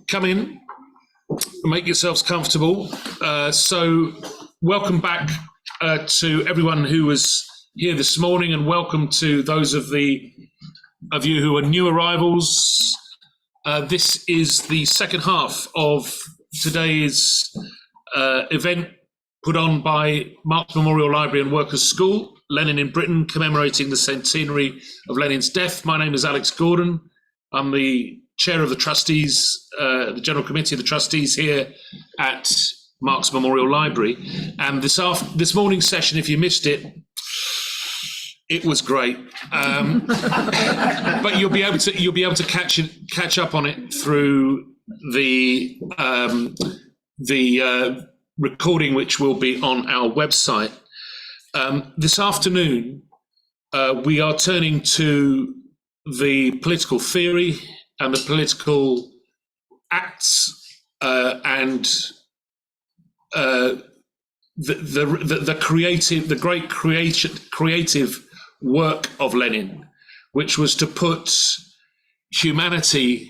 come in, make yourselves comfortable. So welcome back to everyone who was here this morning, and welcome to those of you who are new arrivals. This is the second half of today's event put on by Marx Memorial Library and Workers' School, Lenin in Britain, commemorating the centenary of Lenin's death. My name is Alex Gordon. I'm the chair of the trustees, the General Committee of the Trustees here at Marx Memorial Library. And this morning's session, if you missed it, it was great. But you'll be able to catch up on it through the recording, which will be on our website. This afternoon, we are turning to the political theory and the political acts and the great creative work of Lenin, which was to put humanity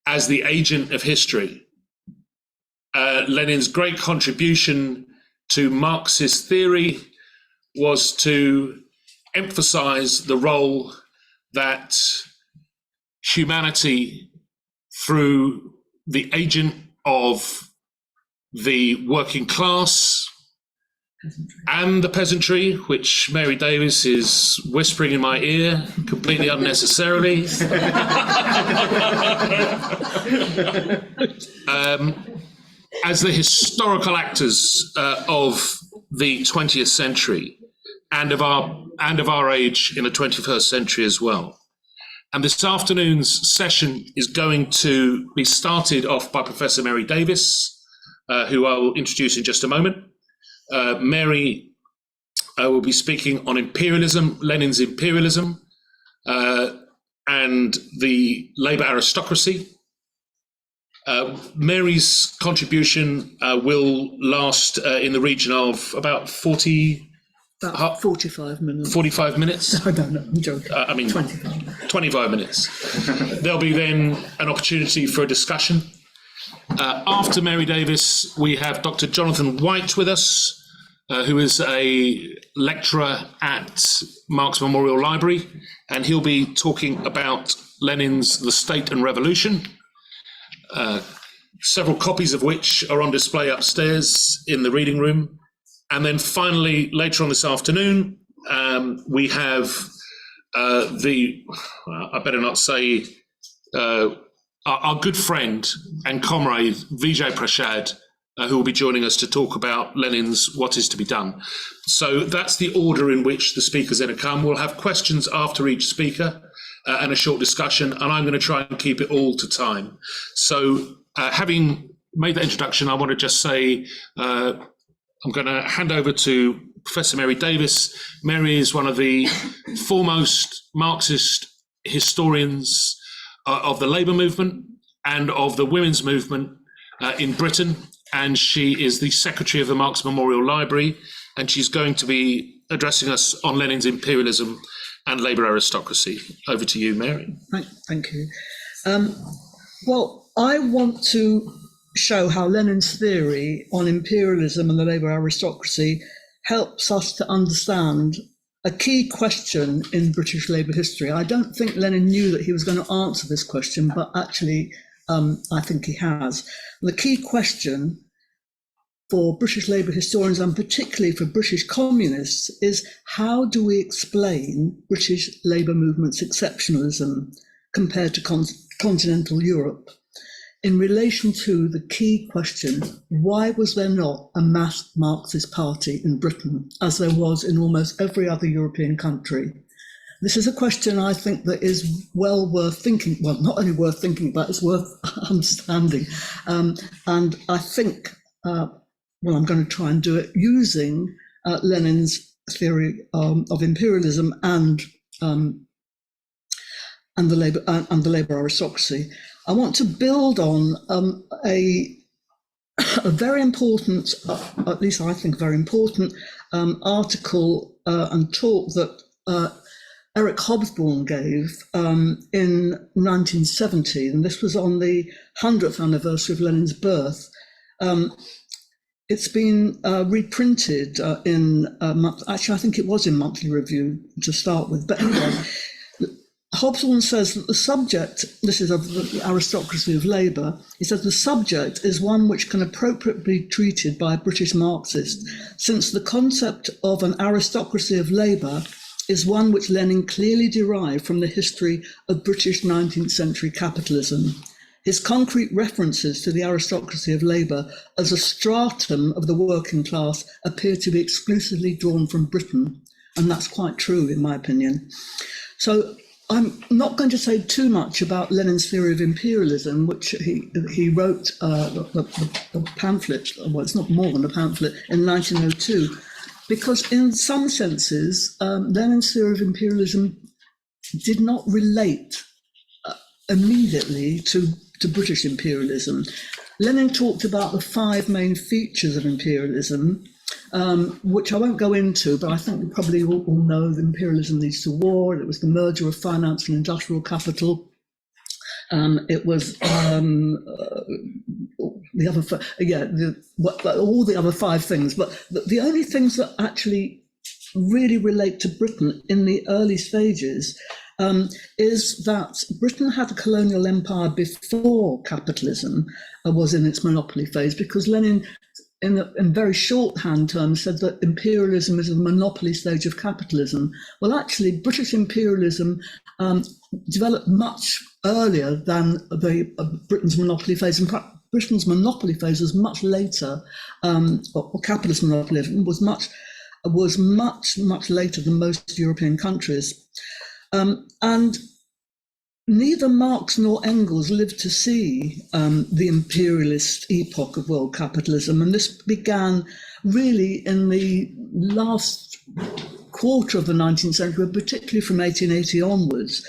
as the agent of history. Lenin's great contribution to Marxist theory was to emphasize the role that humanity, through the agent of the working class and the peasantry, which Mary Davis is whispering in my ear completely unnecessarily, as the historical actors of the 20th century and of our age in the 21st century as well. And this afternoon's session is going to be started off by Professor Mary Davis, who I will introduce in just a moment. Mary will be speaking on imperialism, Lenin's imperialism, and the labour aristocracy. Mary's contribution will last in the region of about 45 minutes. 45 minutes? I don't know, I'm joking. 25 minutes. There'll be then an opportunity for a discussion. After Mary Davis, we have Dr. Jonathan White with us, who is a lecturer at Marx Memorial Library, and he'll be talking about Lenin's The State and Revolution, several copies of which are on display upstairs in the reading room. And then finally, later on this afternoon, we have I better not say, our good friend and comrade, Vijay Prasad, who will be joining us to talk about Lenin's What Is to Be Done. So that's the order in which the speakers are going to come. We'll have questions after each speaker and a short discussion, and I'm going to try and keep it all to time. So having made that introduction, I want to just say, I'm going to hand over to Professor Mary Davis. Mary is one of the foremost Marxist historians of the labour movement and of the women's movement in Britain, and she is the secretary of the Marx Memorial Library, and she's going to be addressing us on Lenin's imperialism and labour aristocracy. Over to you, Mary. Thank you. Well, I want to show how Lenin's theory on imperialism and the labour aristocracy helps us to understand a key question in British labour history. I don't think Lenin knew that he was going to answer this question, but actually I think he has. And the key question for British labour historians, and particularly for British communists, is how do we explain British labour movement's exceptionalism compared to continental Europe in relation to the key question, why was there not a mass Marxist party in Britain, as there was in almost every other European country? This is a question I think that is well worth thinking, well, not only worth thinking about, it's worth understanding. And I think, well, I'm going to try and do it using Lenin's theory of imperialism and the labour aristocracy. I want to build on a very important, at least I think very important, article and talk that Eric Hobsbawm gave in 1970, and this was on the 100th anniversary of Lenin's birth. It's been reprinted in, actually I think it was in Monthly Review to start with, but anyway, Hobsbawm says that the subject, this is of the aristocracy of labour, he says the subject is one which can appropriately be treated by a British Marxist, since the concept of an aristocracy of labour is one which Lenin clearly derived from the history of British 19th century capitalism. His concrete references to the aristocracy of labour as a stratum of the working class appear to be exclusively drawn from Britain, and that's quite true in my opinion. So I'm not going to say too much about Lenin's theory of imperialism, which he wrote the pamphlet, well, it's not more than a pamphlet, in 1902, because in some senses, Lenin's theory of imperialism did not relate immediately to British imperialism. Lenin talked about the 5 main features of imperialism, which I won't go into, but I think you probably all know that imperialism leads to war. It was the merger of finance and industrial capital. It was the other, all the other 5 things. But the only things that actually really relate to Britain in the early stages is that Britain had a colonial empire before capitalism was in its monopoly phase, because Lenin, in very shorthand terms, said that imperialism is a monopoly stage of capitalism. Well, actually, British imperialism developed much earlier than Britain's monopoly phase. In fact, Britain's monopoly phase was much later, or capitalist monopolism was much later than most European countries. And neither Marx nor Engels lived to see the imperialist epoch of world capitalism, and this began really in the last quarter of the 19th century, particularly from 1880 onwards.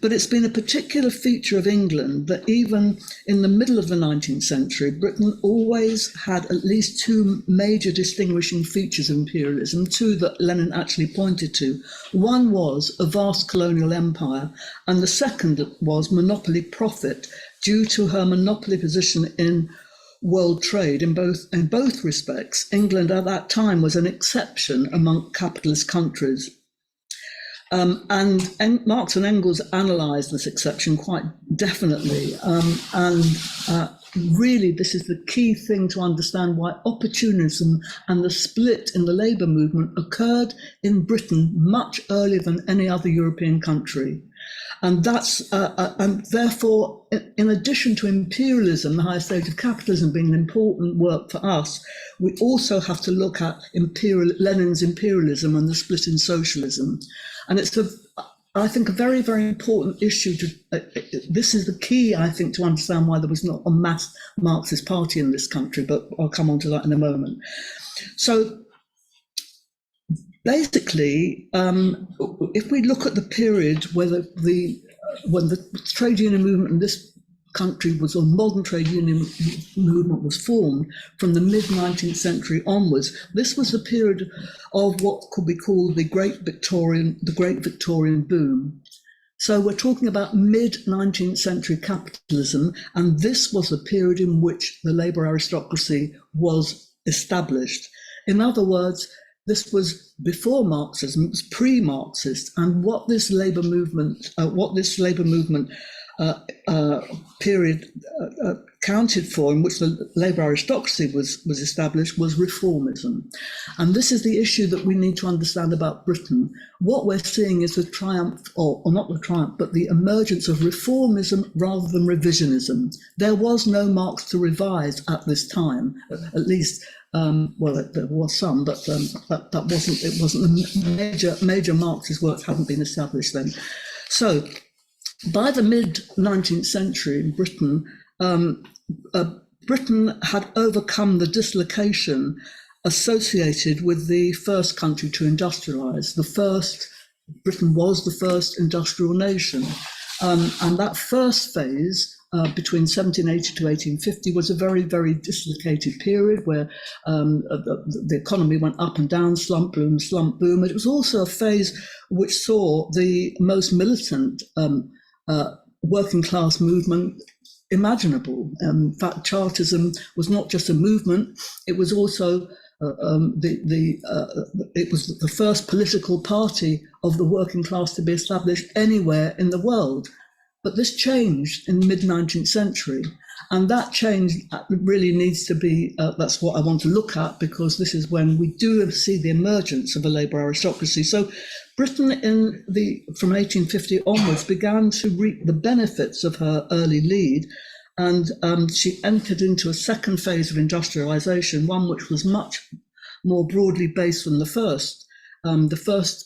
But it's been a particular feature of England that even in the middle of the 19th century, Britain always had at least 2 major distinguishing features of imperialism, 2 that Lenin actually pointed to. One was a vast colonial empire, and the second was monopoly profit, due to her monopoly position in world trade. In both respects, England at that time was an exception among capitalist countries. And Marx and Engels analysed this exception quite definitely. Really, this is the key thing to understand why opportunism and the split in the labour movement occurred in Britain much earlier than any other European country. And that's and therefore, in addition to imperialism, the highest stage of capitalism being an important work for us, we also have to look at Lenin's imperialism and the split in socialism. And it's, I think, a very, very important issue. This is the key, I think, to understand why there was not a mass Marxist party in this country, but I'll come on to that in a moment. So basically, if we look at the period where when the trade union movement in this country was, or modern trade union movement was formed from the mid-19th century onwards, this was the period of what could be called the Great Victorian boom. So we're talking about mid-19th century capitalism, and this was the period in which the labour aristocracy was established. In other words, this was before Marxism, it was pre-Marxist, and what this labour movement period counted for, in which the labour aristocracy was established, was reformism. And this is the issue that we need to understand about Britain. What we're seeing is the triumph, or not the triumph, but the emergence of reformism rather than revisionism. There was no Marx to revise at this time, at least. There was some, but it wasn't the major Marxist work hadn't been established then. So by the mid-19th century in Britain, Britain had overcome the dislocation associated with the first country to industrialise. Britain was the first industrial nation. And that first phase between 1780 to 1850 was a very, very dislocated period where the economy went up and down, slump boom, slump boom. It was also a phase which saw the most militant working class movement imaginable. In fact, Chartism was not just a movement; it was also it was the first political party of the working class to be established anywhere in the world. But this changed in the mid-19th century, and that change really needs to be, that's what I want to look at, because this is when we do see the emergence of a labour aristocracy. So Britain from 1850 onwards began to reap the benefits of her early lead, and she entered into a second phase of industrialisation, one which was much more broadly based than the first. The first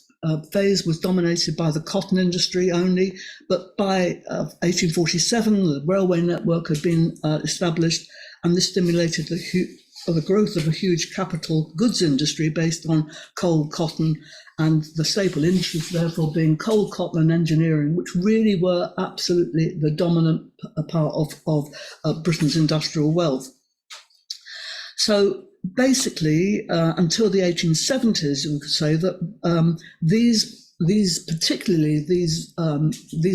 phase was dominated by the cotton industry only, but by 1847, the railway network had been established, and this stimulated the growth of a huge capital goods industry based on coal, cotton, and the staple industries therefore being coal, cotton, and engineering, which really were absolutely the dominant part of Britain's industrial wealth. So basically, until the 1870s, you could say that these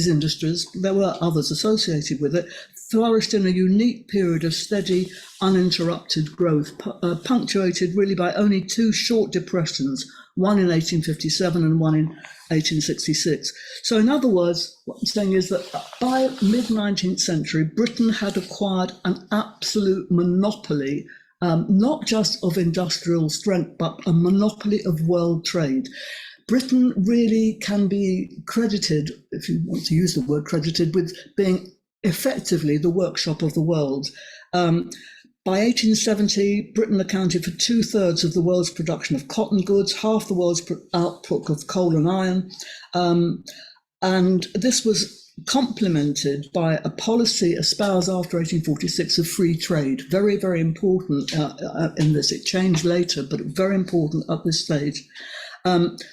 industries, there were others associated with it, flourished in a unique period of steady, uninterrupted growth, punctuated really by only two short depressions, one in 1857 and one in 1866. So in other words, what I'm saying is that by mid-19th century, Britain had acquired an absolute monopoly, not just of industrial strength, but a monopoly of world trade. Britain really can be credited, if you want to use the word credited, with being effectively the workshop of the world. By 1870, Britain accounted for 2/3 of the world's production of cotton goods, half the world's output of coal and iron. And this was complemented by a policy espoused after 1846 of free trade. Very, very important in this. It changed later, but very important at this stage.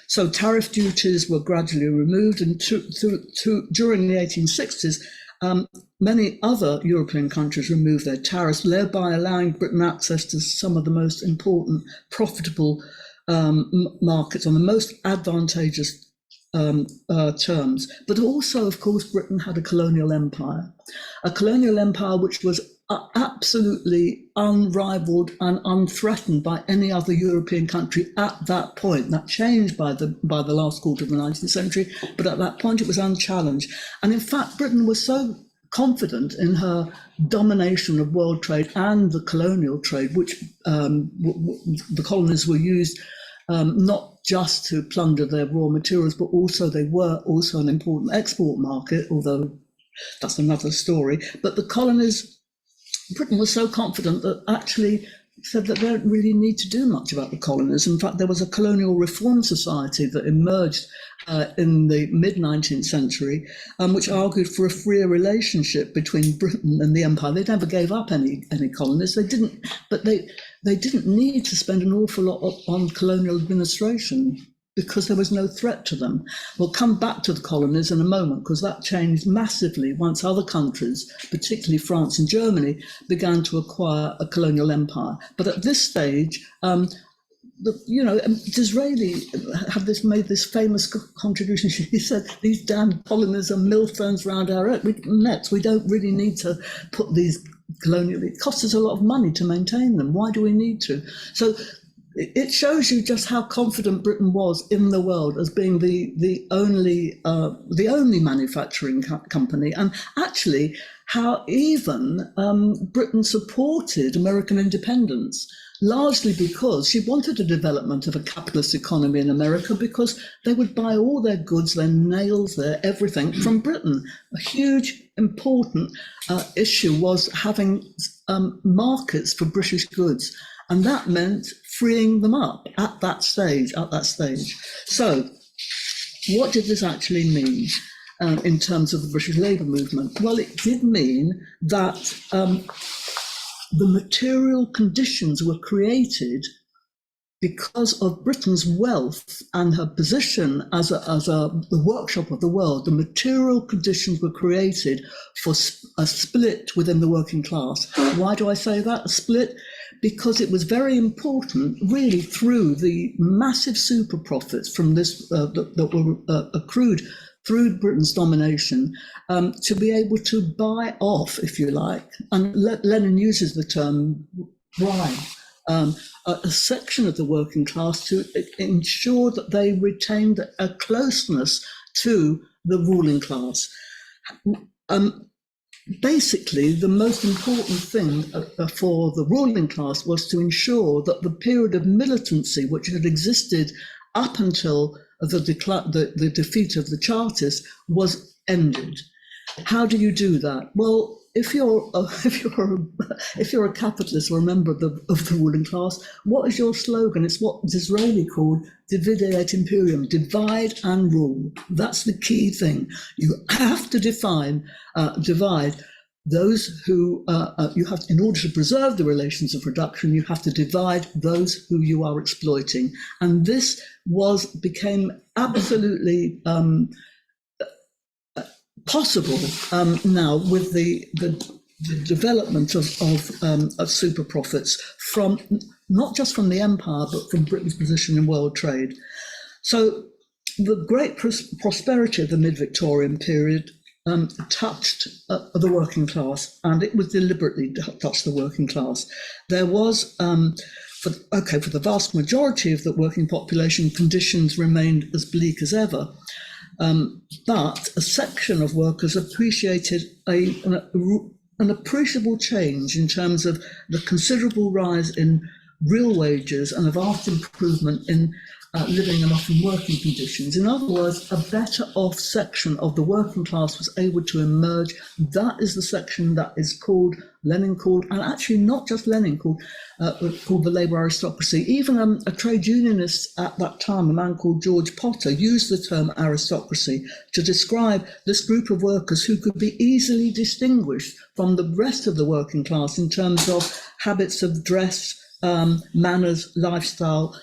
So tariff duties were gradually removed, and during the 1860s, many other European countries removed their tariffs, thereby allowing Britain access to some of the most important, profitable markets on the most advantageous terms. But also, of course, Britain had a colonial empire which was absolutely unrivaled and unthreatened by any other European country at that point. That changed by the last quarter of the 19th century, but at that point it was unchallenged. And in fact, Britain was so confident in her domination of world trade and the colonial trade, which the colonies were used not just to plunder their raw materials, but also they were also an important export market, although that's another story. But the colonies, Britain was so confident that actually said that they don't really need to do much about the colonies. In fact, there was a colonial reform society that emerged in the mid-19th century, which argued for a freer relationship between Britain and the empire. They never gave up any colonies. They didn't, but they didn't need to spend an awful lot on colonial administration because there was no threat to them. We'll come back to the colonies in a moment, because that changed massively once other countries, particularly France and Germany, began to acquire a colonial empire. But at this stage, Disraeli had made this famous contribution. He said, "These damn colonies are millstones round our necks. We don't really need to put these colonial. It costs us a lot of money to maintain them. Why do we need to?" So it shows you just how confident Britain was in the world as being the only manufacturing company, and actually how even Britain supported American independence, largely because she wanted a development of a capitalist economy in America, because they would buy all their goods, their nails, their everything from Britain. A huge, important issue was having markets for British goods, and that meant freeing them up at that stage. So what did this actually mean in terms of the British labour movement? Well, it did mean that the material conditions were created because of Britain's wealth and her position as the workshop of the world, the material conditions were created for a split within the working class. Why do I say that? A split? Because it was very important, really, through the massive super profits from this that were accrued through Britain's domination, to be able to buy off, if you like, and Lenin uses the term bribe, a section of the working class to ensure that they retained a closeness to the ruling class. Basically, the most important thing for the ruling class was to ensure that the period of militancy, which had existed up until the defeat of the Chartists, was ended. How do you do that? Well, if you're a capitalist or a member of the ruling class, what is your slogan? It's what Disraeli called divide et imperium, divide and rule. That's the key thing. You have to divide those who you have, in order to preserve the relations of production, you have to divide those who you are exploiting, and this became absolutely possible now with the development of super profits from not just from the empire but from Britain's position in world trade. So the great prosperity of the mid-Victorian period touched the working class, and it was deliberately touched the working class. There was for the vast majority of the working population, conditions remained as bleak as ever. But a section of workers appreciated an appreciable change in terms of the considerable rise in real wages and a vast improvement in living and often working conditions. In other words, a better off section of the working class was able to emerge. That is the section that is Lenin called, and actually not just Lenin called the labour aristocracy. Even a trade unionist at that time, a man called George Potter, used the term aristocracy to describe this group of workers who could be easily distinguished from the rest of the working class in terms of habits of dress, manners, lifestyle,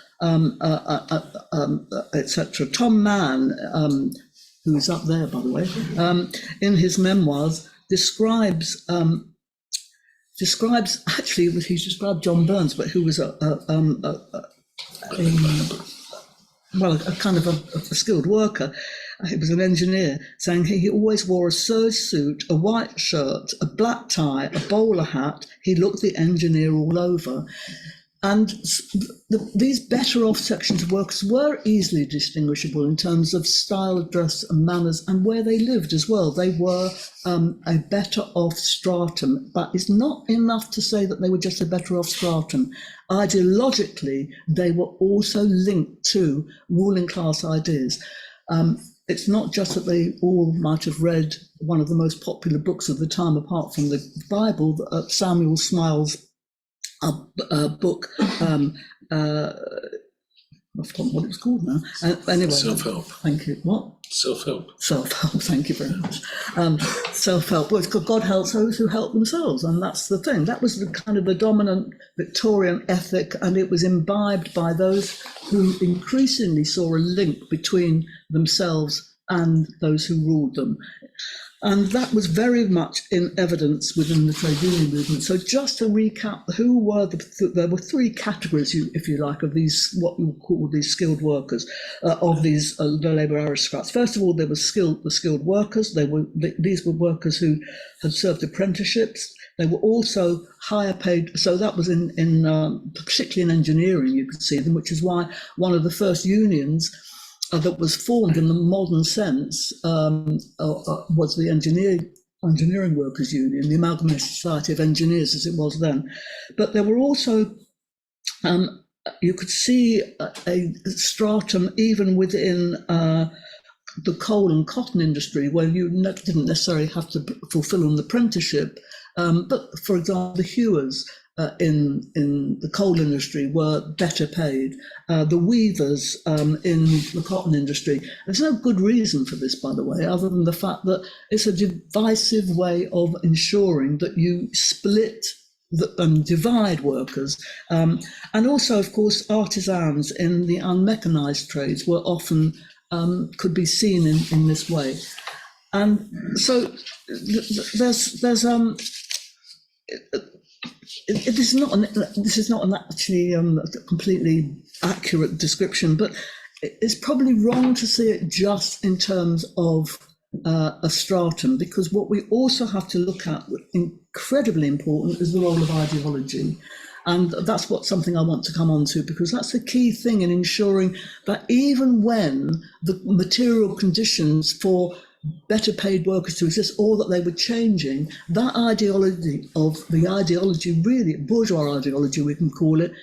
etc. Tom Mann, who's up there, by the way, in his memoirs, describes actually, he described John Burns, but who was a kind of a skilled worker. He was an engineer, saying he always wore a serge suit, a white shirt, a black tie, a bowler hat. He looked the engineer all over. And these better off sections of workers were easily distinguishable in terms of style, dress and manners, and where they lived as well. They were a better off stratum, but it's not enough to say that they were just a better off stratum. Ideologically, they were also linked to ruling class ideas. It's not just that they all might have read one of the most popular books of the time, apart from the Bible, Samuel Smiles' book, I've forgotten what it was called now. Anyway, Self-help. Thank you. What? Self-help. Self-help. Thank you very much. Self-help. Well, God helps those who help themselves, and that's the thing. That was the kind of the dominant Victorian ethic, and it was imbibed by those who increasingly saw a link between themselves and those who ruled them. And that was very much in evidence within the trade union movement. So just to recap, there were three categories, if you like, of these, what we would call these skilled workers, of these the labour aristocrats. First of all, there was the skilled workers. These were workers who had served apprenticeships. They were also higher paid. So that was in particularly in engineering, you could see them, which is why one of the first unions that was formed in the modern sense was the Engineering Workers Union, the Amalgamated Society of Engineers as it was then. But there were also, you could see a stratum even within the coal and cotton industry, where you didn't necessarily have to fulfill an apprenticeship. But for example, the hewers in the coal industry were better paid. The weavers in the cotton industry. There's no good reason for this, by the way, other than the fact that it's a divisive way of ensuring that you split divide workers. And also, of course, artisans in the unmechanized trades were often, could be seen in this way. And so this is not an actually completely accurate description, but it's probably wrong to see it just in terms of a stratum, because what we also have to look at, incredibly important, is the role of ideology. And that's something I want to come on to, because that's the key thing in ensuring that even when the material conditions for better paid workers to exist, or that they were changing, that ideology really, bourgeois ideology we can call it,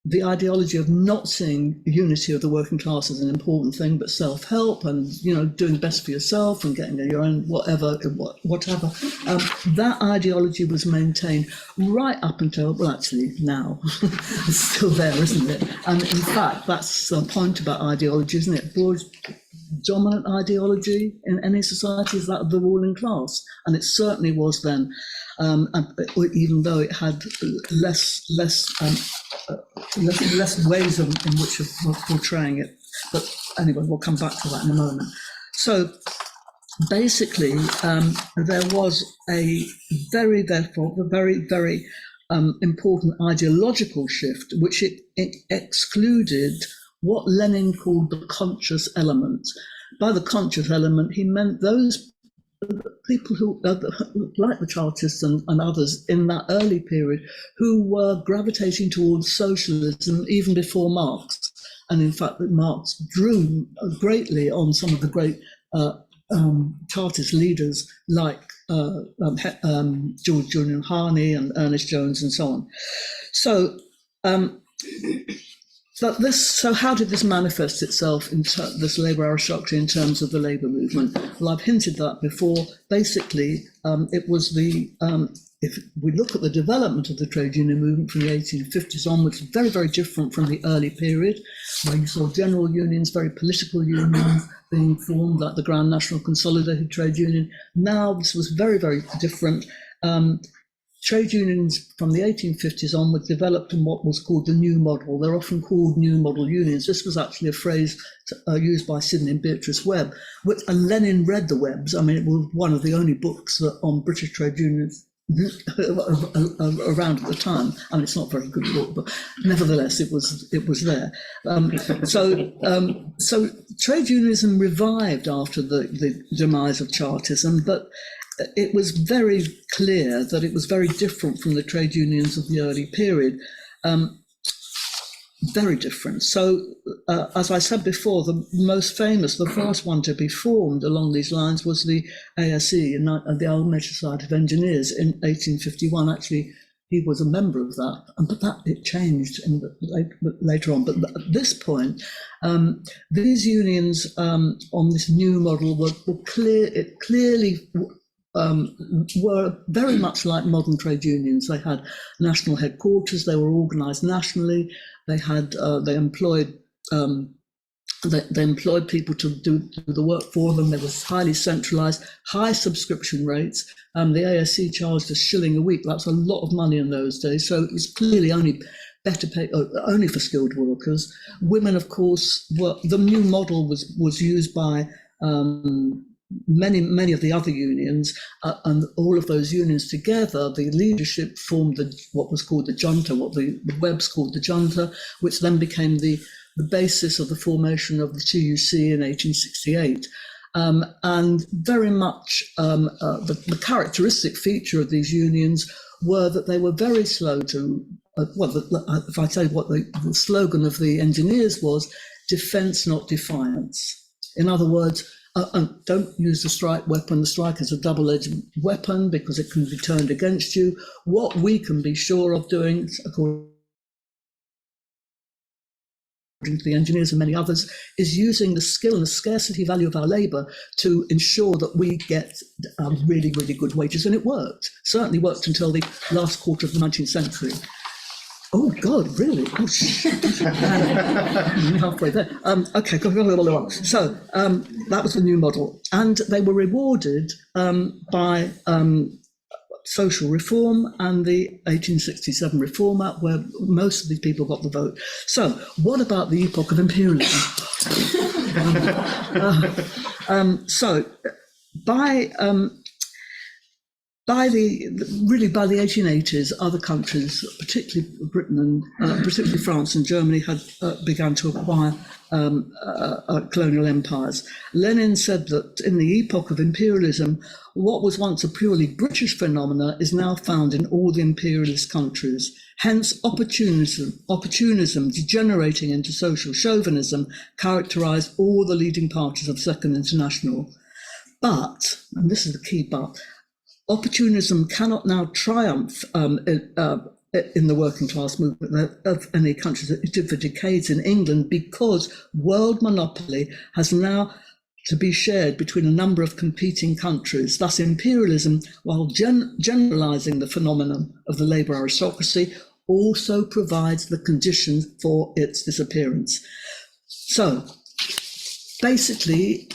the ideology of not seeing unity of the working class as an important thing, but self-help and, doing best for yourself and getting your own whatever, that ideology was maintained right up until, well, actually now, it's still there, isn't it? And in fact, that's the point about ideology, isn't it? Dominant ideology in any society is that of the ruling class, and it certainly was then, even though it had less ways in which of portraying it. But anyway, we'll come back to that in a moment. So basically, there was a very important ideological shift, which it excluded what Lenin called the conscious element. By the conscious element, he meant those people who, like the Chartists and others in that early period, who were gravitating towards socialism even before Marx. And in fact, Marx drew greatly on some of the great Chartist leaders like George Julian Harney and Ernest Jones and so on. So, so how did this manifest itself in this labour aristocracy in terms of the labour movement? Well, I've hinted that before. Basically, it was if we look at the development of the trade union movement from the 1850s onwards, very, very different from the early period, where you saw general unions, very political unions being formed, like the Grand National Consolidated Trade Union. Now, this was very, very different. Trade unions from the 1850s onwards developed in what was called the new model. They're often called new model unions. This was actually a phrase used by Sidney and Beatrice Webb, and Lenin read the Webbs. I mean, it was one of the only books on British trade unions around at the time. I mean, it's not a very good book, but nevertheless, it was there. So trade unionism revived after the demise of Chartism, but it was very clear that it was very different from the trade unions of the early period, very different. So, as I said before, the most famous, the first one to be formed along these lines was the ASE, the Allied Society of Engineers, in 1851. Actually, he was a member of that, but it changed later on. But at this point, these unions on this new model were clearly were very much like modern trade unions. They had national headquarters. They were organised nationally. They had they employed people to do the work for them. They were highly centralised, high subscription rates. The ASC charged a shilling a week. That's a lot of money in those days. So it was clearly only better paid, only for skilled workers. Women, of course, the new model was used by many of the other unions, and all of those unions together, the leadership formed what was called the junta, what the Webbs called the junta, which then became the basis of the formation of the TUC in 1868. And very much the characteristic feature of these unions were that they were very slow to, if I tell you what the slogan of the engineers was, defence, not defiance. In other words, don't use the strike weapon. The strike is a double-edged weapon because it can be turned against you. What we can be sure of doing, according to the engineers and many others, is using the skill and the scarcity value of our labour to ensure that we get really, really good wages. And it worked. Certainly worked until the last quarter of the 19th century. Oh God, really? Oh shit! Halfway there. Okay, so that was the new model, and they were rewarded by social reform and the 1867 Reform Act, where most of these people got the vote. So, what about the epoch of imperialism? So, by the 1880s, other countries, particularly Britain and particularly France and Germany, had begun to acquire colonial empires. Lenin said that in the epoch of imperialism, what was once a purely British phenomena is now found in all the imperialist countries. Hence, opportunism degenerating into social chauvinism characterized all the leading parties of Second International. But, and this is the key but, opportunism cannot now triumph in the working class movement of any countries. It did for decades in England, because world monopoly has now to be shared between a number of competing countries. Thus, imperialism, while generalizing the phenomenon of the labour aristocracy, also provides the conditions for its disappearance. So, basically,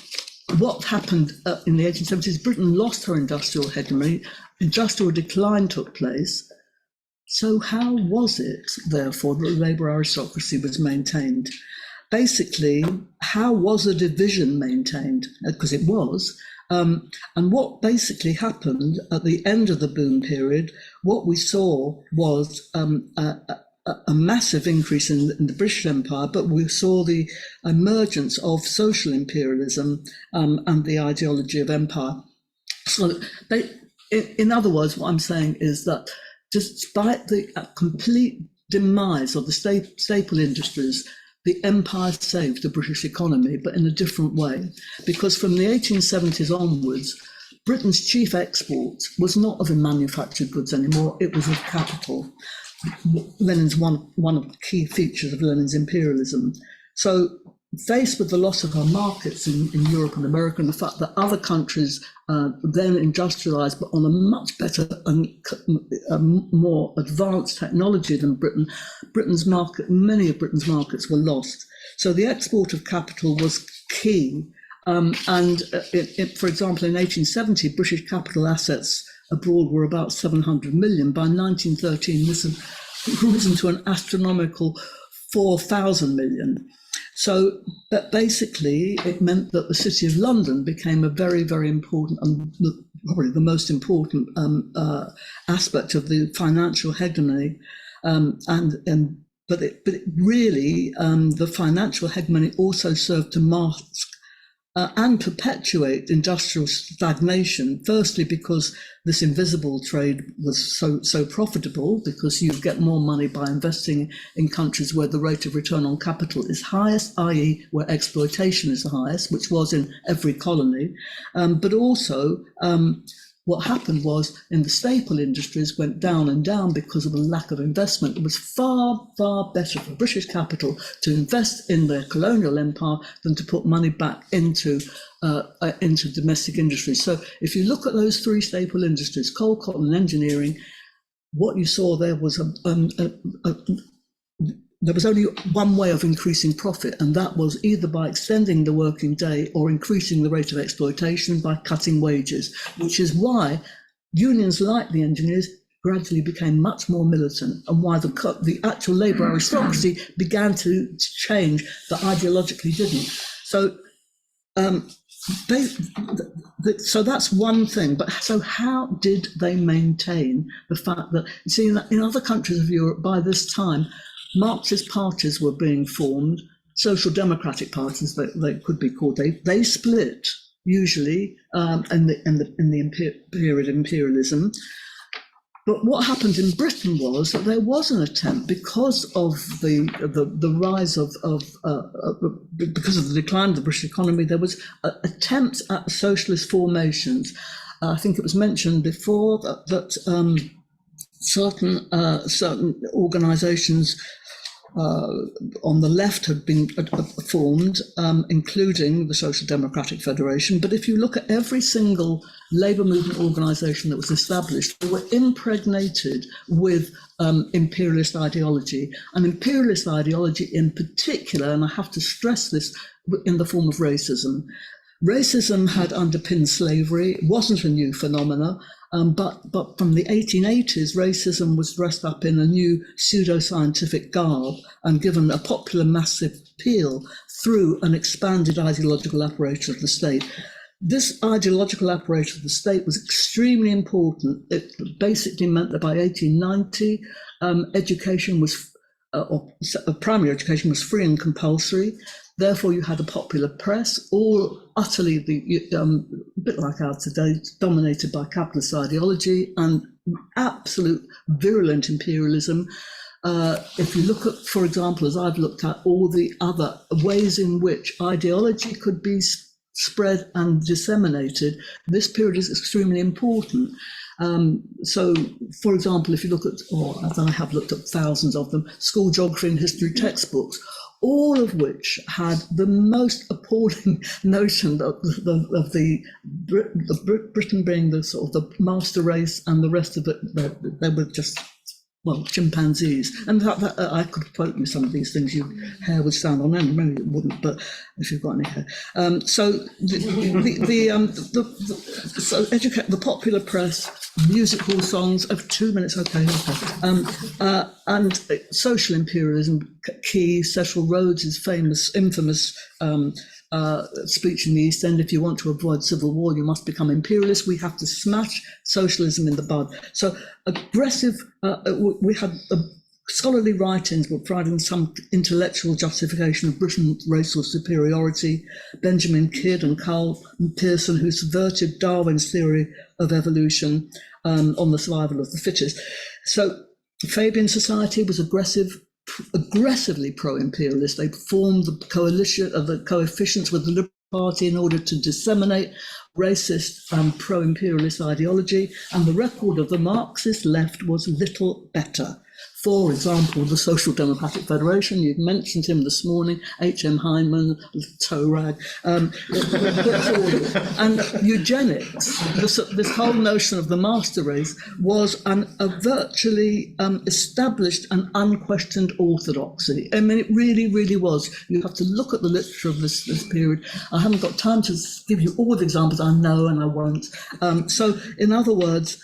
what happened in the 1870s, Britain lost her industrial hegemony, industrial decline took place. So how was it, therefore, that the labour aristocracy was maintained? Basically, how was a division maintained? Because it was. And what basically happened at the end of the boom period, what we saw was a massive increase in the British Empire, but we saw the emergence of social imperialism and the ideology of empire. So, in other words, what I'm saying is that despite the complete demise of the staple industries, the empire saved the British economy, but in a different way. Because from the 1870s onwards, Britain's chief export was not of manufactured goods anymore, it was of capital. Lenin's one of the key features of Lenin's imperialism. So, faced with the loss of our markets in Europe and America, and the fact that other countries then industrialized, but on a much better and more advanced technology than Britain, many of Britain's markets were lost. So the export of capital was key. For example, in 1870, British capital assets abroad were about 700 million. By 1913, this had risen to an astronomical 4,000 million. So, but basically, it meant that the City of London became a very, very important, and probably the most important aspect of the financial hegemony. But it really, the financial hegemony also served to mask and perpetuate industrial stagnation. Firstly, because this invisible trade was so profitable, because you get more money by investing in countries where the rate of return on capital is highest, i.e. where exploitation is the highest, which was in every colony. But also, what happened was in the staple industries went down and down because of a lack of investment. It was far, far better for British capital to invest in their colonial empire than to put money back into domestic industries. So if you look at those three staple industries, coal, cotton, and engineering, what you saw there was there was only one way of increasing profit, and that was either by extending the working day or increasing the rate of exploitation by cutting wages, which is why unions like the engineers gradually became much more militant, and why the actual labour aristocracy began to change that ideologically didn't. So, so that's one thing. But so how did they maintain the fact that, you see, in other countries of Europe by this time, Marxist parties were being formed, social democratic parties they could be called. They split usually in the period of imperialism. But what happened in Britain was that there was an attempt, because of the rise because of the decline of the British economy, there was attempts at socialist formations. I think it was mentioned before that certain organisations on the left had been formed, including the Social Democratic Federation. But if you look at every single labour movement organisation that was established, they were impregnated with imperialist ideology, and imperialist ideology in particular, and I have to stress this, in the form of racism. Racism had underpinned slavery. It wasn't a new phenomenon, but from the 1880s, racism was dressed up in a new pseudoscientific garb and given a popular massive appeal through an expanded ideological apparatus of the state. This ideological apparatus of the state was extremely important. It basically meant that by 1890, education was, or primary education was free and compulsory. Therefore, you had a popular press, all utterly, a bit like ours today, dominated by capitalist ideology and absolute virulent imperialism. If you look at, for example, as I've looked at all the other ways in which ideology could be spread and disseminated, this period is extremely important. So, for example, if you look at, or as I have looked at thousands of them, school geography and history textbooks, all of which had the most appalling notion of Britain being the sort of the master race, and the rest of it, they were just, well, chimpanzees. And that I could quote you some of these things, your hair would stand on end. Maybe it wouldn't, but if you've got any hair. So the popular press, music hall songs of 2 minutes, okay. And social imperialism, key. Cecil Rhodes's infamous speech in the East End: if you want to avoid civil war, you must become imperialist. We have to smash socialism in the bud. So aggressive, we had scholarly writings were providing some intellectual justification of Britain's racial superiority. Benjamin Kidd and Carl Pearson, who subverted Darwin's theory of evolution on the survival of the fittest. So Fabian Society was aggressively pro-imperialist. They formed the coalition of the coefficients with the Liberal Party in order to disseminate racist and pro-imperialist ideology, and the record of the Marxist left was little better. For example, the Social Democratic Federation, you've mentioned him this morning, H.M. Hyndman, toe rag, and eugenics, this whole notion of the master race was a virtually established and unquestioned orthodoxy. I mean, it really, really was. You have to look at the literature of this period. I haven't got time to give you all the examples, I know, and I won't. So, in other words,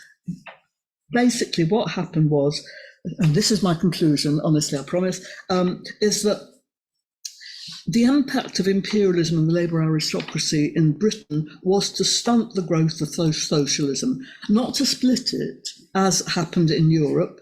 basically what happened was, and this is my conclusion, honestly, I promise, is that the impact of imperialism and the labour aristocracy in Britain was to stunt the growth of socialism, not to split it, as happened in Europe,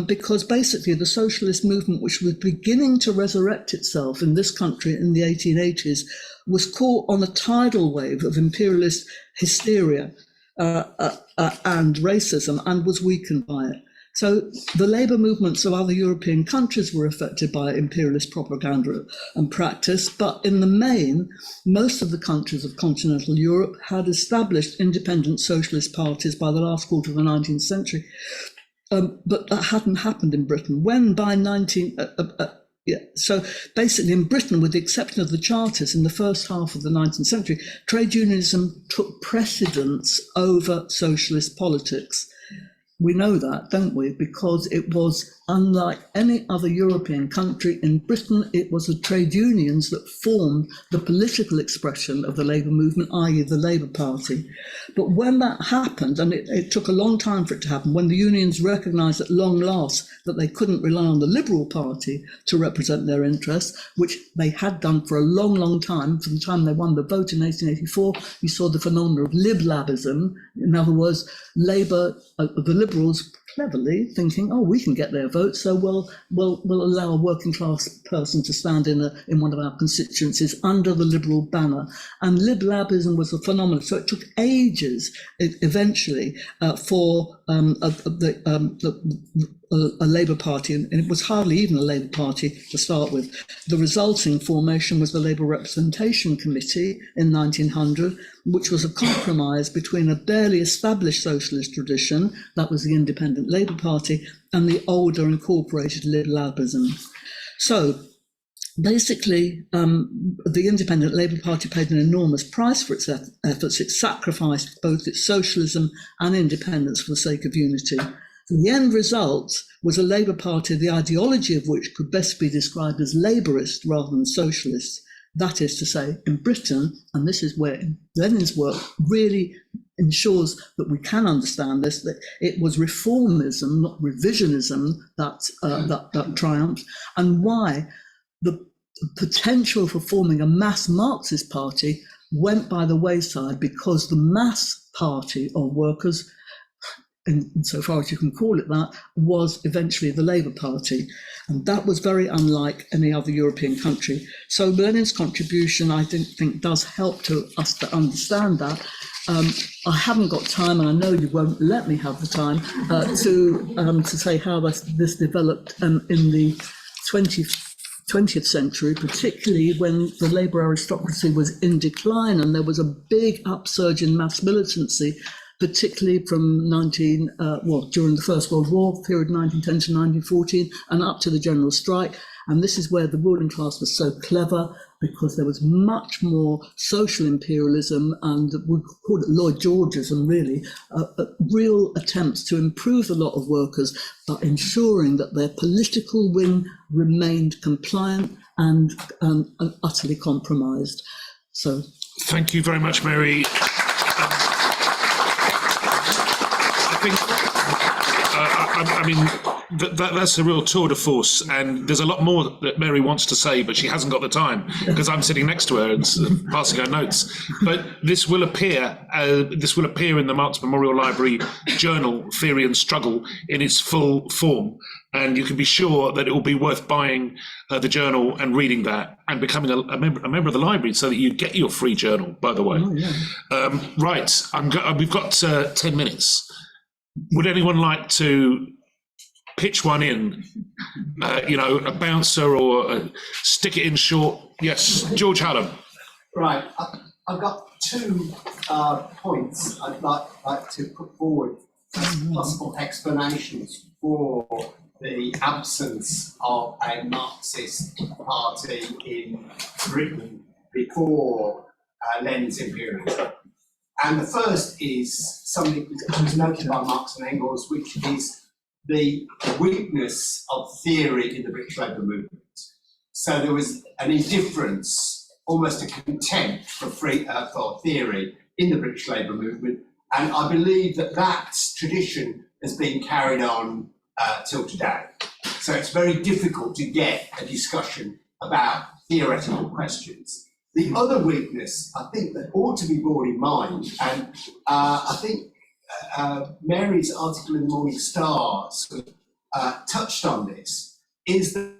because basically the socialist movement, which was beginning to resurrect itself in this country in the 1880s, was caught on a tidal wave of imperialist hysteria and racism, and was weakened by it. So the labour movements of other European countries were affected by imperialist propaganda and practice, but in the main, most of the countries of continental Europe had established independent socialist parties by the last quarter of the 19th century. But that hadn't happened in Britain. So basically in Britain, with the exception of the Chartists in the first half of the 19th century, trade unionism took precedence over socialist politics. We know that, don't we? Because it was unlike any other European country. In Britain, it was the trade unions that formed the political expression of the labour movement, i.e. the Labour Party. But when that happened, and it took a long time for it to happen, when the unions recognised at long last that they couldn't rely on the Liberal Party to represent their interests, which they had done for a long, long time, from the time they won the vote in 1884, you saw the phenomenon of liblabism. In other words, Labour, the Liberals, cleverly thinking, oh, we can get their vote, so we'll allow a working class person to stand in one of our constituencies under the Liberal banner. And liblabism was a phenomenon. So it took ages, eventually, for a Labour Party, and it was hardly even a Labour Party to start with. The resulting formation was the Labour Representation Committee in 1900, which was a compromise between a barely established socialist tradition, that was the Independent Labour Party, and the older incorporated liblabism. So basically, the Independent Labour Party paid an enormous price for its efforts. It sacrificed both its socialism and independence for the sake of unity. The end result was a Labour Party, the ideology of which could best be described as labourist rather than socialist. That is to say, in Britain, and this is where Lenin's work really ensures that we can understand this, that it was reformism, not revisionism, that triumphed, and why the potential for forming a mass Marxist party went by the wayside, because the mass party of workers, insofar as you can call it that, was eventually the Labour Party. And that was very unlike any other European country. So Lenin's contribution, I think does help to us to understand that. I haven't got time, and I know you won't let me have the time, to say how this developed in the 20th century, particularly when the Labour aristocracy was in decline and there was a big upsurge in mass militancy, particularly from during the First World War, period 1910 to 1914, and up to the general strike. And this is where the ruling class was so clever, because there was much more social imperialism, and we call it Lloyd Georgeism, really, real attempts to improve the lot of workers, but ensuring that their political wing remained compliant and utterly compromised. So, thank you very much, Mary. I mean, that's a real tour de force, and there's a lot more that Mary wants to say, but she hasn't got the time because I'm sitting next to her and passing her notes. But this will appear in the Marx Memorial Library Journal, Theory and Struggle, in its full form, and you can be sure that it will be worth buying the journal and reading that and becoming a member of the library, so that you get your free journal. By the way, right? We've got 10 minutes. Would anyone like to pitch one in? A bouncer, or stick it in short? Yes, George Hallam. Right, I've got 2 points I'd like to put forward as possible explanations for the absence of a Marxist party in Britain before Lenin's imperialism. And the first is something that was noted by Marx and Engels, which is the weakness of theory in the British Labour movement. So there was an indifference, almost a contempt for theory in the British Labour movement. And I believe that tradition has been carried on till today. So it's very difficult to get a discussion about theoretical questions. The other weakness, I think, that ought to be borne in mind, and I think Mary's article in the Morning Star sort of touched on this, is that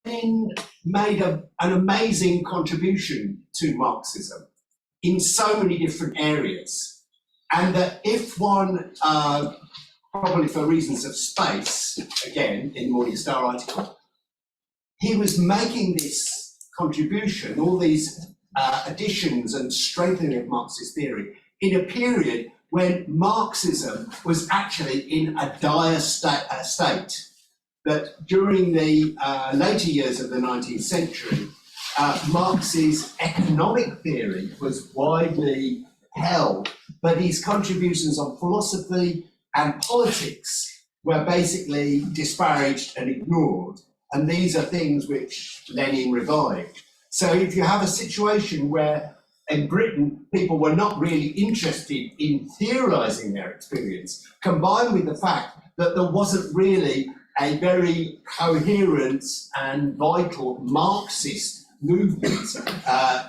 Lenin made an amazing contribution to Marxism in so many different areas, and that if one, probably for reasons of space, again, in the Morning Star article, he was making this contribution, all these additions and strengthening of Marxist theory, in a period when Marxism was actually in a dire state. That during the later years of the 19th century, Marx's economic theory was widely held, but his contributions on philosophy and politics were basically disparaged and ignored. And these are things which Lenin revived. So if you have a situation where in Britain people were not really interested in theorising their experience, combined with the fact that there wasn't really a very coherent and vital Marxist movement,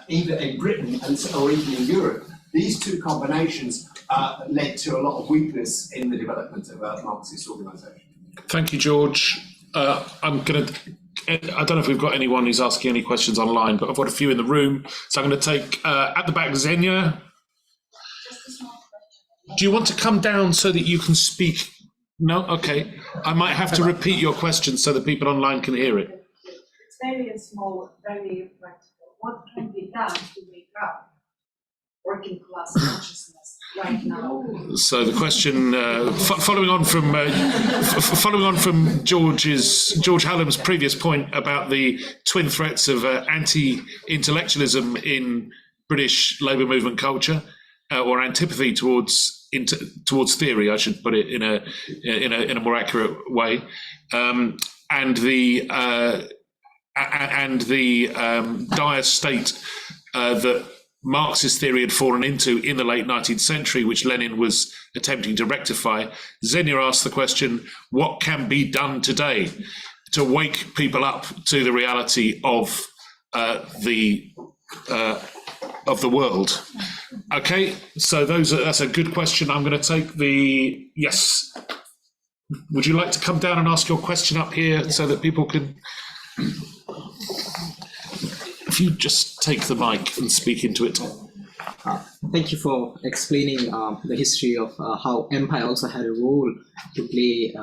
either in Britain or even in Europe, these two combinations led to a lot of weakness in the development of Marxist organisation. Thank you, George. I don't know if we've got anyone who's asking any questions online, but I've got a few in the room. So I'm going to take at the back, Xenia. Do you want to come down so that you can speak? No? Okay. I might have to repeat your question so that people online can hear it. It's very small, very practical. What can be done to wake up working class consciousness right now? So the question, following on from George Hallam's previous point about the twin threats of anti-intellectualism in British labour movement culture, or antipathy towards theory, I should put it in a more accurate way, and the and the dire state that Marxist theory had fallen into in the late 19th century, which Lenin was attempting to rectify, Xenia asked the question, what can be done today to wake people up to the reality of the world? Okay, so that's a good question. I'm going to take the, yes. Would you like to come down and ask your question up here so that people can... If you just take the mic and speak into it. Thank you for explaining the history of how empire also had a role to play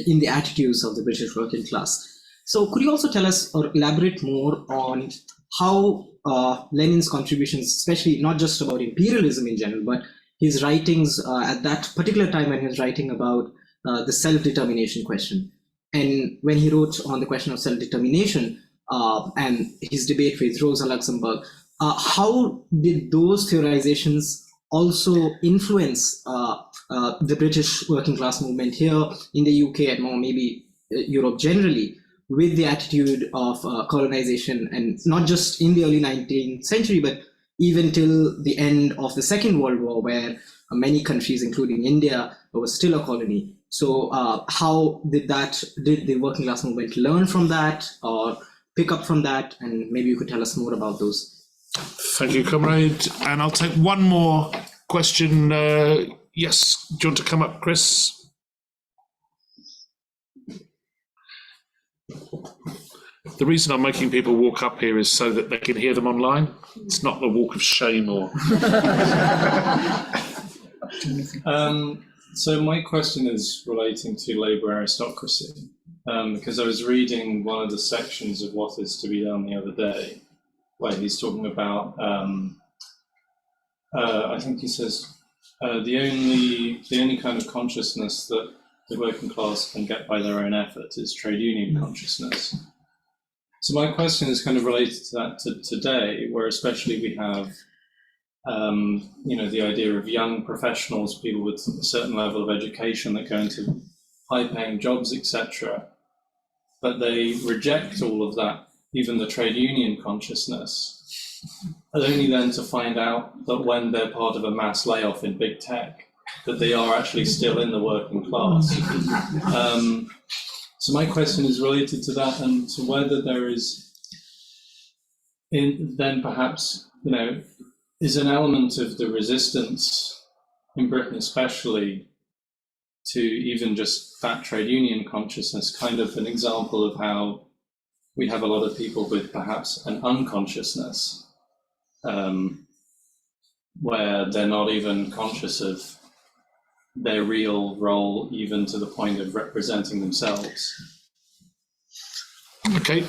in the attitudes of the British working class. So could you also tell us or elaborate more on how Lenin's contributions, especially not just about imperialism in general, but his writings at that particular time when he was writing about the self-determination question. And when he wrote on the question of self-determination, and his debate with Rosa Luxemburg, how did those theorizations also influence the British working class movement here in the UK and more maybe Europe generally, with the attitude of colonization, and not just in the early 19th century, but even till the end of the Second World War, where many countries, including India, was still a colony. So how did the working class movement learn from that or pick up from that? And maybe you could tell us more about those. Thank you, comrade. And I'll take one more question. Yes, do you want to come up, Chris? The reason I'm making people walk up here is so that they can hear them online. It's not the walk of shame or... So my question is relating to labour aristocracy, because I was reading one of the sections of What Is to Be Done the other day, where he's talking about, I think he says, the only kind of consciousness that the working class can get by their own effort is trade union consciousness. So my question is kind of related to that today, where especially we have the idea of young professionals, people with a certain level of education that go into high-paying jobs, etc. But they reject all of that, even the trade union consciousness, and only then to find out that when they're part of a mass layoff in big tech, that they are actually still in the working class. So my question is related to that, and to whether there is, then perhaps, is an element of the resistance in Britain especially to even just that trade union consciousness kind of an example of how we have a lot of people with perhaps an unconsciousness where they're not even conscious of their real role, even to the point of representing themselves. Okay.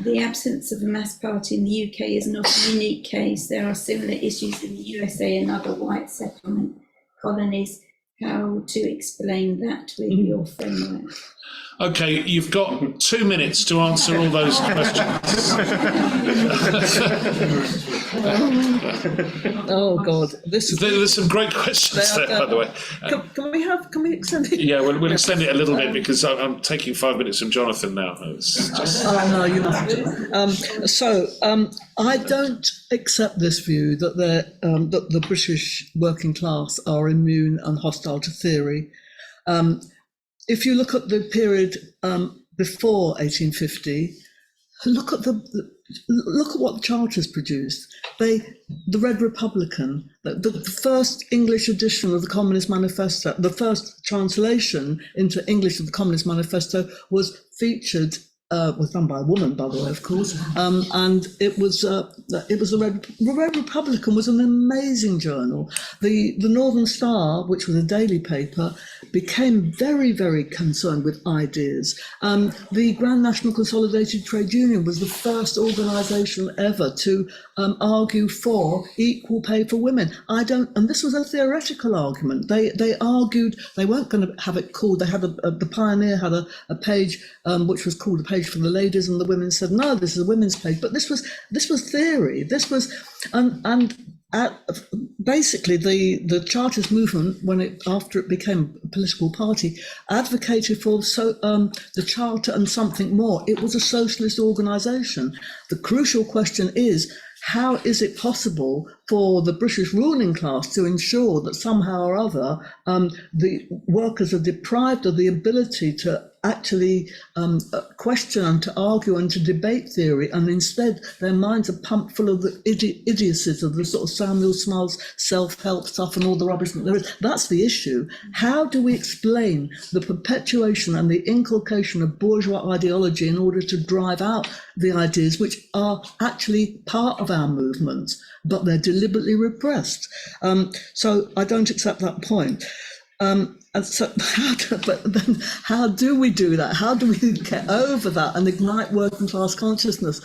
The absence of a mass party in the UK is not a unique case. There are similar issues in the USA and other white settlement colonies. How to explain that with your framework? Okay, you've got 2 minutes to answer all those questions. Oh God, There's some great questions there, by the way. Can we extend it? Yeah, we'll extend it a little bit because I'm taking 5 minutes from Jonathan now. It's just... Oh no, you must. I don't accept this view that that the British working class are immune and hostile to theory. If you look at the period before 1850, look at what the Charters produced. The Red Republican, the first English edition of the Communist Manifesto, the first translation into English of the Communist Manifesto was featured was done by a woman, by the way, of course, and it was the Red Republican was an amazing journal. The Northern Star, which was a daily paper, became very, very concerned with ideas. The Grand National Consolidated Trade Union was the first organisation ever to argue for equal pay for women. And this was a theoretical argument. They argued they weren't going to have it called. They had the Pioneer had a page which was called a page for the ladies, and the women said, no, this is a women's page. But this was theory. This was basically the Chartist movement, after it became a political party, advocated for the Charter and something more. It was a socialist organisation. The crucial question is, how is it possible for the British ruling class to ensure that somehow or other the workers are deprived of the ability to actually question and to argue and to debate theory, and instead their minds are pumped full of the idiocies of the sort of Samuel Smiles self-help stuff and all the rubbish that there is? That's the issue. How do we explain the perpetuation and the inculcation of bourgeois ideology in order to drive out the ideas which are actually part of our movement, but they're deliberately repressed? So I don't accept that point. And so, how do we do that? How do we get over that and ignite working class consciousness?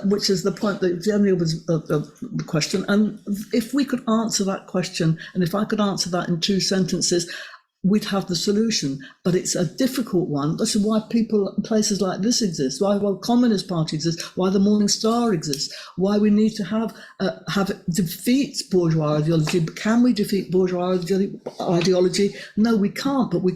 Which is the point that generally was the question. And if we could answer that question, and if I could answer that in 2 sentences, we'd have the solution. But it's a difficult one. This is why places like this exist, why Communist Party exists, why the Morning Star exists, why we need to have defeat bourgeois ideology. Can we defeat bourgeois ideology? No, we can't, but we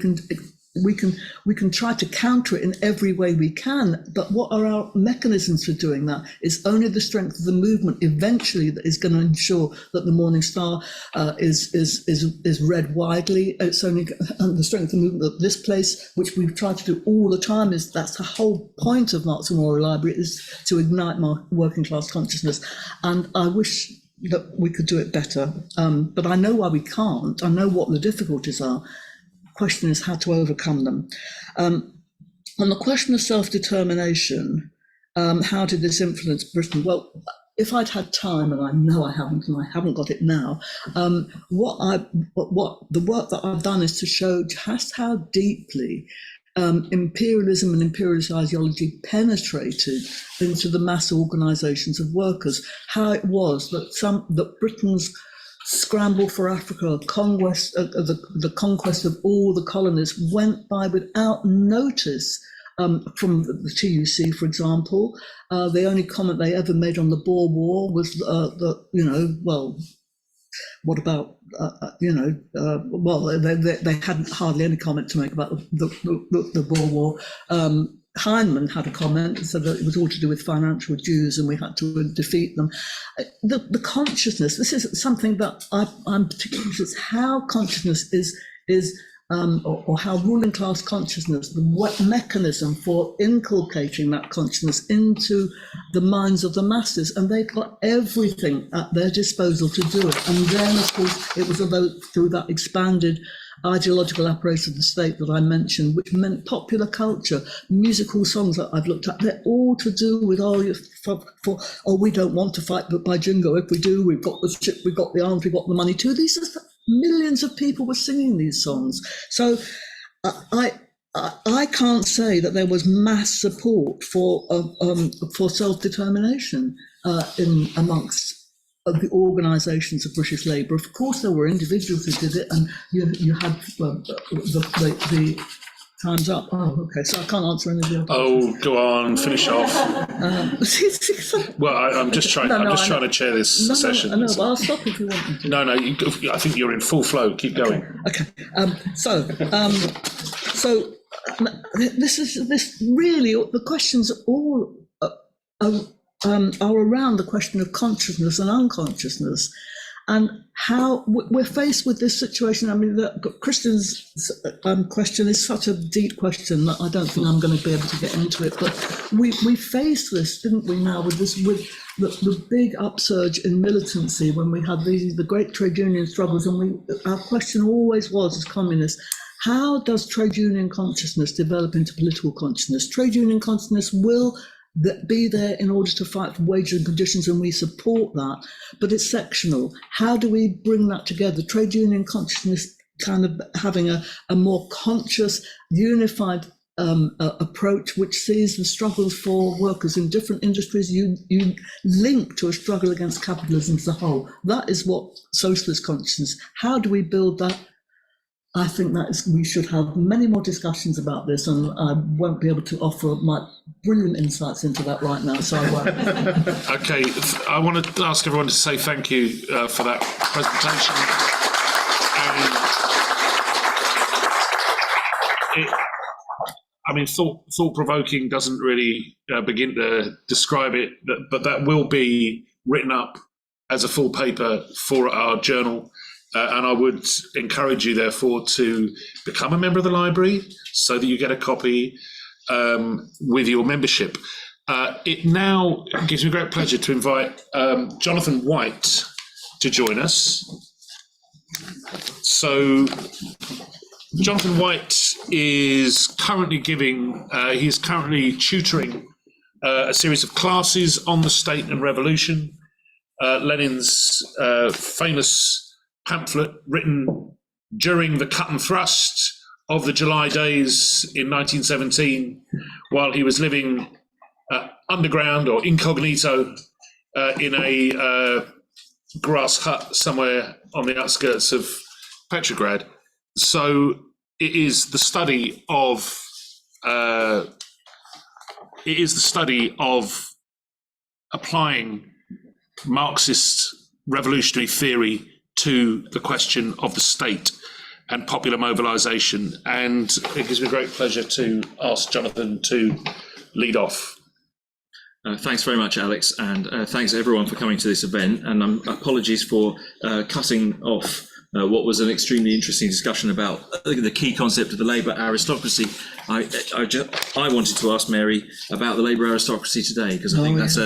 can try to counter it in every way we can. But what are our mechanisms for doing that? It's only the strength of the movement eventually that is going to ensure that the Morning Star is read widely. It's only the strength of the movement that this place, which we've tried to do all the time, that's the whole point of Marx Memorial Library, is to ignite working class consciousness. And I wish that we could do it better. But I know why we can't. I know what the difficulties are. Question is how to overcome them. On the question of self-determination, how did this influence Britain? Well, if I'd had time, and I know I haven't, and I haven't got it now, what the work that I've done is to show just how deeply imperialism and imperialist ideology penetrated into the mass organisations of workers. How it was that Britain's scramble for Africa, the conquest of all the colonies, went by without notice. From the TUC, for example, the only comment they ever made on the Boer War was what about, they hadn't hardly any comment to make about the Boer War. Heinemann had a comment and said that it was all to do with financial Jews and we had to defeat them. The consciousness, this is something that I'm particularly interested in, how consciousness is or how ruling class consciousness, what mechanism for inculcating that consciousness into the minds of the masses, and they got everything at their disposal to do it. And then, of course, it was through that expanded ideological apparatus of the state that I mentioned, which meant popular culture, musical songs that I've looked at, they're all to do with, we don't want to fight, but by jingo, if we do, we've got the ship, we've got the arms, we've got the money too. These are millions of people were singing these songs. So I can't say that there was mass support for self-determination amongst the organisations of British labour. Of course, there were individuals who did it, and you had the time's up. Oh, okay. So I can't answer any of the other questions. Go on, finish off. Well, I'm just trying. I'm just trying to chair this session. No, but I'll stop if you want me to. No. I think you're in full flow. Keep going. Okay. So this really, the questions all are around the question of consciousness and unconsciousness, and how we're faced with this situation. I mean, Christian's question is such a deep question that I don't think I'm going to be able to get into it. But we faced this, didn't we? Now with the big upsurge in militancy when we had the great trade union struggles, and our question always was, as communists, How does trade union consciousness develop into political consciousness? Trade union consciousness will be there in order to fight for wages and conditions, and we support that, but it's sectional. How do we bring that together? Trade union consciousness kind of having a more conscious, unified approach, which sees the struggles for workers in different industries you link to a struggle against capitalism as a whole. That is what socialist consciousness. How do we build that? I think we should have many more discussions about this, and I won't be able to offer my brilliant insights into that right now, so I won't. Okay, I want to ask everyone to say thank you for that presentation. Thought-provoking doesn't really begin to describe it, but that will be written up as a full paper for our journal. And I would encourage you, therefore, to become a member of the library so that you get a copy with your membership. It now gives me great pleasure to invite Jonathan White to join us. So Jonathan White is currently he's currently tutoring a series of classes on the state and revolution. Lenin's famous pamphlet written during the cut and thrust of the July days in 1917, while he was living underground or incognito in a grass hut somewhere on the outskirts of Petrograd. So it is the study of applying Marxist revolutionary theory to the question of the state and popular mobilisation. And it gives me great pleasure to ask Jonathan to lead off. Thanks very much, Alex, and thanks everyone for coming to this event. And apologies for cutting off what was an extremely interesting discussion about the key concept of the labour aristocracy. I wanted to ask Mary about the labour aristocracy today, because I think that's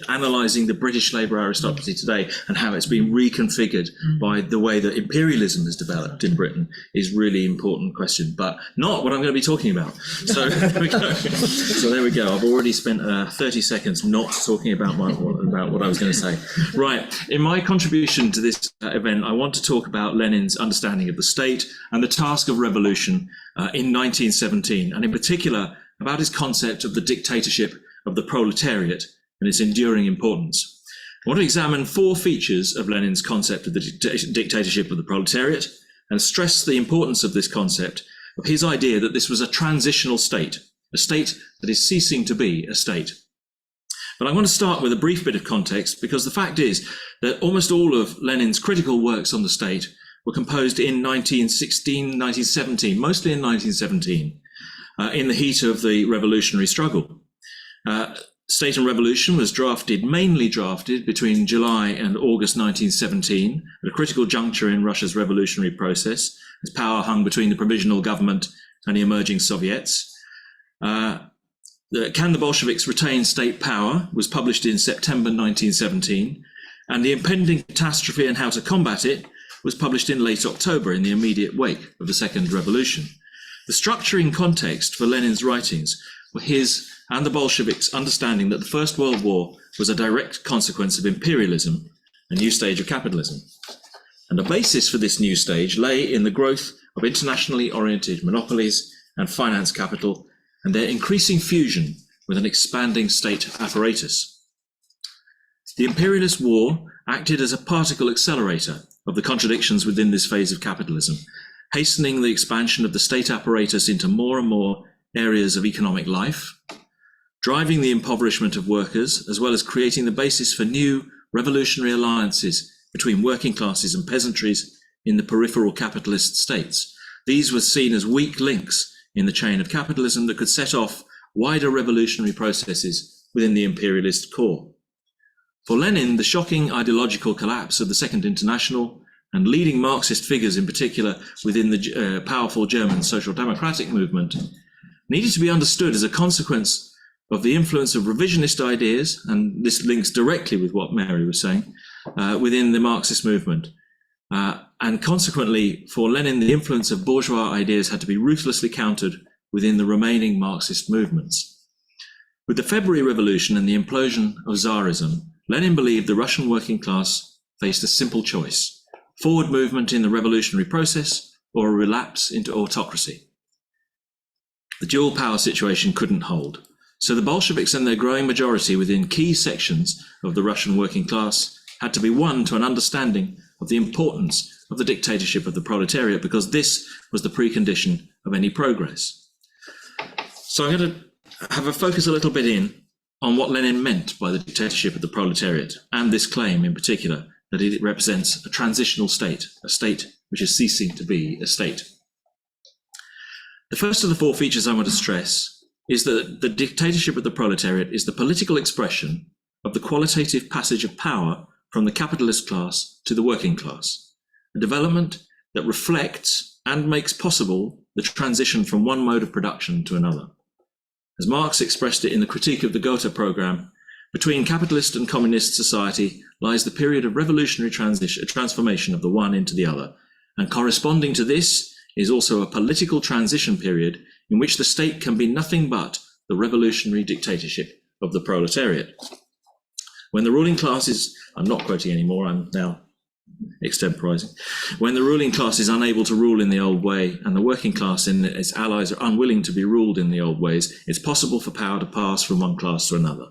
analysing the British labour aristocracy today and how it's been reconfigured by the way that imperialism has developed in Britain is really important question, but not what I'm going to be talking about. So there we go. So there we go. I've already spent 30 seconds not talking about what I was going to say. Right. In my contribution to this event, I want to talk about Lenin's understanding of the state and the task of revolution in 1917, and in particular about his concept of the dictatorship of the proletariat and its enduring importance. I want to examine 4 features of Lenin's concept of the dictatorship of the proletariat and stress the importance of this concept, of his idea that this was a transitional state, a state that is ceasing to be a state. But I want to start with a brief bit of context, because the fact is that almost all of Lenin's critical works on the state were composed in 1916, 1917, mostly in 1917, in the heat of the revolutionary struggle. State and Revolution was mainly drafted between July and August 1917, at a critical juncture in Russia's revolutionary process, as power hung between the provisional government and the emerging Soviets. Can the Bolsheviks Retain State Power was published in September 1917, and The Impending Catastrophe and How to Combat It was published in late October, in the immediate wake of the Second Revolution. The structuring context for Lenin's writings were his and the Bolsheviks' understanding that the First World War was a direct consequence of imperialism, a new stage of capitalism. And the basis for this new stage lay in the growth of internationally oriented monopolies and finance capital, and their increasing fusion with an expanding state apparatus. The imperialist war acted as a particle accelerator of the contradictions within this phase of capitalism, hastening the expansion of the state apparatus into more and more areas of economic life, driving the impoverishment of workers, as well as creating the basis for new revolutionary alliances between working classes and peasantries in the peripheral capitalist states. These were seen as weak links in the chain of capitalism that could set off wider revolutionary processes within the imperialist core. For Lenin, the shocking ideological collapse of the Second International and leading Marxist figures in particular within the powerful German social democratic movement needed to be understood as a consequence of the influence of revisionist ideas, and this links directly with what Mary was saying, within the Marxist movement, And consequently, for Lenin, the influence of bourgeois ideas had to be ruthlessly countered within the remaining Marxist movements. With the February Revolution and the implosion of Tsarism, Lenin believed the Russian working class faced a simple choice: forward movement in the revolutionary process or a relapse into autocracy. The dual power situation couldn't hold. So the Bolsheviks and their growing majority within key sections of the Russian working class had to be won to an understanding of the importance of the dictatorship of the proletariat, because this was the precondition of any progress. So I'm going to have a focus a little bit in on what Lenin meant by the dictatorship of the proletariat, and this claim in particular that it represents a transitional state, a state which is ceasing to be a state. The first of the four features I want to stress is that the dictatorship of the proletariat is the political expression of the qualitative passage of power from the capitalist class to the working class, a development that reflects and makes possible the transition from one mode of production to another. As Marx expressed it in the Critique of the Gotha program, between capitalist and communist society lies the period of revolutionary transformation of the one into the other, and corresponding to this is also a political transition period in which the state can be nothing but the revolutionary dictatorship of the proletariat. When the ruling class is, I'm not quoting anymore, I'm now extemporizing. When the ruling class is unable to rule in the old way and the working class and its allies are unwilling to be ruled in the old ways, it's possible for power to pass from one class to another.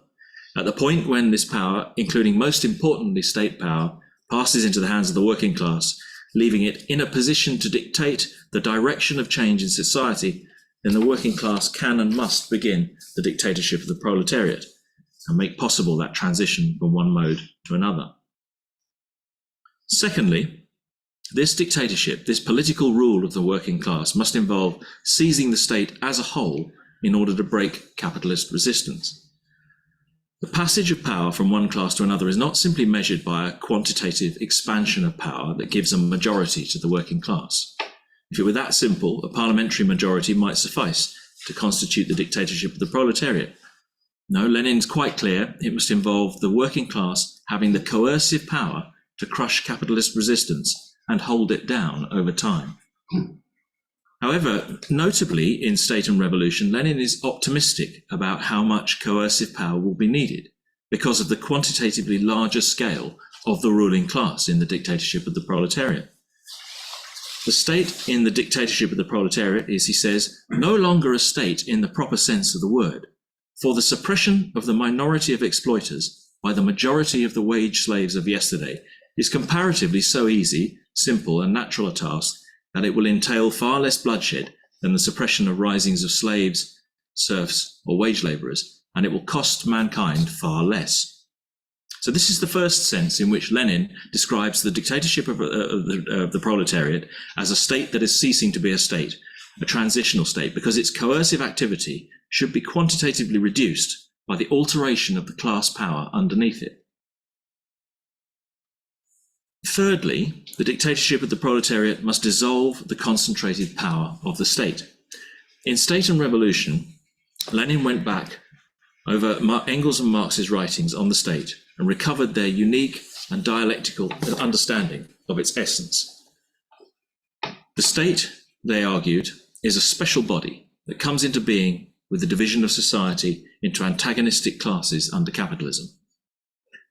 At the point when this power, including most importantly state power, passes into the hands of the working class, leaving it in a position to dictate the direction of change in society, then the working class can and must begin the dictatorship of the proletariat and make possible that transition from one mode to another. Secondly, this dictatorship, this political rule of the working class, must involve seizing the state as a whole in order to break capitalist resistance. The passage of power from one class to another is not simply measured by a quantitative expansion of power that gives a majority to the working class. If it were that simple, a parliamentary majority might suffice to constitute the dictatorship of the proletariat. No, Lenin's quite clear. It must involve the working class having the coercive power to crush capitalist resistance and hold it down over time. However, notably in State and Revolution, Lenin is optimistic about how much coercive power will be needed because of the quantitatively larger scale of the ruling class in the dictatorship of the proletariat. The state in the dictatorship of the proletariat is, he says, no longer a state in the proper sense of the word, for the suppression of the minority of exploiters by the majority of the wage slaves of yesterday is comparatively so easy, simple, and natural a task that it will entail far less bloodshed than the suppression of risings of slaves, serfs, or wage laborers, and it will cost mankind far less. So this is the first sense in which Lenin describes the dictatorship of the proletariat as a state that is ceasing to be a state, a transitional state, because its coercive activity should be quantitatively reduced by the alteration of the class power underneath it. Thirdly, the dictatorship of the proletariat must dissolve the concentrated power of the state. In State and Revolution, Lenin went back over Engels and Marx's writings on the state and recovered their unique and dialectical understanding of its essence. The state, they argued, is a special body that comes into being with the division of society into antagonistic classes under capitalism.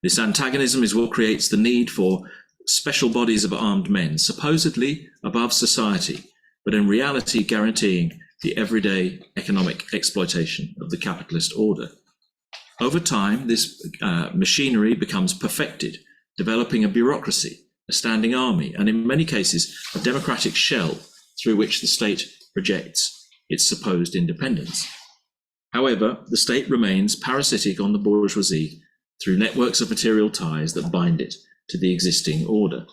This antagonism is what creates the need for special bodies of armed men, supposedly above society, but in reality guaranteeing the everyday economic exploitation of the capitalist order. Over time, this machinery becomes perfected, developing a bureaucracy, a standing army, and in many cases, a democratic shell through which the state projects its supposed independence. However, the state remains parasitic on the bourgeoisie through networks of material ties that bind it to the existing order.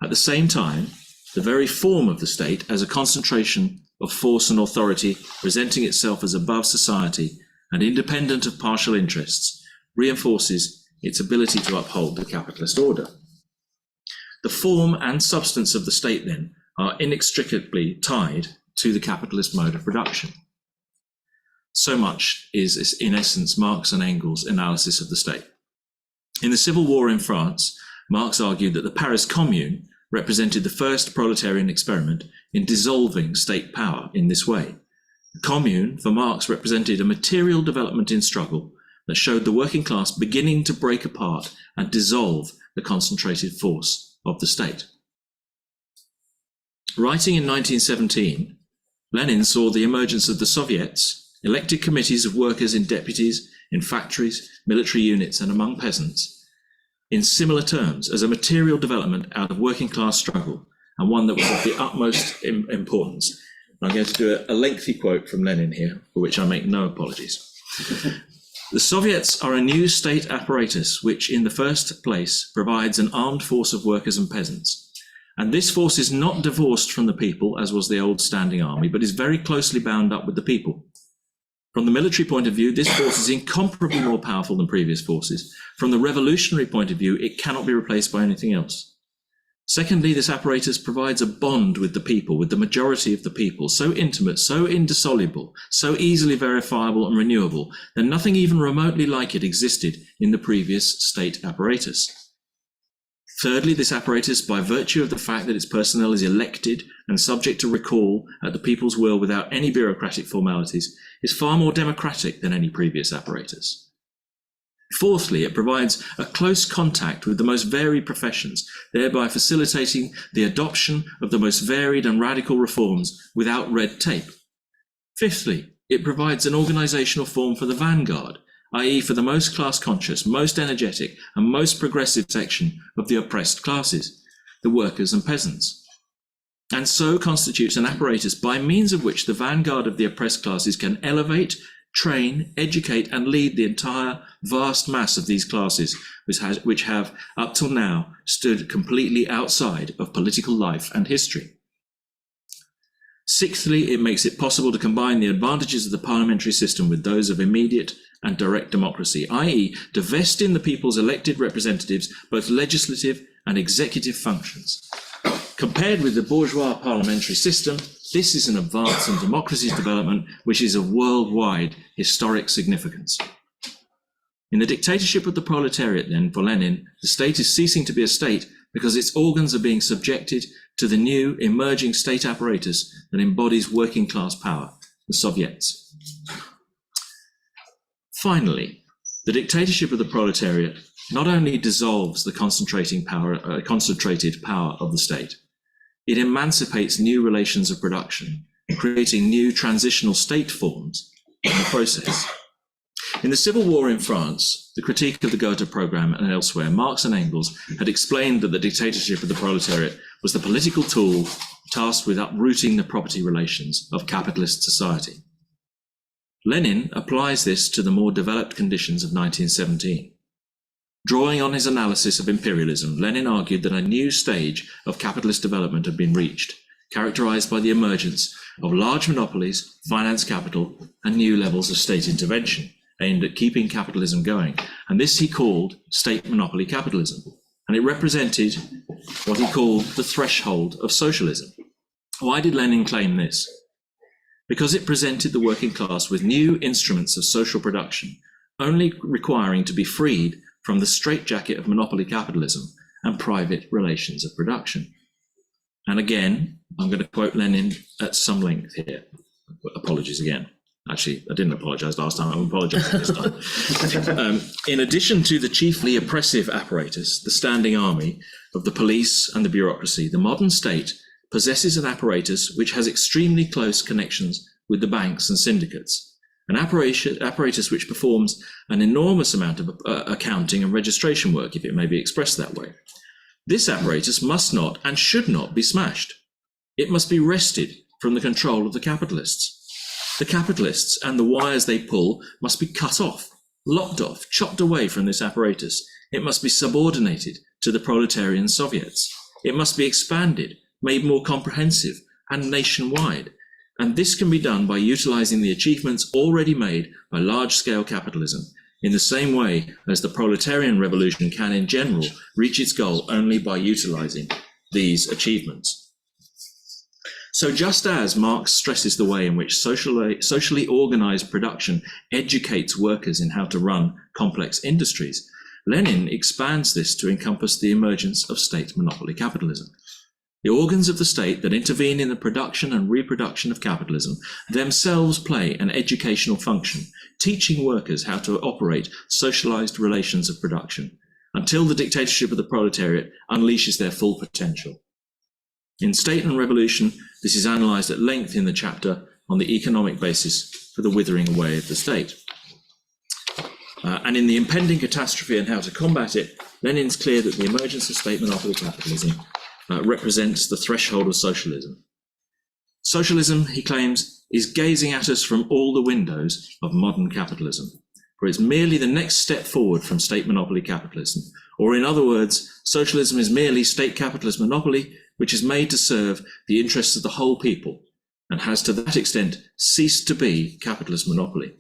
At the same time, the very form of the state as a concentration of force and authority, presenting itself as above society and independent of partial interests, reinforces its ability to uphold the capitalist order. The form and substance of the state, then, are inextricably tied to the capitalist mode of production. So much is, in essence, Marx and Engels' analysis of the state. In the Civil War in France, Marx argued that the Paris Commune represented the first proletarian experiment in dissolving state power in this way. The commune, for Marx, represented a material development in struggle that showed the working class beginning to break apart and dissolve the concentrated force of the state. Writing in 1917, Lenin saw the emergence of the Soviets, elected committees of workers in deputies, in factories, military units, and among peasants, in similar terms as a material development out of working class struggle, and one that was of the utmost importance. I'm going to do a lengthy quote from Lenin here, for which I make no apologies. The Soviets are a new state apparatus which, in the first place, provides an armed force of workers and peasants. And this force is not divorced from the people, as was the old standing army, but is very closely bound up with the people. From the military point of view, this force is incomparably more powerful than previous forces. From the revolutionary point of view, it cannot be replaced by anything else. Secondly, this apparatus provides a bond with the people, with the majority of the people, so intimate, so indissoluble, so easily verifiable and renewable, that nothing even remotely like it existed in the previous state apparatus. Thirdly, this apparatus, by virtue of the fact that its personnel is elected and subject to recall at the people's will without any bureaucratic formalities, is far more democratic than any previous apparatus. Fourthly, it provides a close contact with the most varied professions, thereby facilitating the adoption of the most varied and radical reforms without red tape. Fifthly, it provides an organizational form for the vanguard, i.e. for the most class-conscious, most energetic, and most progressive section of the oppressed classes, the workers and peasants, and so constitutes an apparatus by means of which the vanguard of the oppressed classes can elevate, train, educate, and lead the entire vast mass of these classes, which have, up till now, stood completely outside of political life and history. Sixthly, it makes it possible to combine the advantages of the parliamentary system with those of immediate and direct democracy, i.e. to vest in the people's elected representatives both legislative and executive functions. Compared with the bourgeois parliamentary system, this is an advance in democracy's development which is of worldwide historic significance. In the dictatorship of the proletariat, then, for Lenin, the state is ceasing to be a state because its organs are being subjected to the new emerging state apparatus that embodies working class power, the Soviets. Finally, the dictatorship of the proletariat not only dissolves the concentrated power of the state, it emancipates new relations of production, creating new transitional state forms in the process. In the Civil War in France, the critique of the Goethe programme and elsewhere, Marx and Engels had explained that the dictatorship of the proletariat was the political tool tasked with uprooting the property relations of capitalist society. Lenin applies this to the more developed conditions of 1917. Drawing on his analysis of imperialism, Lenin argued that a new stage of capitalist development had been reached, characterized by the emergence of large monopolies, finance capital, and new levels of state intervention aimed at keeping capitalism going. And this he called state monopoly capitalism. And it represented what he called the threshold of socialism. Why did Lenin claim this? Because it presented the working class with new instruments of social production, only requiring to be freed from the straitjacket of monopoly capitalism and private relations of production. And again, I'm going to quote Lenin at some length here. Apologies again. Actually, I didn't apologise last time, I'm apologising this time. In addition to the chiefly oppressive apparatus, the standing army of the police and the bureaucracy, the modern state possesses an apparatus which has extremely close connections with the banks and syndicates, an apparatus which performs an enormous amount of accounting and registration work, if it may be expressed that way. This apparatus must not and should not be smashed. It must be wrested from the control of the capitalists. The capitalists and the wires they pull must be cut off, lopped off, chopped away from this apparatus. It must be subordinated to the proletarian Soviets. It must be expanded, made more comprehensive and nationwide. And this can be done by utilizing the achievements already made by large-scale capitalism, in the same way as the proletarian revolution can in general reach its goal only by utilizing these achievements. So just as Marx stresses the way in which socially organized production educates workers in how to run complex industries, Lenin expands this to encompass the emergence of state monopoly capitalism. The organs of the state that intervene in the production and reproduction of capitalism themselves play an educational function, teaching workers how to operate socialized relations of production until the dictatorship of the proletariat unleashes their full potential. In State and Revolution, this is analysed at length in the chapter on the economic basis for the withering away of the state. And in the impending catastrophe and how to combat it, Lenin's clear that the emergence of state monopoly capitalism represents the threshold of socialism. Socialism, he claims, is gazing at us from all the windows of modern capitalism, for it's merely the next step forward from state monopoly capitalism. Or in other words, socialism is merely state capitalist monopoly, which is made to serve the interests of the whole people, and has to that extent ceased to be capitalist monopoly.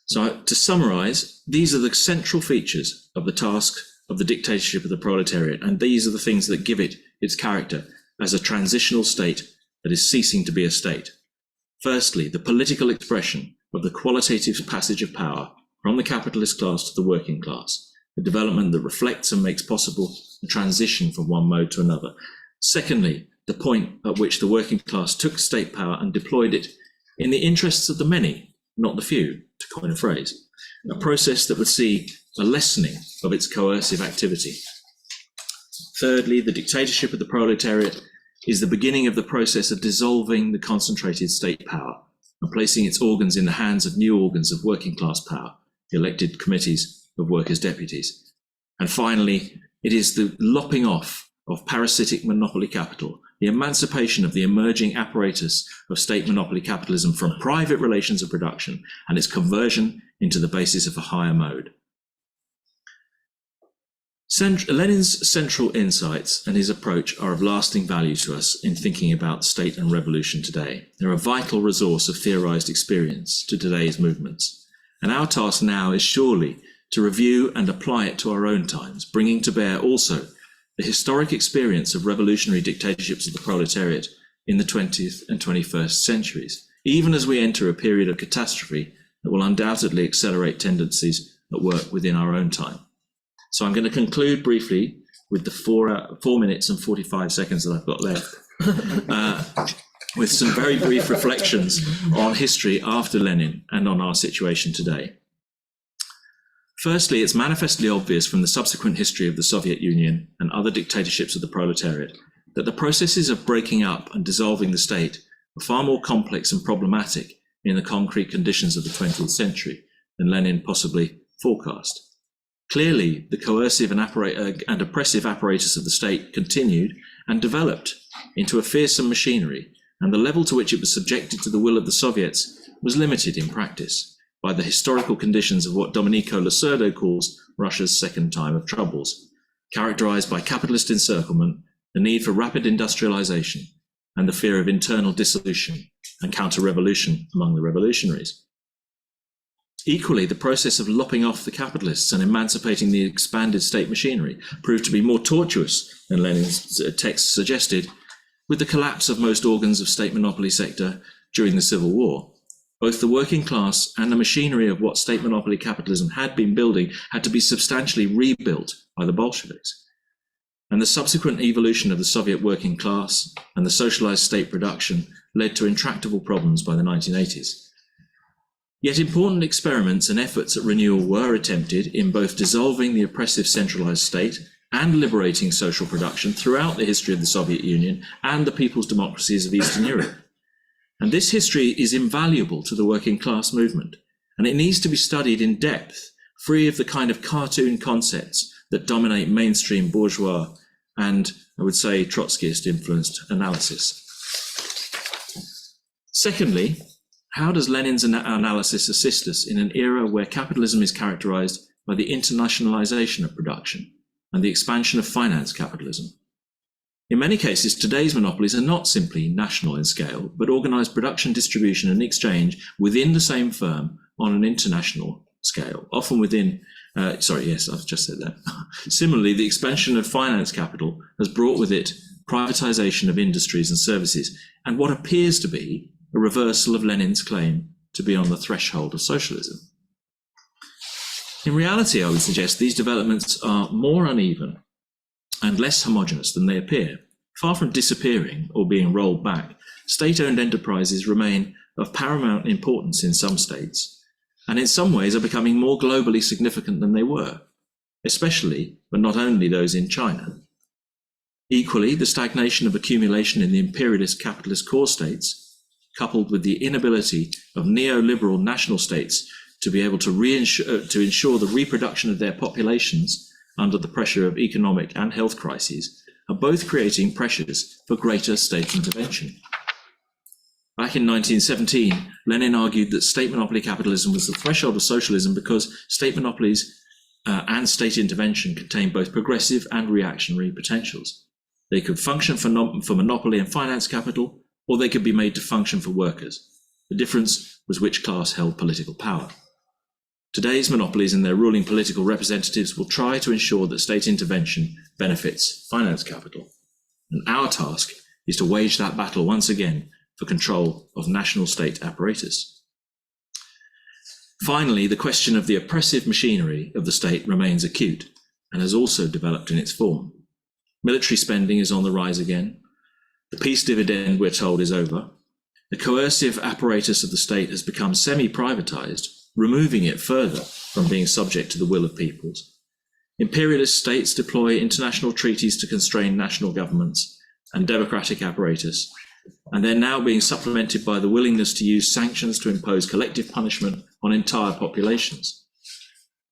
So to summarise, these are the central features of the task of the dictatorship of the proletariat, and these are the things that give it its character as a transitional state that is ceasing to be a state. Firstly, the political expression of the qualitative passage of power from the capitalist class to the working class, a development that reflects and makes possible the transition from one mode to another. Secondly, the point at which the working class took state power and deployed it in the interests of the many, not the few, to coin a phrase, a process that would see a lessening of its coercive activity. Thirdly, the dictatorship of the proletariat is the beginning of the process of dissolving the concentrated state power and placing its organs in the hands of new organs of working class power, the elected committees of workers' deputies. And finally, it is the lopping off of parasitic monopoly capital, the emancipation of the emerging apparatus of state monopoly capitalism from private relations of production and its conversion into the basis of a higher mode. Lenin's central insights and his approach are of lasting value to us in thinking about state and revolution today. They're a vital resource of theorized experience to today's movements. And our task now is surely to review and apply it to our own times, bringing to bear also the historic experience of revolutionary dictatorships of the proletariat in the 20th and 21st centuries, even as we enter a period of catastrophe that will undoubtedly accelerate tendencies at work within our own time. So I'm going to conclude briefly with the 4 minutes and 45 seconds that I've got left, with some very brief reflections on history after Lenin and on our situation today. Firstly, it's manifestly obvious from the subsequent history of the Soviet Union and other dictatorships of the proletariat that the processes of breaking up and dissolving the state were far more complex and problematic in the concrete conditions of the 20th century than Lenin possibly forecast. Clearly, the coercive and oppressive apparatus of the state continued and developed into a fearsome machinery, and the level to which it was subjected to the will of the Soviets was limited in practice by the historical conditions of what Domenico Lacerdo calls Russia's second time of troubles, characterized by capitalist encirclement, the need for rapid industrialization, and the fear of internal dissolution and counter-revolution among the revolutionaries. Equally, the process of lopping off the capitalists and emancipating the expanded state machinery proved to be more tortuous than Lenin's text suggested, with the collapse of most organs of state monopoly sector during the Civil War. Both the working class and the machinery of what state monopoly capitalism had been building had to be substantially rebuilt by the Bolsheviks. And the subsequent evolution of the Soviet working class and the socialized state production led to intractable problems by the 1980s. Yet important experiments and efforts at renewal were attempted in both dissolving the oppressive centralized state and liberating social production throughout the history of the Soviet Union and the people's democracies of Eastern Europe. And this history is invaluable to the working class movement, and it needs to be studied in depth, free of the kind of cartoon concepts that dominate mainstream bourgeois and, I would say, Trotskyist influenced analysis. Secondly, how does Lenin's analysis assist us in an era where capitalism is characterized by the internationalization of production and the expansion of finance capitalism? In many cases, today's monopolies are not simply national in scale, but organized production, distribution, and exchange within the same firm on an international scale, often within, I've just said that. Similarly, the expansion of finance capital has brought with it privatization of industries and services, and what appears to be a reversal of Lenin's claim to be on the threshold of socialism. In reality, I would suggest these developments are more uneven and less homogeneous than they appear, Far from disappearing or being rolled back, state-owned enterprises remain of paramount importance in some states, and in some ways are becoming more globally significant than they were, especially, but not only, those in China. Equally, the stagnation of accumulation in the imperialist capitalist core states, coupled with the inability of neoliberal national states to be able to ensure the reproduction of their populations under the pressure of economic and health crises, are both creating pressures for greater state intervention. Back in 1917, Lenin argued that state monopoly capitalism was the threshold of socialism because state monopolies and state intervention contain both progressive and reactionary potentials. They could function for monopoly and finance capital, or they could be made to function for workers. The difference was which class held political power. Today's monopolies and their ruling political representatives will try to ensure that state intervention benefits finance capital. And our task is to wage that battle once again for control of national state apparatus. Finally, the question of the oppressive machinery of the state remains acute and has also developed in its form. Military spending is on the rise again. The peace dividend, we're told, is over. The coercive apparatus of the state has become semi-privatized, removing it further from being subject to the will of peoples. Imperialist states deploy international treaties to constrain national governments and democratic apparatus, and they're now being supplemented by the willingness to use sanctions to impose collective punishment on entire populations.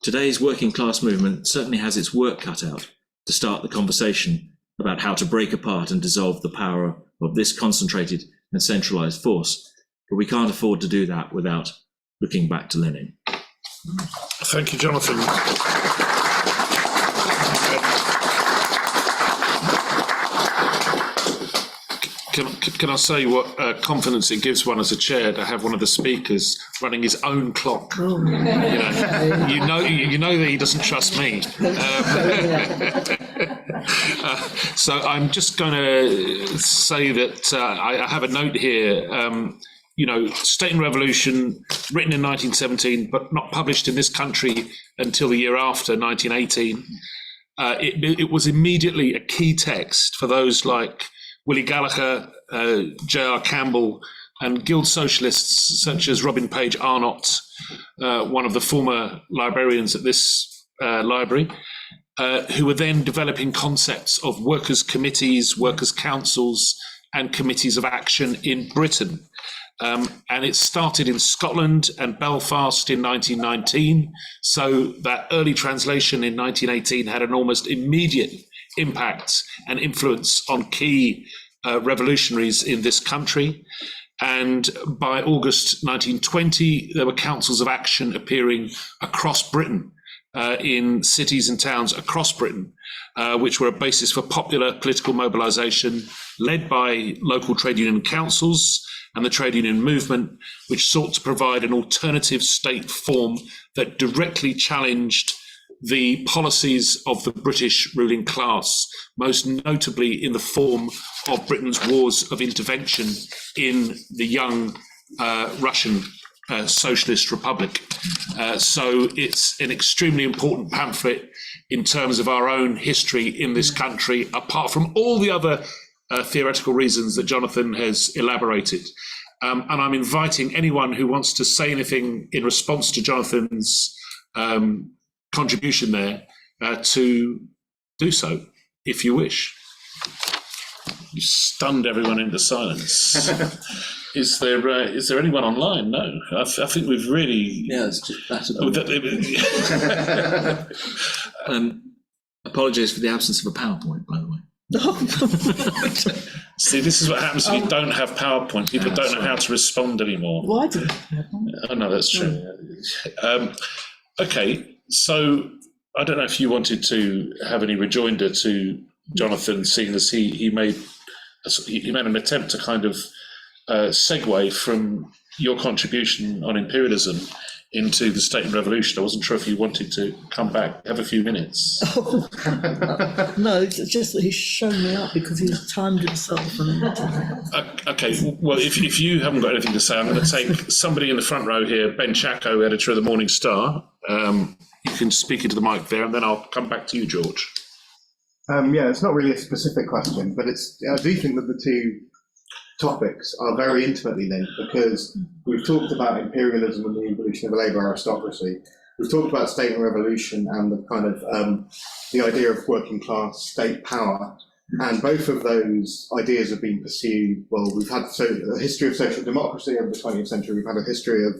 Today's working class movement certainly has its work cut out to start the conversation about how to break apart and dissolve the power of this concentrated and centralized force, but we can't afford to do that without looking back to Lenin. Thank you, Jonathan. Can I say what confidence it gives one as a chair to have one of the speakers running his own clock? Oh, You know that he doesn't trust me. So I'm just going to say that I have a note here. State and Revolution, written in 1917, but not published in this country until the year after, 1918. It was immediately a key text for those like Willie Gallagher, J.R. Campbell, and guild socialists such as Robin Page Arnott, one of the former librarians at this library, who were then developing concepts of workers' committees, workers' councils, and committees of action in Britain. And it started in Scotland and Belfast in 1919. So that early translation in 1918 had an almost immediate impact and influence on key revolutionaries in this country. And by August 1920, there were councils of action appearing across Britain, in cities and towns across Britain, which were a basis for popular political mobilization led by local trade union councils and the trade union movement, which sought to provide an alternative state form that directly challenged the policies of the British ruling class, most notably in the form of Britain's wars of intervention in the young Russian Socialist Republic. So it's an extremely important pamphlet in terms of our own history in this country, apart from all the other theoretical reasons that Jonathan has elaborated. And I'm inviting anyone who wants to say anything in response to Jonathan's contribution there to do so, if you wish. You stunned everyone into silence. Is there anyone online? No, I think we've really. Yeah, it's just apologies for the absence of a PowerPoint, by the way. See, this is what happens when you don't have PowerPoint. People don't know how to respond anymore. Why did Oh no, that's true. Okay, so I don't know if you wanted to have any rejoinder to Jonathan, seeing as he made an attempt to kind of segue from your contribution on imperialism into the state and revolution. I wasn't sure if you wanted to come back, have a few minutes. Oh, no, it's just that he's shown me up because he's timed himself. Okay, well, if you haven't got anything to say, I'm going to take somebody in the front row here, Ben Chacko, editor of the Morning Star. You can speak into the mic there, and then I'll come back to you, George. Yeah, it's not really a specific question, but I do think that the two topics are very intimately linked, because we've talked about imperialism and the evolution of a labour aristocracy. We've talked about state and revolution and the kind of the idea of working class state power, and both of those ideas have been pursued. Well, we've had a history of social democracy over the 20th century. We've had a history of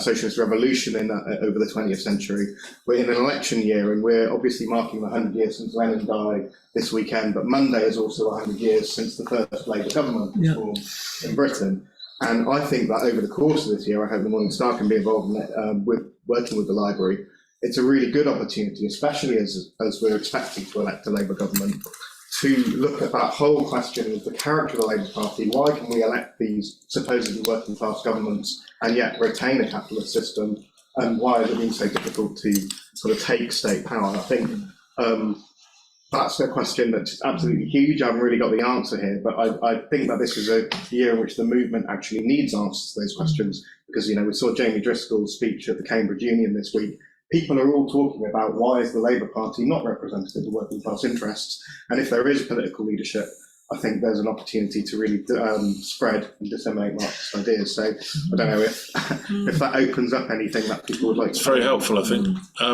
socialist revolution over the 20th century. We're in an election year, and we're obviously marking the 100 years since Lenin died this weekend, but Monday is also 100 years since the first Labour government was formed in Britain. And I think that over the course of this year, I hope the Morning Star can be involved in it, with working with the library. It's a really good opportunity, especially as we're expecting to elect a Labour government, to look at that whole question of the character of the Labour Party. Why can we elect these supposedly working class governments and yet retain a capitalist system? And why has it been so difficult to sort of take state power? I think that's a question that's absolutely huge. I haven't really got the answer here, but I think that this is a year in which the movement actually needs answers to those questions, because, you know, we saw Jamie Driscoll's speech at the Cambridge Union this week. People are all talking about why is the Labour Party not representative of working class interests, and if there is political leadership, I think there's an opportunity to really spread and disseminate Marxist ideas. So I don't know if that opens up anything that people would like. It's very helpful, I think. I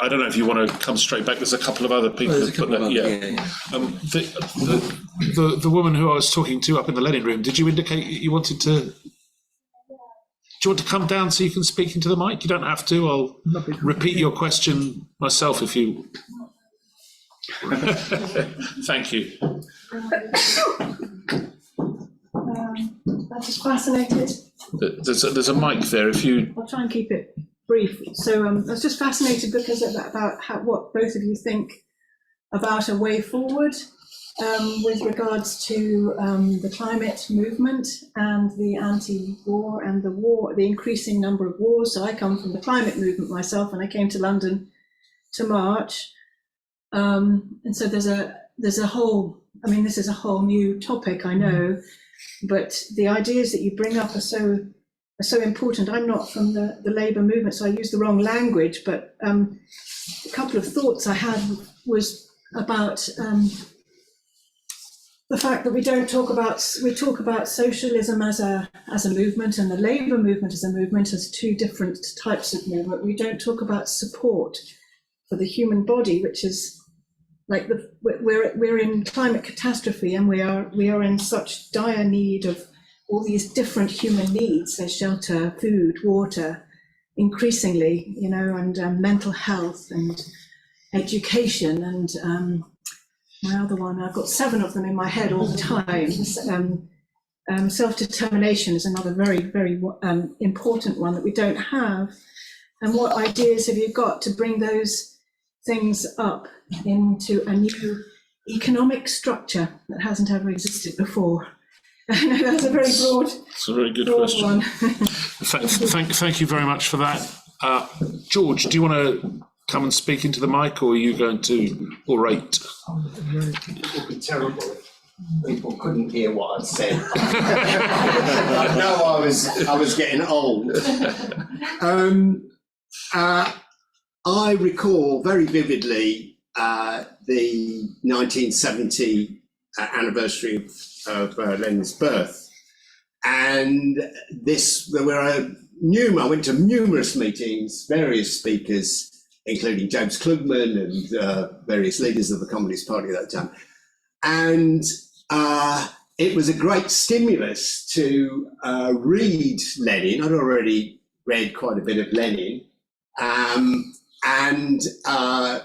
don't know if you want to come straight back. There's a couple of other people that put that. The woman who I was talking to up in the Lenin room. Did you indicate you wanted to? Do you want to come down so you can speak into the mic? You don't have to. I'll repeat your question myself if you. Thank you. I'm just fascinated. There's a mic there. If you. I'll try and keep it brief. So I was just fascinated because about what both of you think about a way forward with regards to the climate movement and the anti-war and the increasing number of wars. So I come from the climate movement myself, and I came to London to march. And so there's a whole, I mean, this is a whole new topic, I know, but the ideas that you bring up are so important. I'm not from the Labour movement, so I use the wrong language, but a couple of thoughts I had was about the fact that we talk about socialism as a movement and the Labour movement as a movement, as two different types of movement. We don't talk about support for the human body, which is like we're in climate catastrophe, and we are in such dire need of all these different human needs: there's shelter, food, water, increasingly, you know, and mental health and education, and my other one, I've got 7 of them in my head all the time. Self-determination is another very, very important one that we don't have. And what ideas have you got to bring those things up into a new economic structure that hasn't ever existed before? I know that's a very broad. It's a very good question. Thank you very much for that. George, do you want to come and speak into the mic, or are you going to orate? It would be terrible if people couldn't hear what I said. I know I was getting old. I recall very vividly the 1970 anniversary of Lenin's birth, and I went to numerous meetings, various speakers, including James Klugman and various leaders of the Communist Party at that time. And it was a great stimulus to read Lenin. I'd already read quite a bit of Lenin. And I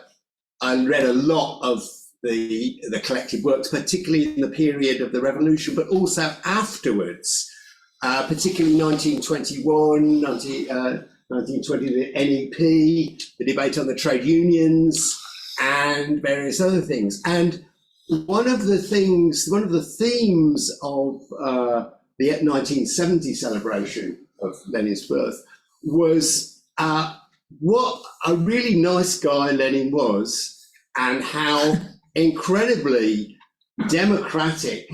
read a lot of the collected works, particularly in the period of the revolution, but also afterwards, particularly 1921, 1920, the NEP, the debate on the trade unions, and various other things. And one of the themes of the 1970 celebration of Lenin's birth was what a really nice guy Lenin was, and how incredibly democratic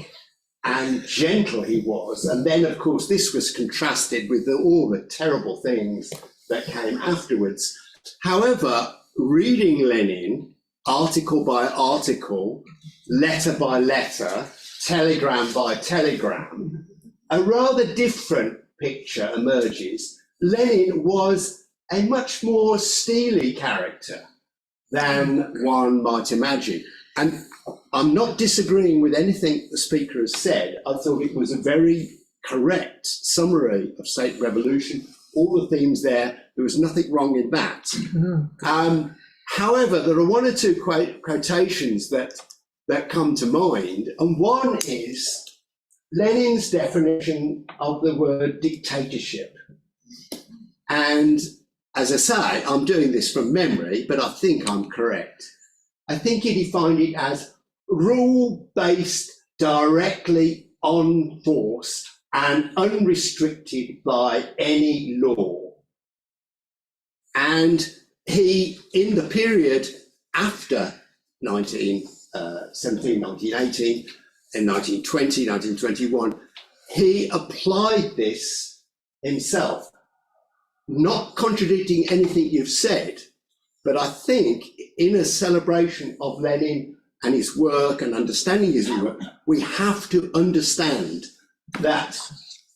and gentle he was. And then, of course, this was contrasted with all the terrible things that came afterwards. However, reading Lenin, article by article, letter by letter, telegram by telegram, a rather different picture emerges. Lenin was a much more steely character than one might imagine. And I'm not disagreeing with anything the speaker has said. I thought it was a very correct summary of state revolution, all the themes there. There was nothing wrong in that. However, there are one or two quotations that come to mind, and one is Lenin's definition of the word dictatorship. And as I say, I'm doing this from memory, but I think I'm correct. I think he defined it as rule based directly on force and unrestricted by any law. And he, in the period after 1917, 1918, and 1920, 1921, he applied this himself, not contradicting anything you've said, but I think in a celebration of Lenin and his work and understanding his work, we have to understand that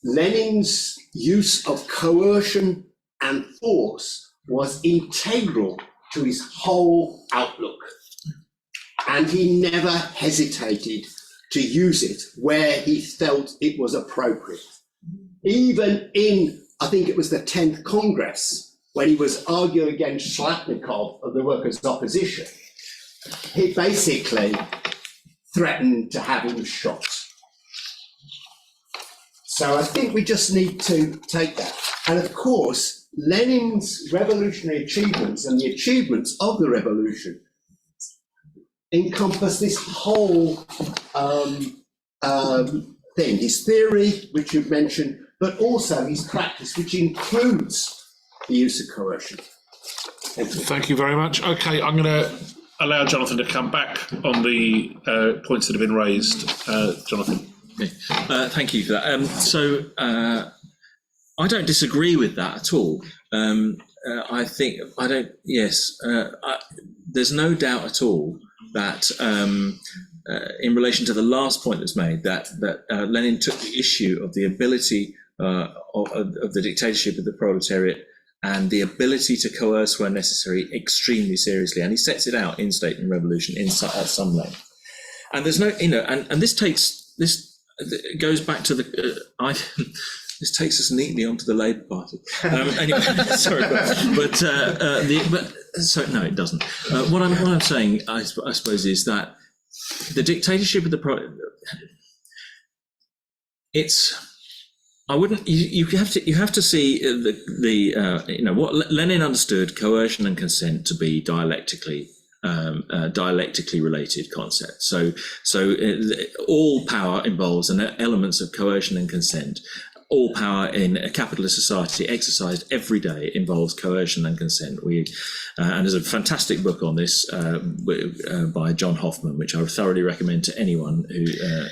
Lenin's use of coercion and force was integral to his whole outlook. And he never hesitated to use it where he felt it was appropriate. Even in, I think it was the 10th Congress, when he was arguing against Shlatnikov of the workers' opposition, he basically threatened to have him shot. So I think we just need to take that. And of course, Lenin's revolutionary achievements and the achievements of the revolution encompass this whole thing, his theory, which you've mentioned, but also his practice, which includes the use of coercion. Thank you very much. Okay, I'm going to allow Jonathan to come back on the points that have been raised. Jonathan. Okay. Thank you for that. I don't disagree with that at all. There's no doubt at all that in relation to the last point that's made, that Lenin took the issue of the ability of the dictatorship of the proletariat and the ability to coerce where necessary extremely seriously, and he sets it out in State and Revolution at some length. And there's no, and this goes back to this takes us neatly onto the Labour Party. Anyway, sorry, no, it doesn't. What I'm saying, I suppose, is that the dictatorship of the you have to see what Lenin understood coercion and consent to be dialectically related concepts. So all power involves elements of coercion and consent. All power in a capitalist society exercised every day involves coercion and consent. And there's a fantastic book on this by John Hoffman, which I thoroughly recommend to anyone who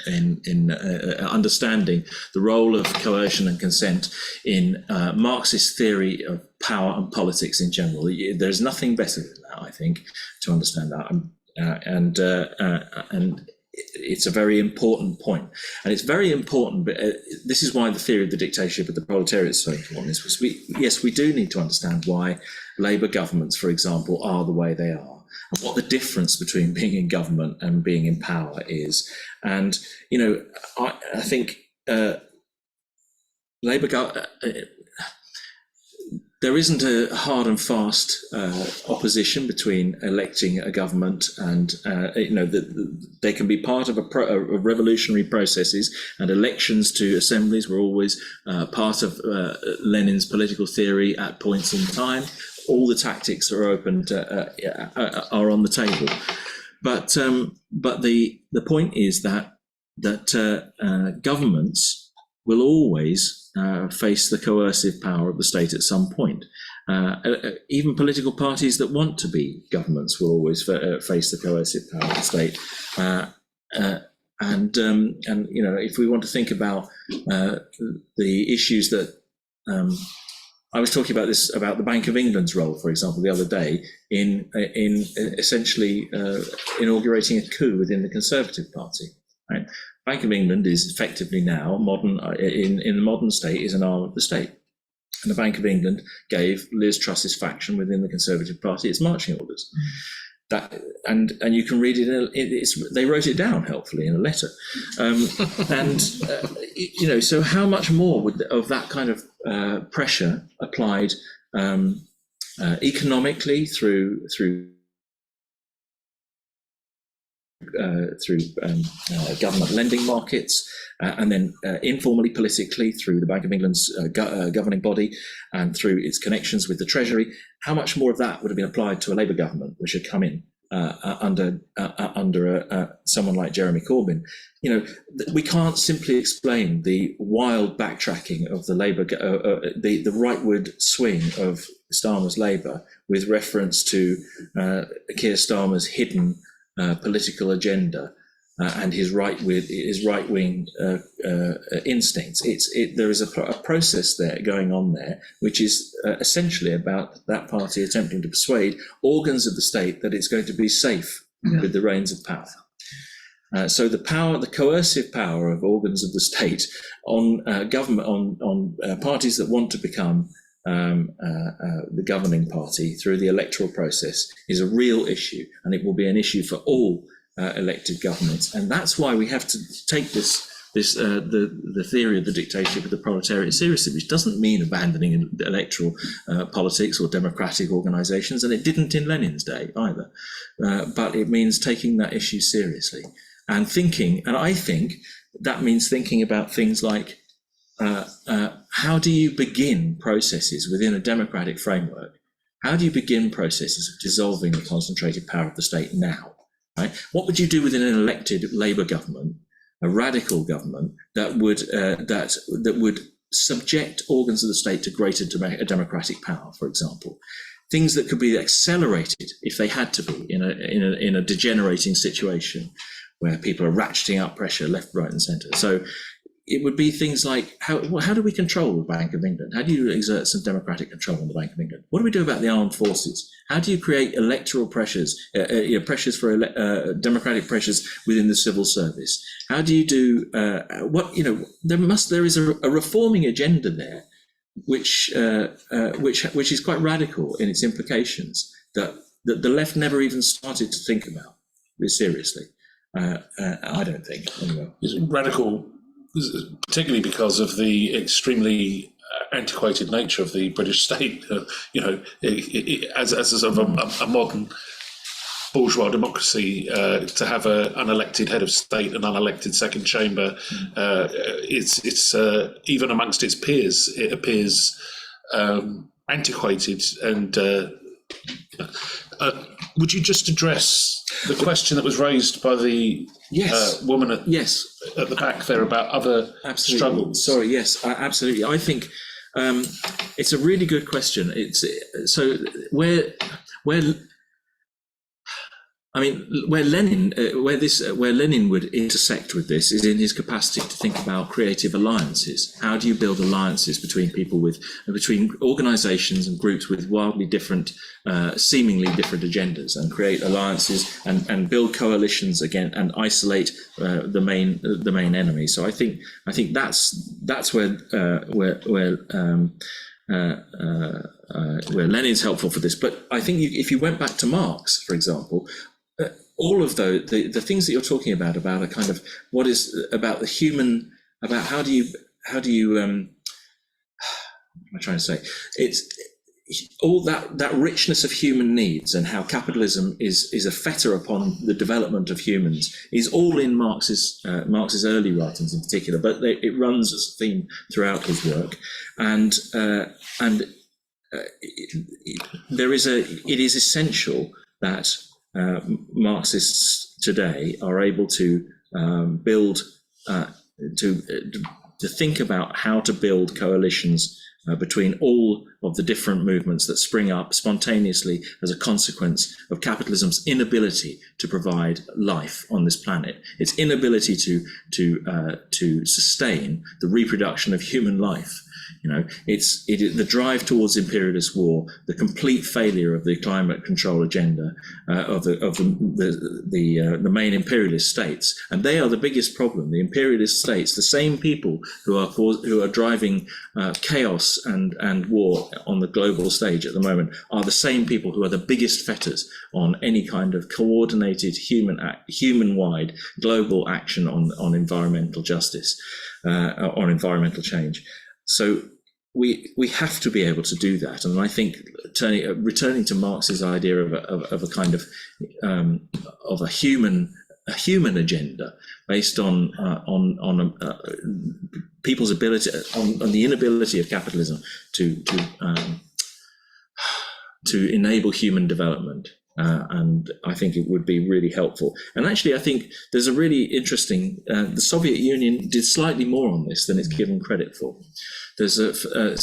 in understanding the role of coercion and consent in Marxist theory of power and politics in general. There's nothing better than that, I think, to understand that. And it's a very important point, and it's very important. But this is why the theory of the dictatorship of the proletariat is so important. We do need to understand why Labour governments, for example, are the way they are, and what the difference between being in government and being in power is. And I think Labour there isn't a hard and fast opposition between electing a government and they can be part of a revolutionary processes, and elections to assemblies were always part of Lenin's political theory at points in time. All the tactics are open are on the table, but the point is that governments will always face the coercive power of the state at some point. Even political parties that want to be governments will always face the coercive power of the state. If we want to think about the issues that I was talking about this, about the Bank of England's role, for example, the other day in essentially inaugurating a coup within the Conservative Party. Right? Bank of England is effectively now modern in the modern state is an arm of the state, and the Bank of England gave Liz Truss's faction within the Conservative Party its marching orders. That and you can read it. They wrote it down helpfully in a letter, so how much more of that kind of pressure applied economically through government lending markets, and then informally politically through the Bank of England's governing body and through its connections with the Treasury. How much more of that would have been applied to a Labour government which had come in under someone like Jeremy Corbyn? We can't simply explain the wild backtracking of the Labour, the rightward swing of Starmer's Labour with reference to Keir Starmer's hidden political agenda and his right-wing instincts. There is a process there going on there, which is essentially about that party attempting to persuade organs of the state that it's going to be safe with the reins of power. So the coercive power of organs of the state on government, on parties that want to become the governing party through the electoral process is a real issue, and it will be an issue for all elected governments. And that's why we have to take the theory of the dictatorship of the proletariat seriously, which doesn't mean abandoning electoral politics or democratic organizations, and it didn't in Lenin's day either, but it means taking that issue seriously and thinking, and I think that means thinking about things like how do you begin processes within a democratic framework? How do you begin processes of dissolving the concentrated power of the state now? Right? What would you do within an elected Labour government, a radical government that would subject organs of the state to greater democratic power, for example? Things that could be accelerated if they had to be in a degenerating situation where people are ratcheting up pressure left, right, and centre. So it would be things like how do we control the Bank of England? How do you exert some democratic control on the Bank of England? What do we do about the armed forces? How do you create electoral pressures, pressures for democratic pressures within the civil service? How do you do there is a reforming agenda there, which is quite radical in its implications that the left never even started to think about seriously. I don't think anyway. Is it radical? Particularly because of the extremely antiquated nature of the British state, as a sort of a modern bourgeois democracy, to have an unelected head of state, an unelected second chamber, it's even amongst its peers, it appears antiquated. And would you just address the question that was raised by the woman at the back there about other struggles? Sorry, yes, absolutely. I think it's a really good question. It's so where Lenin would intersect with this is in his capacity to think about creative alliances. How do you build alliances between people between organizations and groups with wildly different, seemingly different agendas, and create alliances and build coalitions again and isolate the main enemy. So I think that's where Lenin's helpful for this. But I think if you went back to Marx, for example, all of the things that you're talking about a kind of what is about the human, about how do you what am I trying to say? It's all that richness of human needs and how capitalism is a fetter upon the development of humans is all in Marx's early writings in particular, but it runs as a theme throughout his work, and it is essential that Marxists today are able to build to think about how to build coalitions between all of the different movements that spring up spontaneously as a consequence of capitalism's inability to provide life on this planet, its inability to sustain the reproduction of human life. It's the drive towards imperialist war, the complete failure of the climate control agenda of the main imperialist states, and they are the biggest problem. The imperialist states, the same people who are driving chaos and war on the global stage at the moment, are the same people who are the biggest fetters on any kind of coordinated human-wide global action on environmental justice, on environmental change. So we have to be able to do that, and I think returning to Marx's idea of a kind of a human agenda based on people's ability, on the inability of capitalism to enable human development. And I think it would be really helpful. And actually, I think there's a really interesting, the Soviet Union did slightly more on this than it's given credit for. There's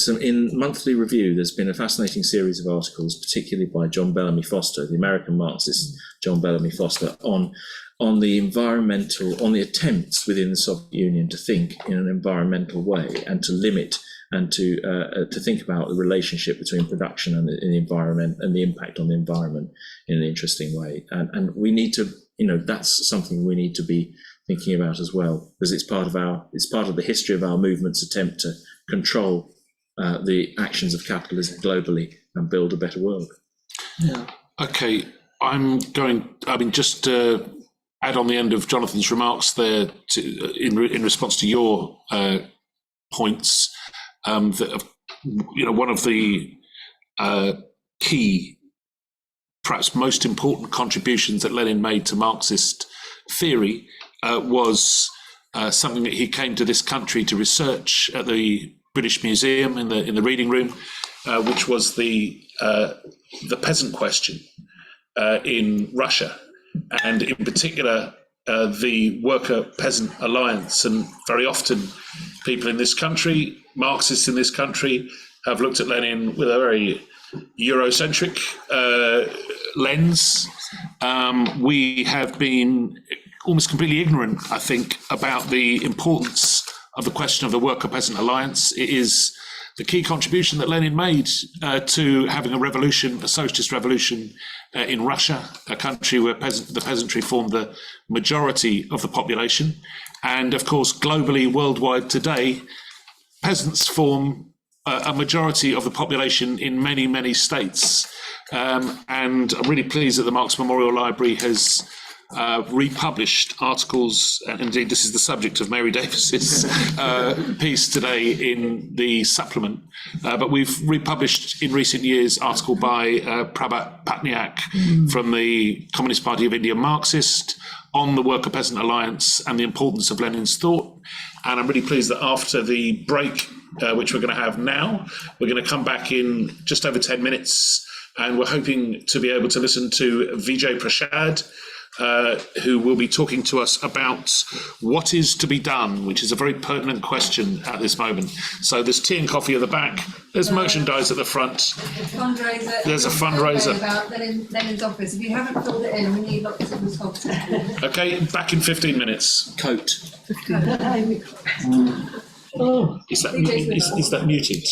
in Monthly Review, there's been a fascinating series of articles, particularly by John Bellamy Foster, the American Marxist John Bellamy Foster, on the attempts within the Soviet Union to think in an environmental way and to limit and to think about the relationship between production and the environment and the impact on the environment in an interesting way. And we need to, that's something we need to be thinking about as well, because it's part of the history of our movement's attempt to control the actions of capitalism globally and build a better world. Yeah. Okay, just to add on the end of Jonathan's remarks there, in response to your points, that one of the key, perhaps most important contributions that Lenin made to Marxist theory was something that he came to this country to research at the British Museum in the reading room, which was the peasant question in Russia, and in particular the worker-peasant alliance. And very often people in this country, Marxists in this country, have looked at Lenin with a very Eurocentric lens. We have been almost completely ignorant, I think, about the importance of the question of the worker-peasant alliance. It is the key contribution that Lenin made to having a revolution, a socialist revolution in Russia, a country where the peasantry formed the majority of the population. And of course, globally, worldwide today, peasants form a majority of the population in many, many states. And I'm really pleased that the Marx Memorial Library has republished articles, and indeed this is the subject of Mary Davis's piece today in the supplement, but we've republished in recent years article by Prabhat Patnaik from the Communist Party of India Marxist on the Worker-Peasant Alliance and the importance of Lenin's thought. And I'm really pleased that after the break, which we're going to have now, we're going to come back in just over 10 minutes, and we're hoping to be able to listen to Vijay Prasad, who will be talking to us about what is to be done, which is a very pertinent question at this moment. So there's tea and coffee at the back, there's merchandise at the front. Fundraiser. There's a fundraiser. About Lenin's office. If you haven't filled it in, we need lots of responses. Okay, back in 15 minutes. Coat. Oh, is that muted?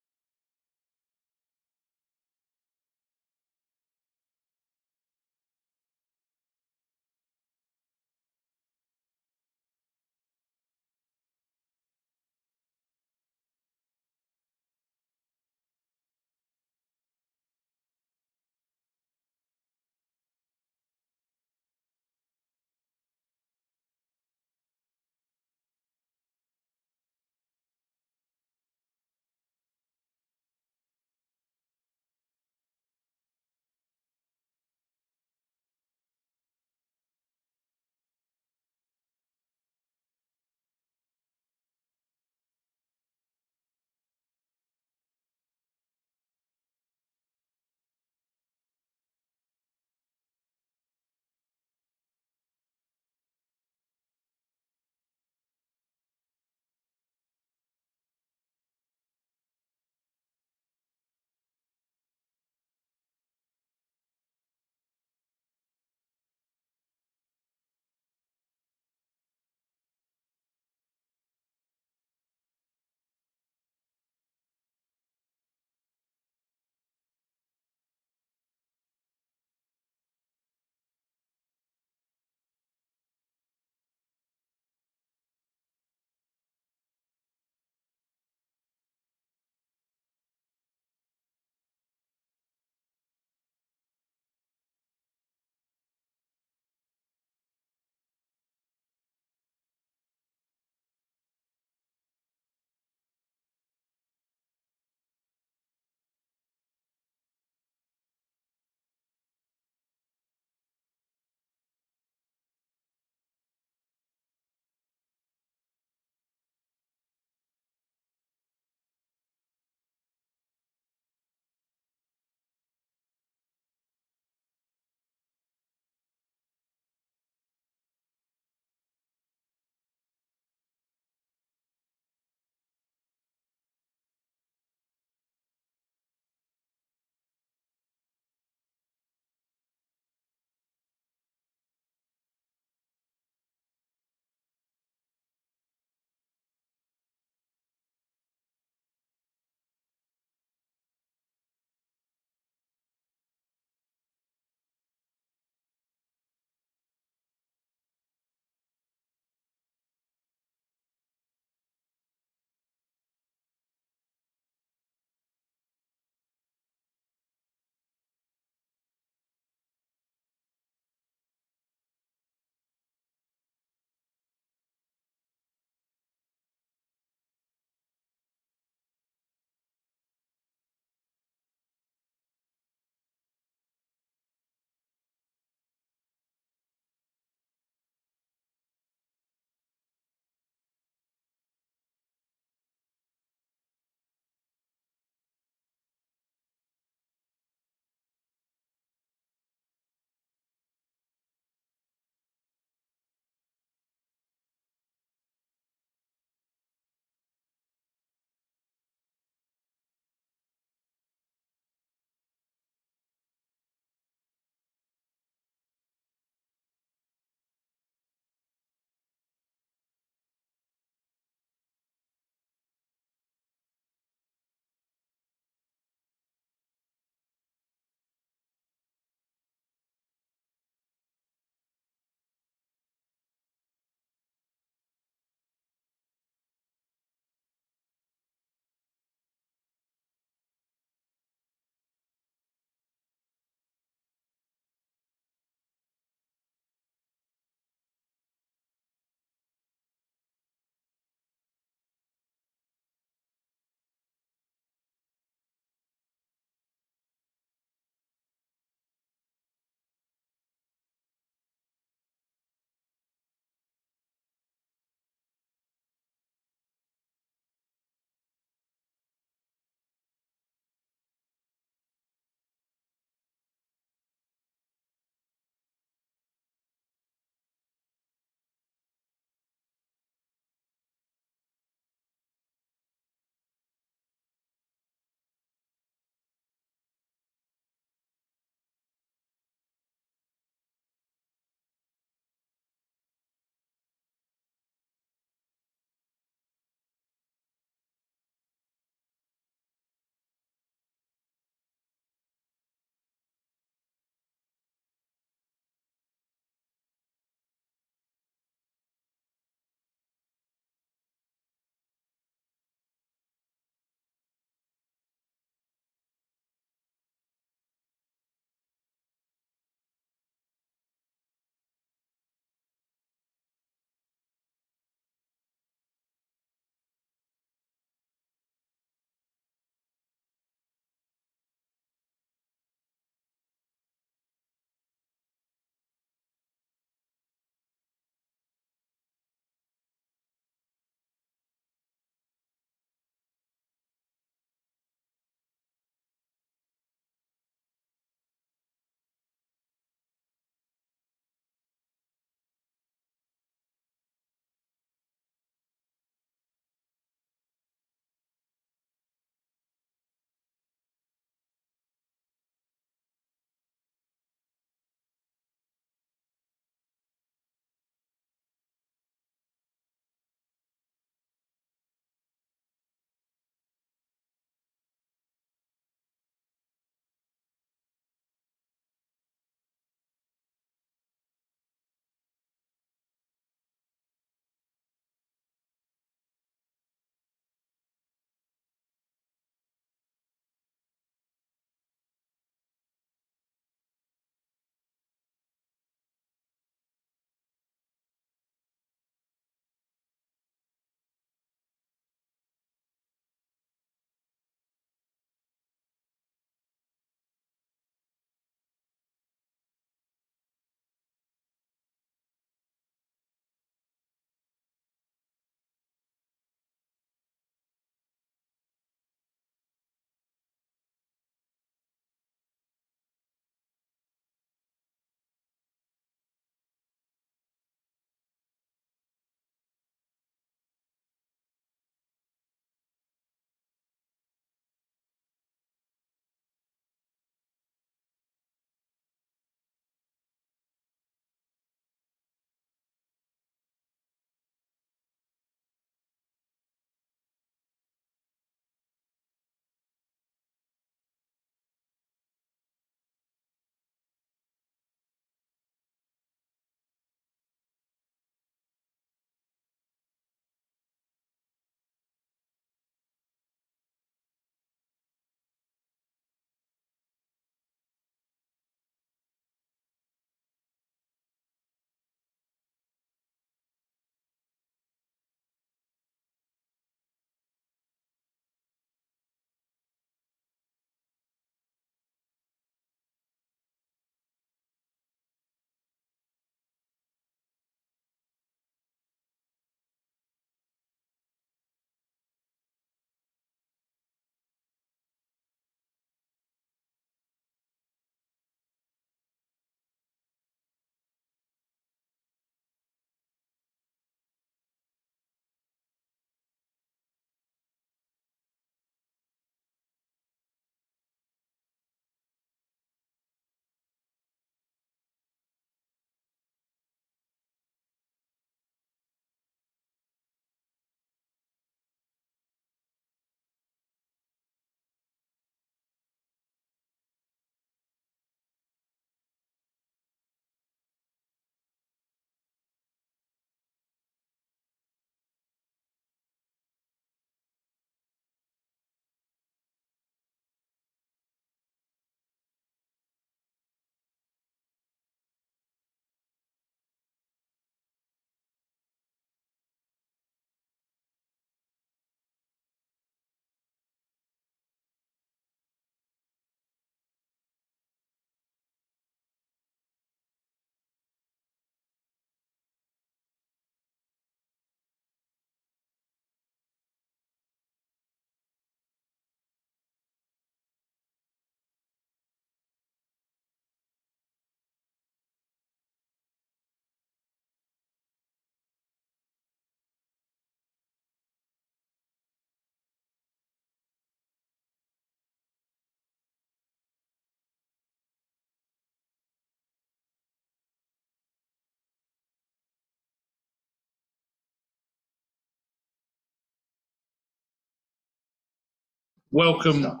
welcome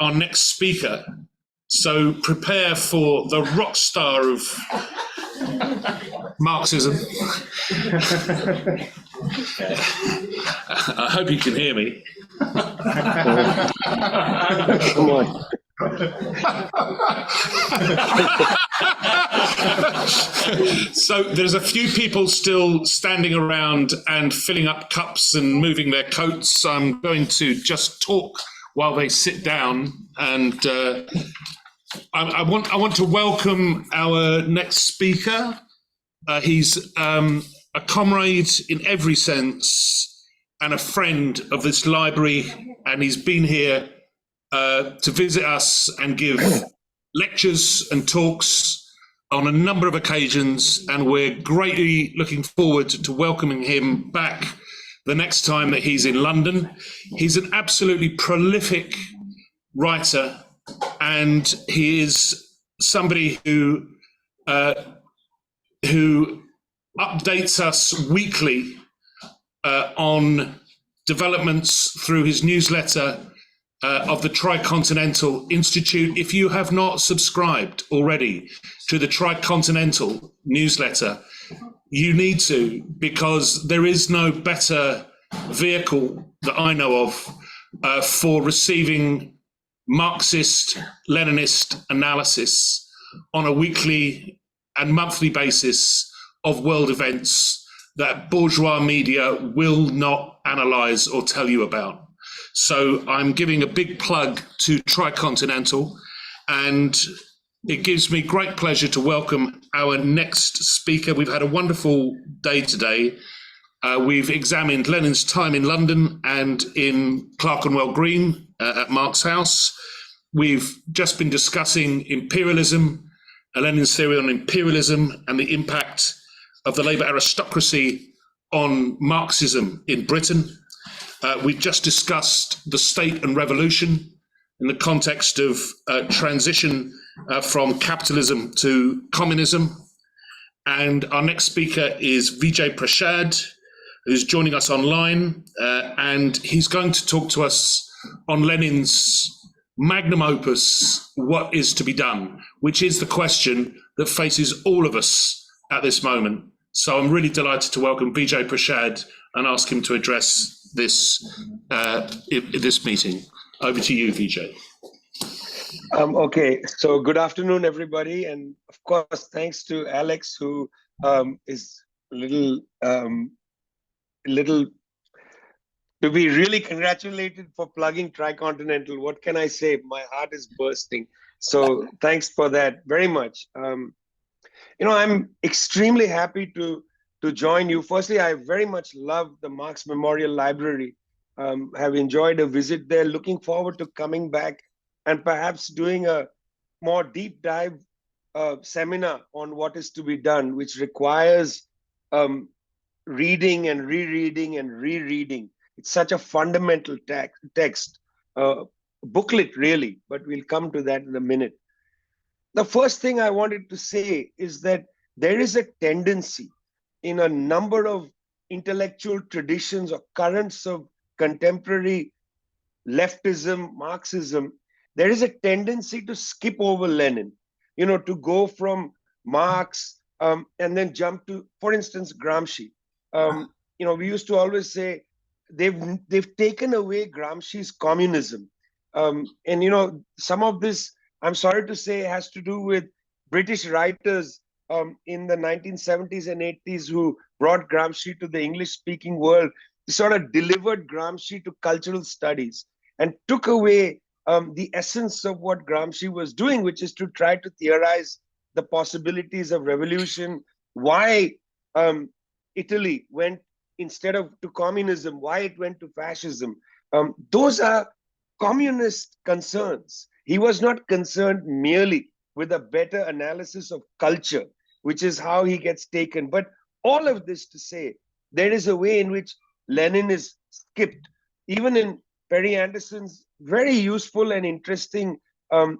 our next speaker. So prepare for the rock star of Marxism. I hope you can hear me. Come on. So there's a few people still standing around and filling up cups and moving their coats. I'm going to just talk while they sit down, and I want to welcome our next speaker. He's a comrade in every sense and a friend of this library, and he's been here to visit us and give lectures and talks on a number of occasions, and we're greatly looking forward to welcoming him back the next time that he's in London. He's an absolutely prolific writer, and he is somebody who updates us weekly on developments through his newsletter of the Tricontinental Institute. If you have not subscribed already to the Tricontinental newsletter, you need to, because there is no better vehicle that I know of for receiving Marxist, Leninist analysis on a weekly and monthly basis of world events that bourgeois media will not analyse or tell you about. So I'm giving a big plug to Tricontinental, and it gives me great pleasure to welcome our next speaker. We've had a wonderful day today. We've examined Lenin's time in London and in Clerkenwell Green at Mark's house. We've just been discussing imperialism, Lenin's theory on imperialism and the impact of the Labour aristocracy on Marxism in Britain. We've just discussed the state and revolution in the context of transition from capitalism to communism. And our next speaker is Vijay Prasad, who's joining us online, and he's going to talk to us on Lenin's magnum opus, What is to be done, which is the question that faces all of us at this moment. So I'm really delighted to welcome Vijay Prasad and ask him to address this meeting. Over to you, Vijay. Okay, so good afternoon, everybody, and of course, thanks to Alex, who is little to be really congratulated for plugging Tricontinental. What can I say? My heart is bursting. So thanks for that very much. I'm extremely happy to join you. Firstly, I very much love the Marx Memorial Library. Have enjoyed a visit there. Looking forward to coming back and perhaps doing a more deep dive seminar on what is to be done, which requires reading and rereading and rereading. It's such a fundamental text, booklet really, but we'll come to that in a minute. The first thing I wanted to say is that there is a tendency in a number of intellectual traditions or currents of contemporary leftism, Marxism, there is a tendency to skip over Lenin, to go from Marx and then jump to, for instance, Gramsci. We used to always say they've taken away Gramsci's communism. And some of this, I'm sorry to say, has to do with British writers in the 1970s and 80s who brought Gramsci to the English-speaking world. They sort of delivered Gramsci to cultural studies and took away the essence of what Gramsci was doing, which is to try to theorize the possibilities of revolution, why Italy went instead of to communism, why it went to fascism. Those are communist concerns. He was not concerned merely with a better analysis of culture, which is how he gets taken. But all of this to say, there is a way in which Lenin is skipped. Even in Perry Anderson's very useful and interesting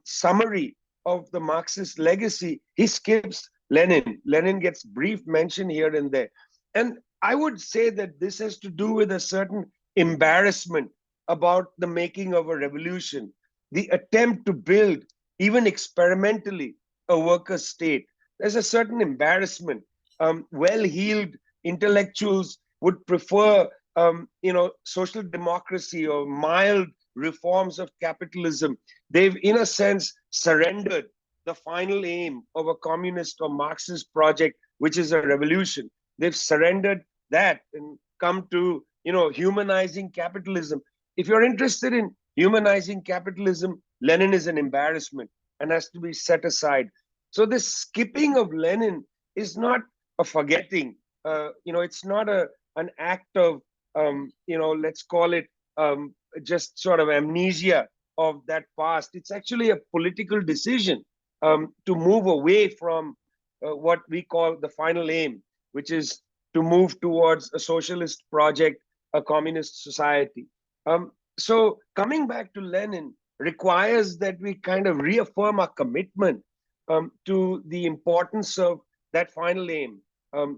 summary of the Marxist legacy, he skips Lenin. Lenin gets brief mention here and there. And I would say that this has to do with a certain embarrassment about the making of a revolution, the attempt to build, even experimentally, a worker state. There's a certain embarrassment. Well-heeled intellectuals would prefer, social democracy or mild reforms of capitalism. They've, in a sense, surrendered the final aim of a communist or Marxist project, which is a revolution. They've surrendered that and come to, humanizing capitalism. If you're interested in humanizing capitalism, Lenin is an embarrassment and has to be set aside. So this skipping of Lenin is not a forgetting. It's not an act of, let's call it just sort of amnesia of that past. It's actually a political decision to move away from what we call the final aim, which is to move towards a socialist project, a communist society. So coming back to Lenin requires that we kind of reaffirm our commitment to the importance of that final aim,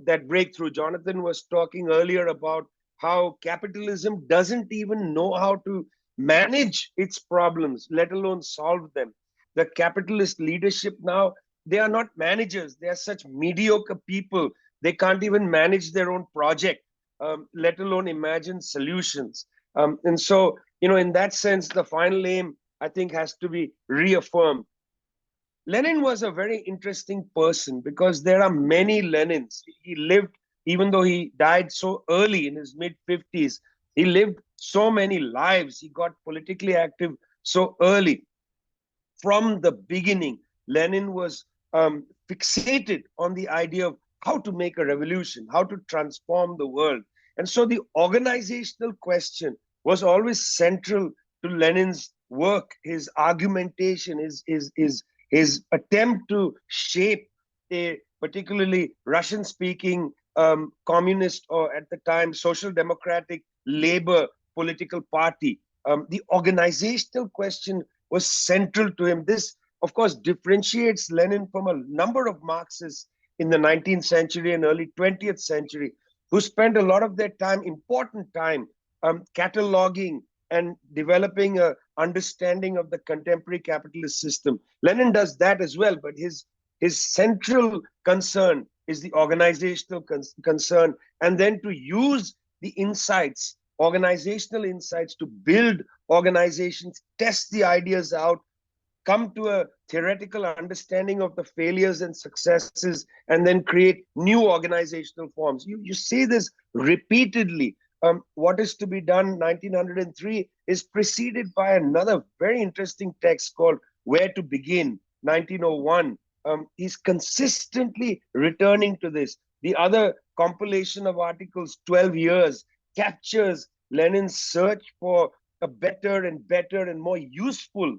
that breakthrough. Jonathan was talking earlier about how capitalism doesn't even know how to manage its problems, let alone solve them. The capitalist leadership now, they are not managers. They are such mediocre people. They can't even manage their own project, let alone imagine solutions. And so, in that sense, the final aim, I think, has to be reaffirmed. Lenin was a very interesting person because there are many Lenins. He lived, even though he died so early in his mid-50s, he lived so many lives. He got politically active so early. From the beginning, Lenin was fixated on the idea of how to make a revolution, how to transform the world. And so the organizational question was always central to Lenin's work, his argumentation, his attempt to shape a particularly Russian-speaking communist, or at the time social democratic labor political party. The organizational question was central to him. This, of course, differentiates Lenin from a number of Marxists in the 19th century and early 20th century, who spent a lot of their time, important time, cataloging and developing an understanding of the contemporary capitalist system. Lenin does that as well, but his central concern is the organizational concern, and then to use the insights, organizational insights, to build organizations, test the ideas out, come to a theoretical understanding of the failures and successes, and then create new organizational forms. You see this repeatedly. What is to be done, 1903, is preceded by another very interesting text called Where to Begin, 1901. He's consistently returning to this. The other compilation of articles, 12 Years, captures Lenin's search for a better and better and more useful,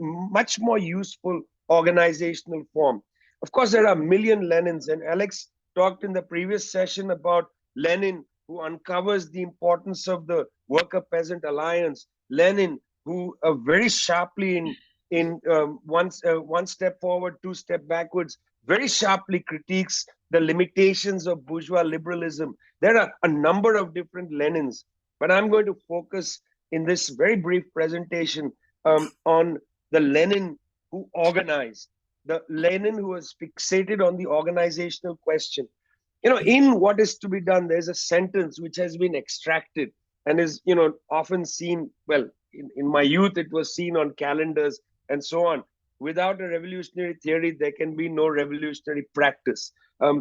much more useful organizational form. Of course, there are a million Lenins, and Alex talked in the previous session about Lenin, who uncovers the importance of the worker-peasant alliance. Lenin, who very sharply in one step forward, two step backwards, very sharply critiques the limitations of bourgeois liberalism. There are a number of different Lenins, but I'm going to focus in this very brief presentation on the Lenin who organized, the Lenin who was fixated on the organizational question. In What Is to Be Done, there's a sentence which has been extracted and is, often seen, well, in my youth, it was seen on calendars and so on. Without a revolutionary theory, there can be no revolutionary practice.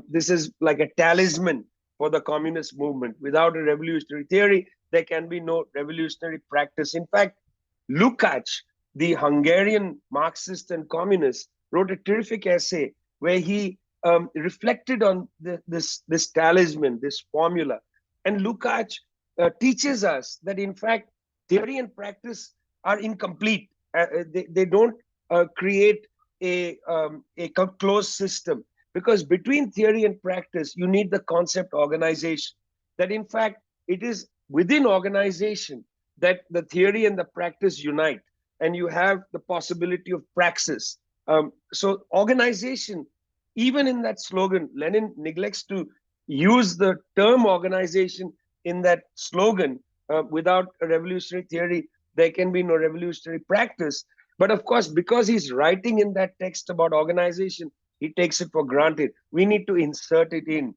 This is like a talisman for the communist movement. Without a revolutionary theory, there can be no revolutionary practice. In fact, Lukács, the Hungarian Marxist and communist, wrote a terrific essay where he reflected on this talisman, this formula. And Lukács teaches us that, in fact, theory and practice are incomplete. They don't create a closed system, because between theory and practice, you need the concept organization. That, in fact, it is within organization that the theory and the practice unite, and you have the possibility of praxis. So organization, even in that slogan, Lenin neglects to use the term organization in that slogan, Without a revolutionary theory, there can be no revolutionary practice. But of course, because he's writing in that text about organization, he takes it for granted. We need to insert it in.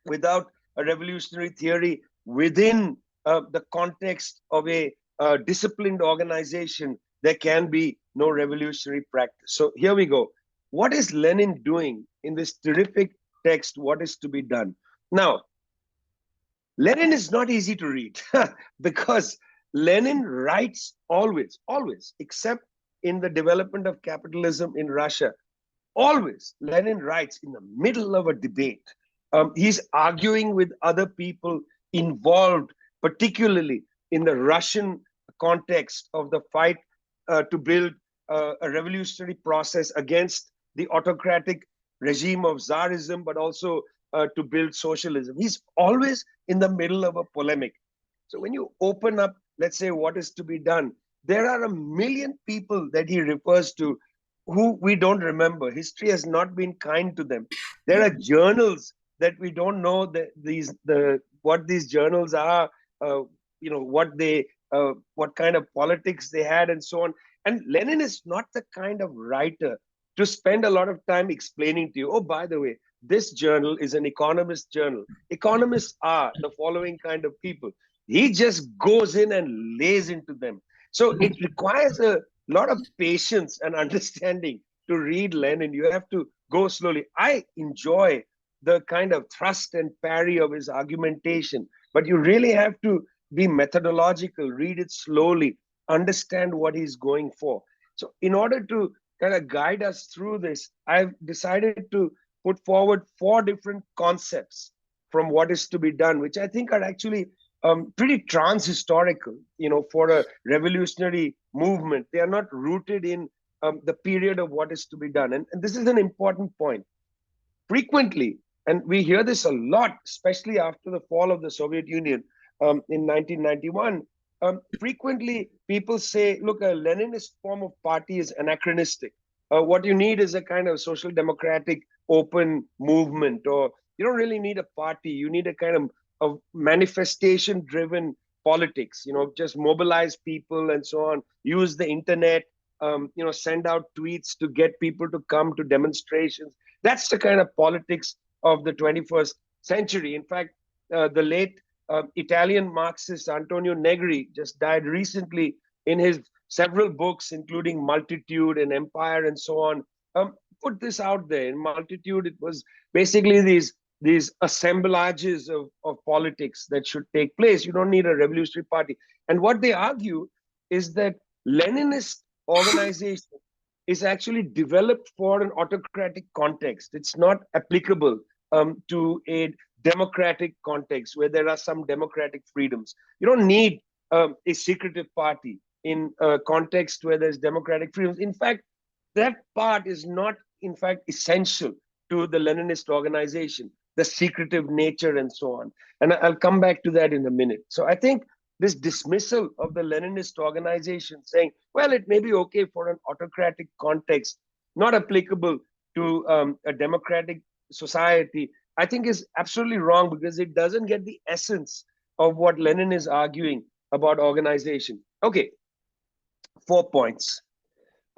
Without a revolutionary theory within the context of a disciplined organization, there can be no revolutionary practice. So here we go. What is Lenin doing in this terrific text, What is to be Done? Now, Lenin is not easy to read because Lenin writes always, except in the development of capitalism in Russia, always Lenin writes in the middle of a debate. He's arguing with other people involved, particularly in the Russian context of the fight to build a revolutionary process against the autocratic regime of Tsarism, but also to build socialism. He's always in the middle of a polemic. So when you open up, let's say, What is to be Done, there are a million people that he refers to who we don't remember. History has not been kind to them. There are journals that we don't know what these journals are, what kind of politics they had, and so on. And Lenin is not the kind of writer to spend a lot of time explaining to you, oh, by the way, this journal is an economist journal. Economists are the following kind of people. He just goes in and lays into them. So it requires a lot of patience and understanding to read Lenin. You have to go slowly. I enjoy the kind of thrust and parry of his argumentation, but you really have to be methodological, read it slowly, understand what he's going for. So in order to kind of guide us through this, I've decided to put forward 4 different concepts from What is to be Done, which I think are actually pretty trans-historical, for a revolutionary movement. They are not rooted in the period of what is to be done. And this is an important point. Frequently, and we hear this a lot, especially after the fall of the Soviet Union in 1991, frequently people say, look, a Leninist form of party is anachronistic. What you need is a kind of social democratic open movement, or you don't really need a party. You need a kind of manifestation driven politics, just mobilize people and so on, use the internet, send out tweets to get people to come to demonstrations. That's the kind of politics of the 21st century. In fact, the late Italian Marxist Antonio Negri just died recently. In his several books, including Multitude and Empire and so on, put this out there. In Multitude, it was basically these assemblages of politics that should take place. You don't need a revolutionary party. And what they argue is that Leninist organization is actually developed for an autocratic context. It's not applicable to a democratic context where there are some democratic freedoms. You don't need a secretive party in a context where there's democratic freedoms. In fact, that part is not, in fact, essential to the Leninist organization, the secretive nature and so on. And I'll come back to that in a minute. So I think this dismissal of the Leninist organization, saying, well, it may be okay for an autocratic context, not applicable to a democratic society, I think is absolutely wrong, because it doesn't get the essence of what Lenin is arguing about organization. Okay, 4 points.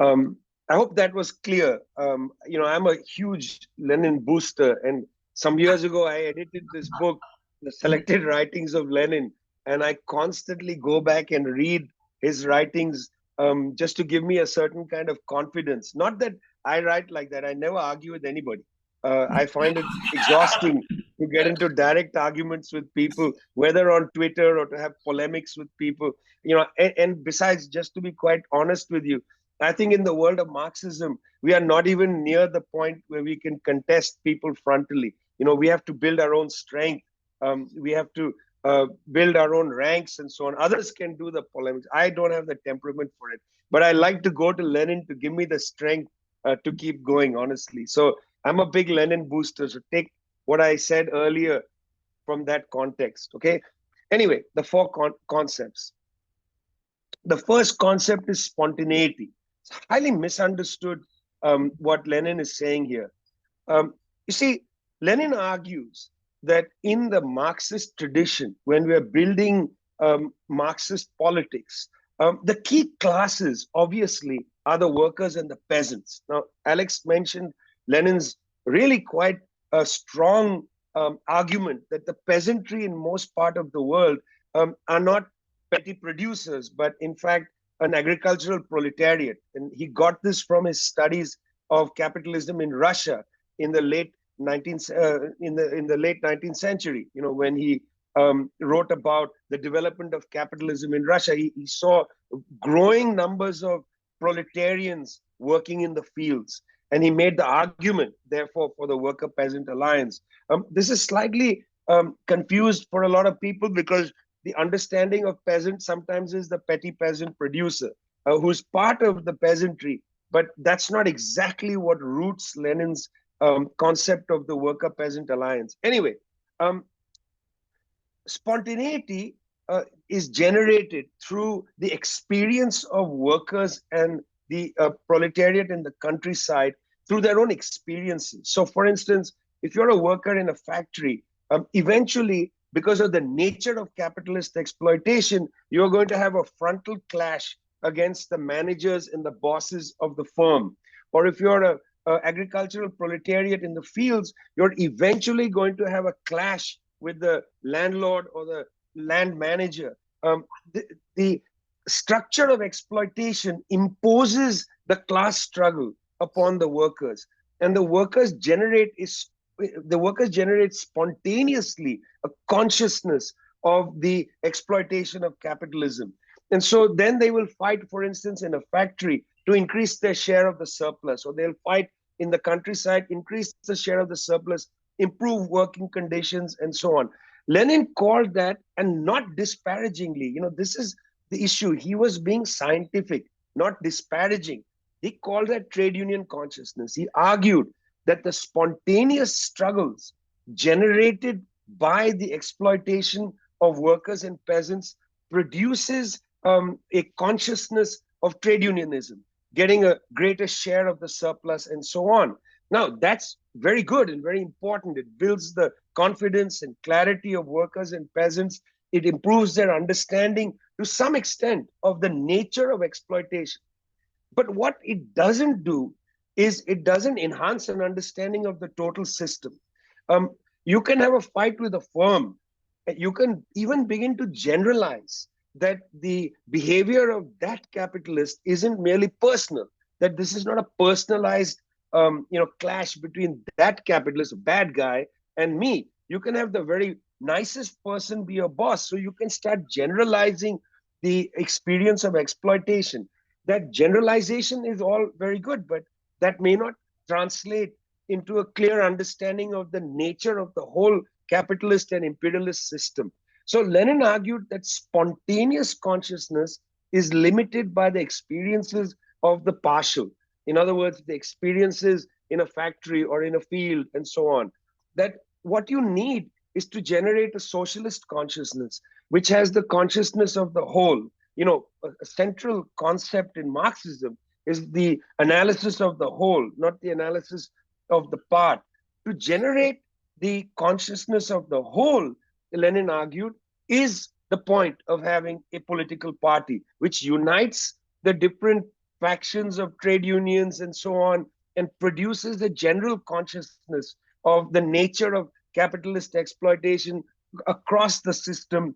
I hope that was clear. I'm a huge Lenin booster, and some years ago I edited this book, The Selected Writings of Lenin, and I constantly go back and read his writings just to give me a certain kind of confidence. Not that I write like that. I never argue with anybody. I find it exhausting to get into direct arguments with people, whether on Twitter or to have polemics with people. And besides, just to be quite honest with you, I think in the world of Marxism, we are not even near the point where we can contest people frontally. We have to build our own strength. We have to build our own ranks and so on. Others can do the polemics. I don't have the temperament for it. But I like to go to Lenin to give me the strength to keep going, honestly. So I'm a big Lenin booster. So take what I said earlier from that context, okay? Anyway, the 4 concepts. The first concept is spontaneity. It's highly misunderstood what Lenin is saying here. You see, Lenin argues that in the Marxist tradition, when we are building Marxist politics. The key classes, obviously, are the workers and the peasants. Now, Alex mentioned Lenin's really quite a strong argument that the peasantry in most part of the world are not petty producers, but in fact, an agricultural proletariat. And he got this from his studies of capitalism in Russia in the late 19th century. You know, when he wrote about the development of capitalism in Russia, he saw growing numbers of proletarians working in the fields. And he made the argument, therefore, for the worker-peasant alliance. This is slightly confused for a lot of people because the understanding of peasant sometimes is the petty peasant producer who's part of the peasantry, but that's not exactly what roots Lenin's concept of the worker-peasant alliance. Anyway, spontaneity is generated through the experience of workers and the proletariat in the countryside through their own experiences. So, for instance, if you're a worker in a factory, eventually, because of the nature of capitalist exploitation, you're going to have a frontal clash against the managers and the bosses of the firm. Or if you're a agricultural proletariat in the fields, you're eventually going to have a clash with the landlord or the land manager. The structure of exploitation imposes the class struggle upon the workers, and the workers generate spontaneously a consciousness of the exploitation of capitalism. And so then they will fight, for instance, in a factory to increase their share of the surplus, or they'll fight in the countryside, increase the share of the surplus, improve working conditions, and so on. Lenin called that, and not disparagingly, you know, this is the issue. He was being scientific, not disparaging. He called that trade union consciousness. He argued that the spontaneous struggles generated by the exploitation of workers and peasants produces a consciousness of trade unionism, getting a greater share of the surplus and so on. Now, that's very good and very important. It builds the confidence and clarity of workers and peasants. It improves their understanding to some extent of the nature of exploitation. But what it doesn't do is it doesn't enhance an understanding of the total system. You can have a fight with a firm. You can even begin to generalize that the behavior of that capitalist isn't merely personal, that this is not a personalized clash between that capitalist, bad guy, and me. You can have the very nicest person be your boss. So you can start generalizing the experience of exploitation. That generalization is all very good, but that may not translate into a clear understanding of the nature of the whole capitalist and imperialist system. So Lenin argued that spontaneous consciousness is limited by the experiences of the partial. In other words, the experiences in a factory or in a field and so on. That what you need is to generate a socialist consciousness, which has the consciousness of the whole. You know, a central concept in Marxism is the analysis of the whole, not the analysis of the part. To generate the consciousness of the whole, Lenin argued, is the point of having a political party, which unites the different factions of trade unions and so on, and produces a general consciousness of the nature of capitalist exploitation across the system,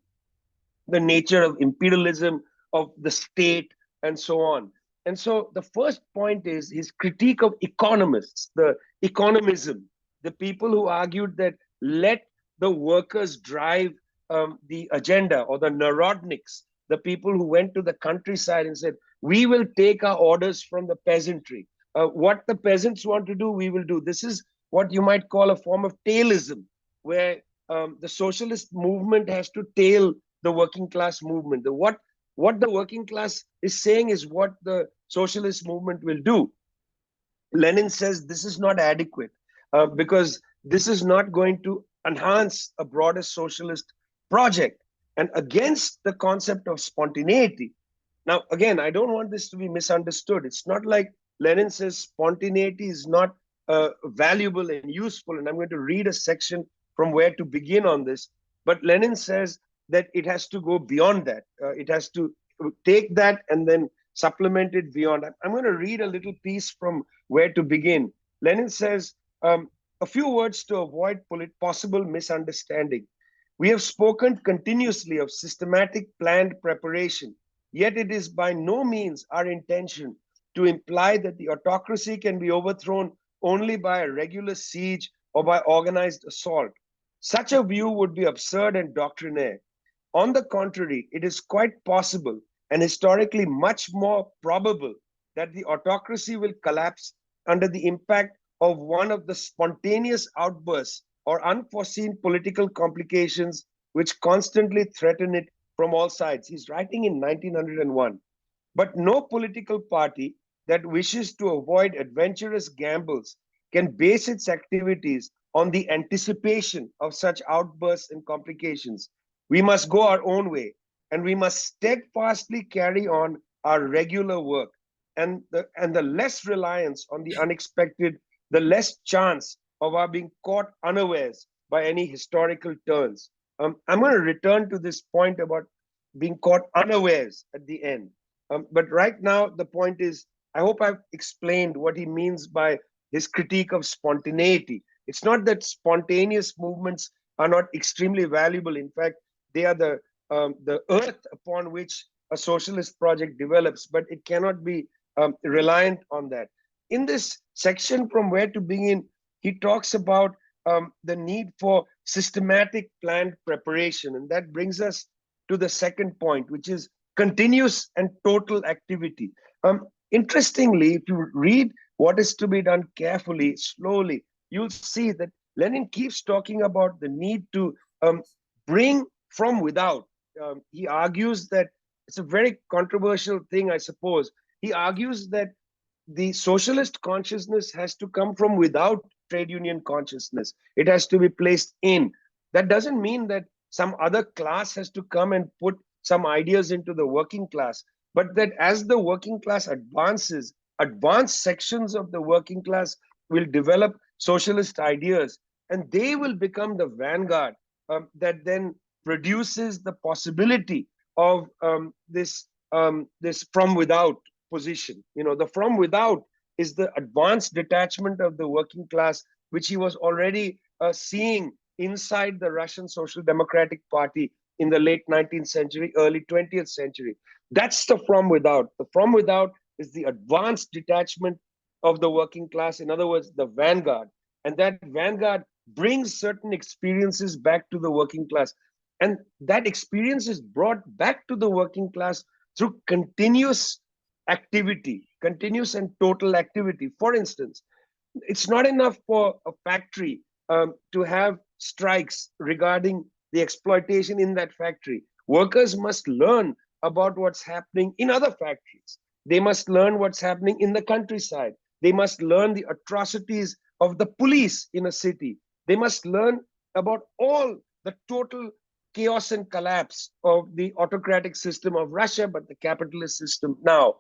the nature of imperialism, of the state, and so on. And so the first point is his critique of economists, the economism, the people who argued that let the workers drive the agenda, or the narodniks, the people who went to the countryside and said, we will take our orders from the peasantry. What the peasants want to do, we will do. This is what you might call a form of tailism, where the socialist movement has to tail the working class movement. What the working class is saying is what the socialist movement will do. Lenin says this is not adequate because this is not going to enhance a broader socialist project. And against the concept of spontaneity. Now, again, I don't want this to be misunderstood. It's not like Lenin says spontaneity is not valuable and useful. And I'm going to read a section from where to begin on this. But Lenin says that it has to go beyond that. It has to take that and then supplement it beyond. I'm going to read a little piece from Where to Begin. Lenin says, a few words to avoid possible misunderstanding. We have spoken continuously of systematic planned preparation, yet it is by no means our intention to imply that the autocracy can be overthrown only by a regular siege or by organized assault. Such a view would be absurd and doctrinaire. On the contrary, it is quite possible and historically much more probable that the autocracy will collapse under the impact of one of the spontaneous outbursts or unforeseen political complications which constantly threaten it from all sides. He's writing in 1901. But no political party that wishes to avoid adventurous gambles can base its activities on the anticipation of such outbursts and complications. We must go our own way, and we must steadfastly carry on our regular work. And the less reliance on the unexpected, the less chance of our being caught unawares by any historical turns. I'm going to return to this point about being caught unawares at the end. But right now, the point is, I hope I've explained what he means by his critique of spontaneity. It's not that spontaneous movements are not extremely valuable. In fact, they are the earth upon which a socialist project develops, but it cannot be reliant on that. In this section from Where to Begin, he talks about the need for systematic planned preparation. And that brings us to the second point, which is continuous and total activity. Interestingly, if you read what is to be done carefully, slowly, you'll see that Lenin keeps talking about the need to bring from without. He argues that it's a very controversial thing, I suppose. He argues that the socialist consciousness has to come from without trade union consciousness. It has to be placed in. That doesn't mean that some other class has to come and put some ideas into the working class, but that as the working class advances, advanced sections of the working class will develop socialist ideas, and they will become the vanguard that then produces the possibility of this from without position. You know, the from without is the advanced detachment of the working class, which he was already seeing inside the Russian Social Democratic Party in the late 19th century, early 20th century. That's the from without. The from without is the advanced detachment of the working class. In other words, the vanguard. And that vanguard brings certain experiences back to the working class. And that experience is brought back to the working class through continuous activity, continuous and total activity. For instance, it's not enough for a factory to have strikes regarding the exploitation in that factory. Workers must learn about what's happening in other factories. They must learn what's happening in the countryside. They must learn the atrocities of the police in a city. They must learn about all the total chaos and collapse of the autocratic system of Russia, but the capitalist system now.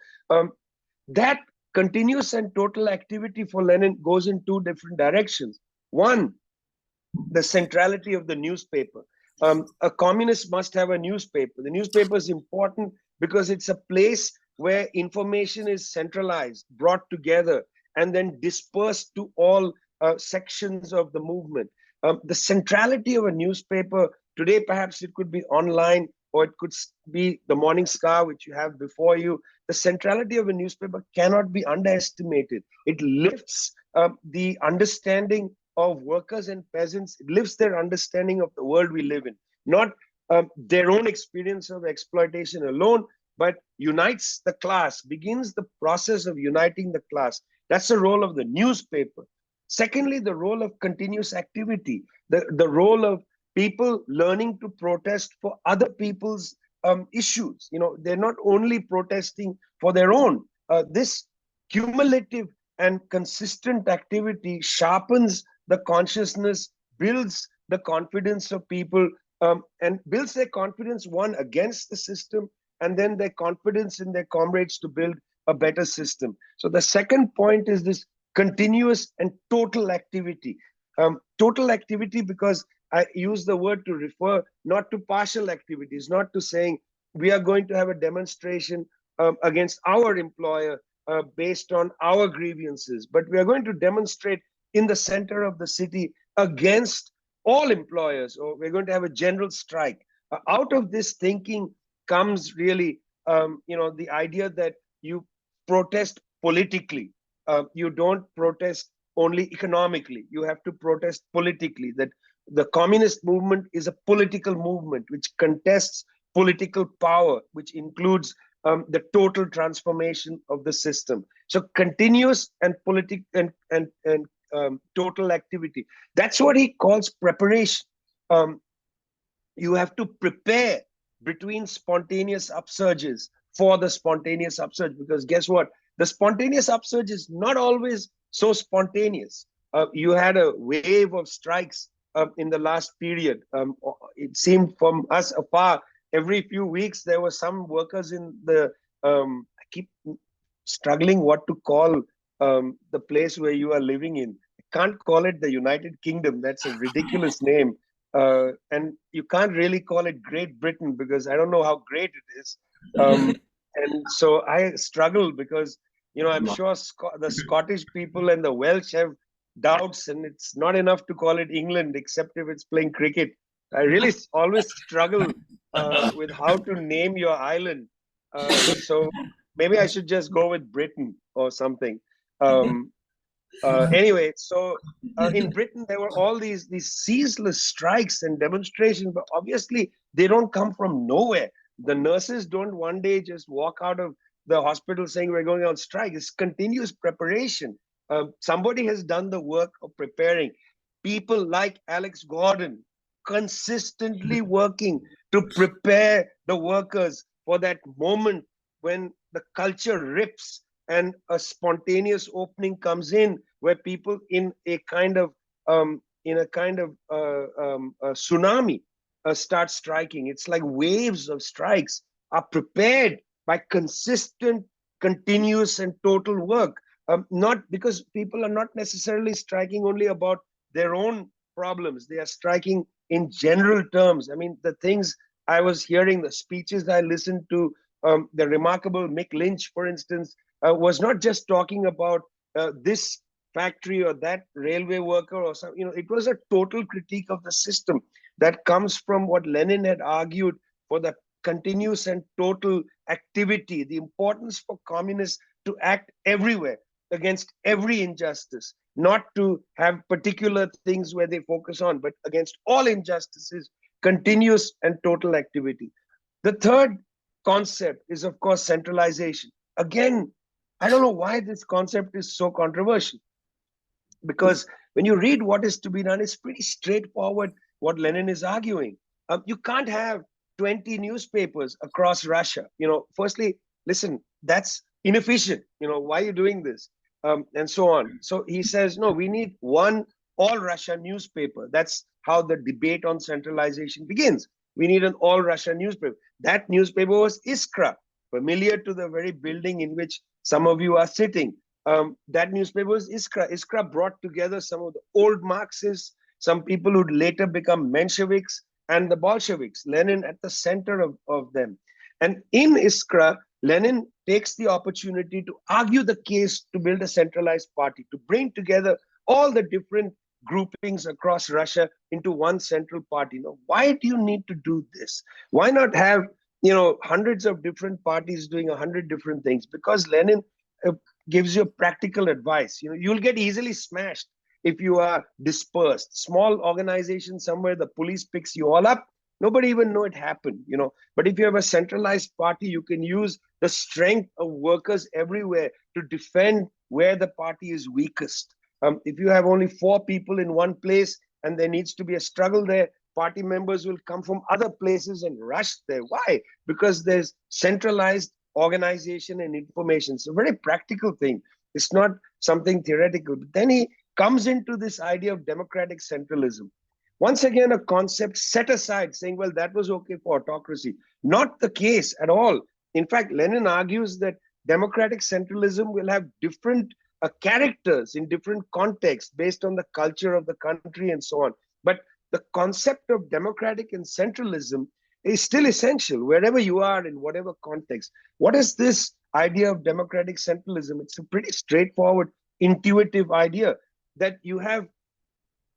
That continuous and total activity for Lenin goes in two different directions. One, the centrality of the newspaper. A communist must have a newspaper. The newspaper is important because it's a place where information is centralized, brought together, and then dispersed to all sections of the movement. The centrality of a newspaper, today perhaps it could be online, or it could be the Morning Star, which you have before you. The centrality of a newspaper cannot be underestimated. It lifts the understanding of workers and peasants. It lifts their understanding of the world we live in. Not their own experience of exploitation alone, but unites the class, begins the process of uniting the class. That's the role of the newspaper. Secondly, the role of continuous activity, the role of people learning to protest for other people's issues. You know, they're not only protesting for their own. This cumulative and consistent activity sharpens the consciousness, builds the confidence of people, and builds their confidence, one, against the system, and then their confidence in their comrades to build a better system. So the second point is this continuous and total activity. Total activity because I use the word to refer not to partial activities, not to saying we are going to have a demonstration against our employer based on our grievances, but we are going to demonstrate in the center of the city against all employers, or we're going to have a general strike. Out of this thinking comes really, the idea that you protest politically. You don't protest only economically. You have to protest politically. That the communist movement is a political movement which contests political power, which includes the total transformation of the system. So continuous and total activity. That's what he calls preparation. You have to prepare between spontaneous upsurges for the spontaneous upsurge, because guess what? The spontaneous upsurge is not always so spontaneous. You had a wave of strikes in the last period. It seemed from us afar, every few weeks there were some workers in the, I keep struggling what to call the place where you are living in. I can't call it the United Kingdom. That's a ridiculous name. And you can't really call it Great Britain because I don't know how great it is. And so I struggle because, I'm sure the Scottish people and the Welsh have doubts, and it's not enough to call it England, except if it's playing cricket. I really always struggle with how to name your island. So maybe I should just go with Britain or something. Anyway, so in Britain, there were all these ceaseless strikes and demonstrations, but obviously they don't come from nowhere. The nurses don't one day just walk out of the hospital saying we're going on strike. It's continuous preparation. Somebody has done the work of preparing. People like Alex Gordon consistently working to prepare the workers for that moment when the culture rips and a spontaneous opening comes in, where people in a kind of tsunami start striking. It's like waves of strikes are prepared by consistent, continuous, and total work. Not because people are not necessarily striking only about their own problems. They are striking in general terms. I mean, the things I was hearing, the speeches I listened to, the remarkable Mick Lynch, for instance, was not just talking about this factory or that railway worker or something. It was a total critique of the system that comes from what Lenin had argued for the continuous and total activity, the importance for communists to act everywhere against every injustice, not to have particular things where they focus on, but against all injustices, continuous and total activity. The third concept is, of course, centralization. Again, I don't know why this concept is so controversial, because when you read what is to be done, it's pretty straightforward what Lenin is arguing. You can't have 20 newspapers across Russia. Firstly, listen, that's inefficient. Why are you doing this? And so on. So he says, no, we need one all Russia newspaper. That's how the debate on centralization begins. We need an all Russia newspaper. That newspaper was Iskra, familiar to the very building in which some of you are sitting. That newspaper was Iskra. Iskra brought together some of the old Marxists, some people who'd later become Mensheviks, and the Bolsheviks, Lenin at the center of them. And in Iskra, Lenin takes the opportunity to argue the case to build a centralized party, to bring together all the different groupings across Russia into one central party. Why do you need to do this? Why not have hundreds of different parties doing 100 different things? Because Lenin gives you practical advice. You'll get easily smashed if you are dispersed. Small organization somewhere, the police picks you all up. Nobody even know it happened, But if you have a centralized party, you can use the strength of workers everywhere to defend where the party is weakest. If you have only 4 people in one place and there needs to be a struggle there, party members will come from other places and rush there. Why? Because there's centralized organization and information. It's a very practical thing. It's not something theoretical. But then he comes into this idea of democratic centralism. Once again, a concept set aside, saying, well, that was okay for autocracy. Not the case at all. In fact, Lenin argues that democratic centralism will have different characters in different contexts based on the culture of the country and so on. But the concept of democratic and centralism is still essential wherever you are in whatever context. What is this idea of democratic centralism? It's a pretty straightforward, intuitive idea that you have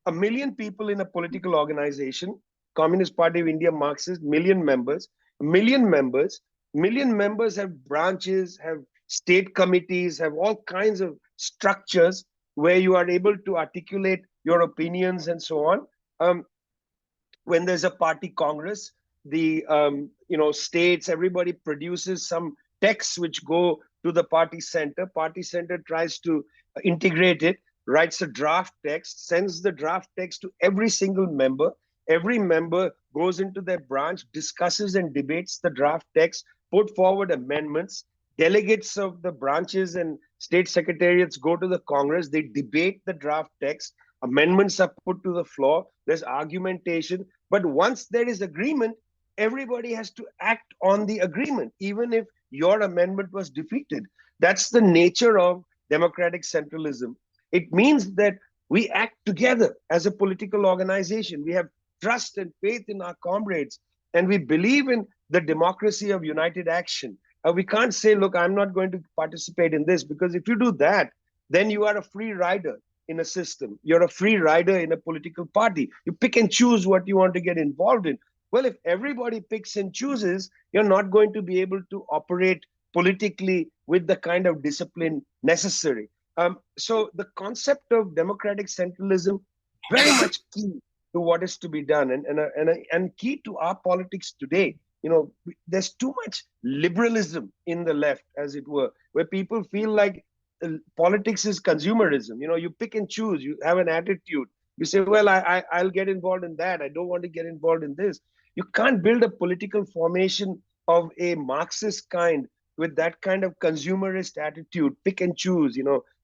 1 million people in a political organization, Communist Party of India, Marxist, million members, 1 million members have branches, have state committees, have all kinds of structures where you are able to articulate your opinions and so on. When there's a party congress, the states, everybody produces some texts which go to the party center. Party center tries to integrate it, writes a draft text, sends the draft text to every single member. Every member goes into their branch, discusses and debates the draft text, put forward amendments. Delegates of the branches and state secretariats go to the Congress, they debate the draft text, amendments are put to the floor, there's argumentation. But once there is agreement, everybody has to act on the agreement, even if your amendment was defeated. That's the nature of democratic centralism. It means that we act together as a political organization. We have trust and faith in our comrades, and we believe in the democracy of united action. We can't say, look, I'm not going to participate in this, because if you do that, then you are a free rider in a system. You're a free rider in a political party. You pick and choose what you want to get involved in. Well, if everybody picks and chooses, you're not going to be able to operate politically with the kind of discipline necessary. So the concept of democratic centralism, very much key to what is to be done, and key to our politics today. There's too much liberalism in the left, as it were, where people feel like politics is consumerism. You pick and choose, you have an attitude. You say, well, I'll get involved in that. I don't want to get involved in this. You can't build a political formation of a Marxist kind with that kind of consumerist attitude, pick and choose,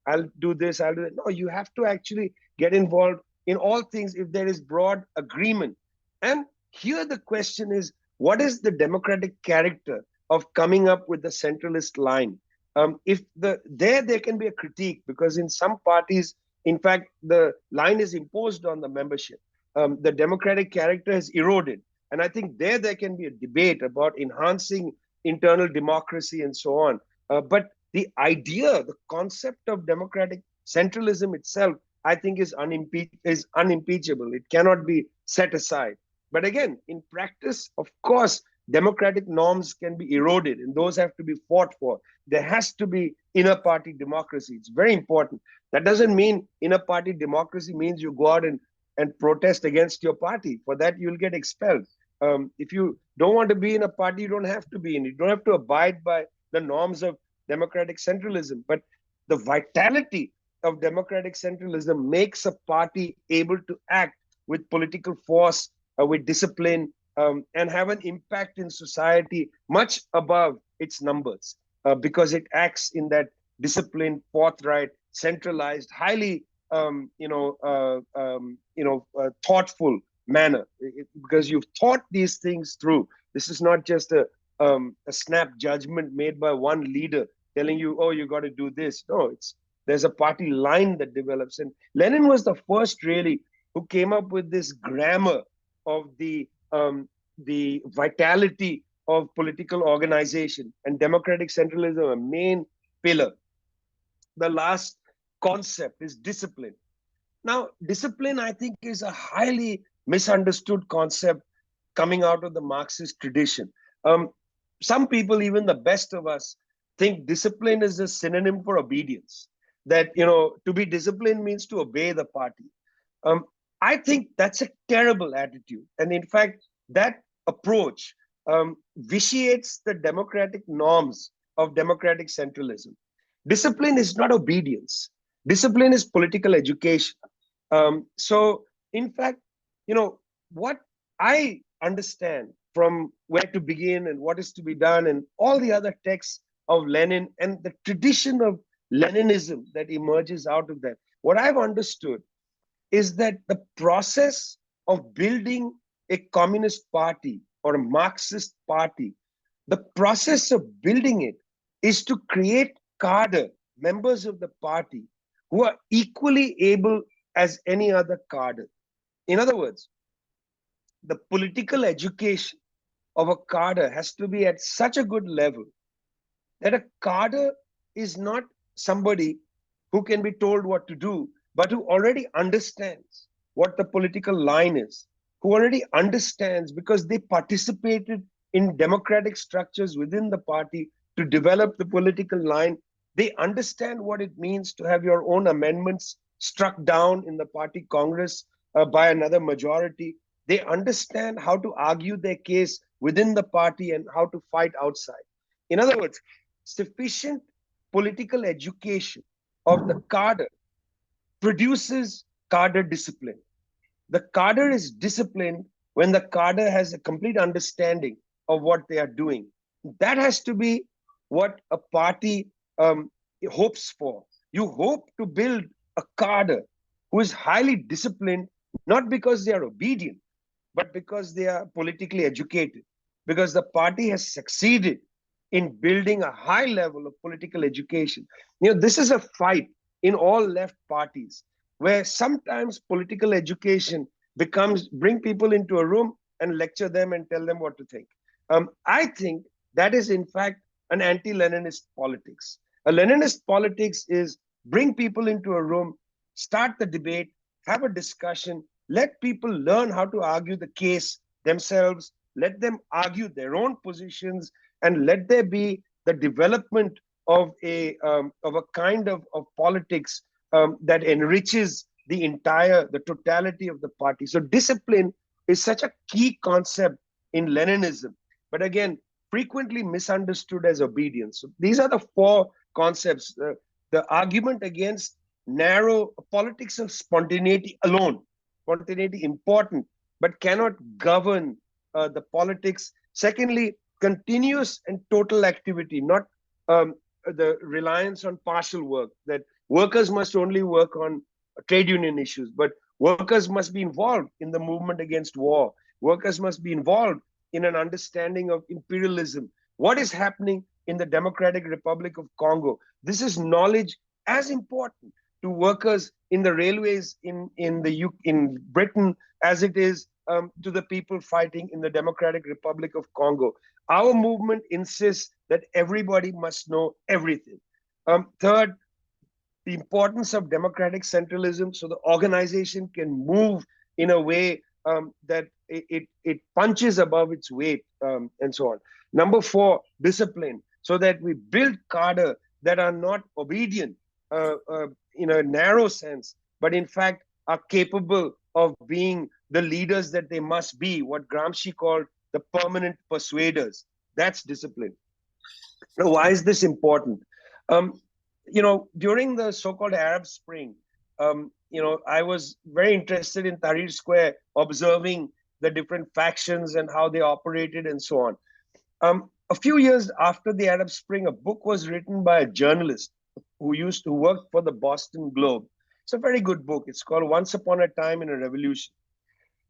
I'll do this, I'll do that. No, you have to actually get involved in all things if there is broad agreement. And here the question is, what is the democratic character of coming up with the centralist line? There can be a critique, because in some parties, in fact, the line is imposed on the membership. The democratic character has eroded. And I think there can be a debate about enhancing internal democracy and so on. But the idea, the concept of democratic centralism itself, I think is unimpeachable. It cannot be set aside. But again, in practice, of course, democratic norms can be eroded, and those have to be fought for. There has to be inner party democracy. It's very important. That doesn't mean inner party democracy means you go out and protest against your party. For that, you'll get expelled. If you don't want to be in a party, you don't have to be in it. You don't have to abide by the norms of democratic centralism. But the vitality of democratic centralism makes a party able to act with political force, with discipline, and have an impact in society much above its numbers, because it acts in that disciplined, forthright, centralized, highly thoughtful manner, because you've thought these things through. This is not just a snap judgment made by one leader telling you, oh, you got to do this. No, there's a party line that develops. And Lenin was the first really who came up with this grammar of the vitality of political organization, and democratic centralism, a main pillar. The last concept is discipline. Now, discipline, I think, is a highly misunderstood concept coming out of the Marxist tradition. Some people, even the best of us, think discipline is a synonym for obedience. That, to be disciplined means to obey the party. I think that's a terrible attitude. And in fact, that approach vitiates the democratic norms of democratic centralism. Discipline is not obedience. Discipline is political education. So, in fact, what I understand from where to begin and what is to be done and all the other texts of Lenin and the tradition of Leninism that emerges out of that, what I've understood is that the process of building a communist party or a Marxist party, the process of building it is to create cadre, members of the party, who are equally able as any other cadre. In other words, the political education of a cadre has to be at such a good level that a cadre is not somebody who can be told what to do, but who already understands what the political line is, who already understands because they participated in democratic structures within the party to develop the political line. They understand what it means to have your own amendments struck down in the party Congress by another majority. They understand how to argue their case within the party and how to fight outside. In other words, sufficient political education of the cadre produces cadre discipline. The cadre is disciplined when the cadre has a complete understanding of what they are doing. That has to be what a party hopes for. You hope to build a cadre who is highly disciplined, not because they are obedient, but because they are politically educated, because the party has succeeded in building a high level of political education. This is a fight in all left parties, where sometimes political education bring people into a room and lecture them and tell them what to think. I think that is in fact an anti-Leninist politics. A Leninist politics is bring people into a room, start the debate, have a discussion, let people learn how to argue the case themselves, let them argue their own positions, and let there be the development of a kind of politics that enriches the totality of the party. So discipline is such a key concept in Leninism, but again, frequently misunderstood as obedience. So these are the four concepts. The argument against narrow politics of spontaneity alone. Spontaneity important, but cannot govern the politics. Secondly, continuous and total activity, not the reliance on partial work, that workers must only work on trade union issues, but workers must be involved in the movement against war. Workers must be involved in an understanding of imperialism. What is happening in the Democratic Republic of Congo? This is knowledge as important to workers in the railways in Britain as it is to the people fighting in the Democratic Republic of Congo. Our movement insists that everybody must know everything. Third, the importance of democratic centralism, so the organization can move in a way that it punches above its weight, and so on. Number four, discipline, so that we build cadre that are not obedient in a narrow sense, but in fact are capable of being the leaders that they must be, what Gramsci called the permanent persuaders. That's discipline. Now, why is this important? During the so-called Arab Spring, I was very interested in Tahrir Square, observing the different factions and how they operated and so on. A few years after the Arab Spring, a book was written by a journalist who used to work for the Boston Globe. It's a very good book. It's called Once Upon a Time in a Revolution.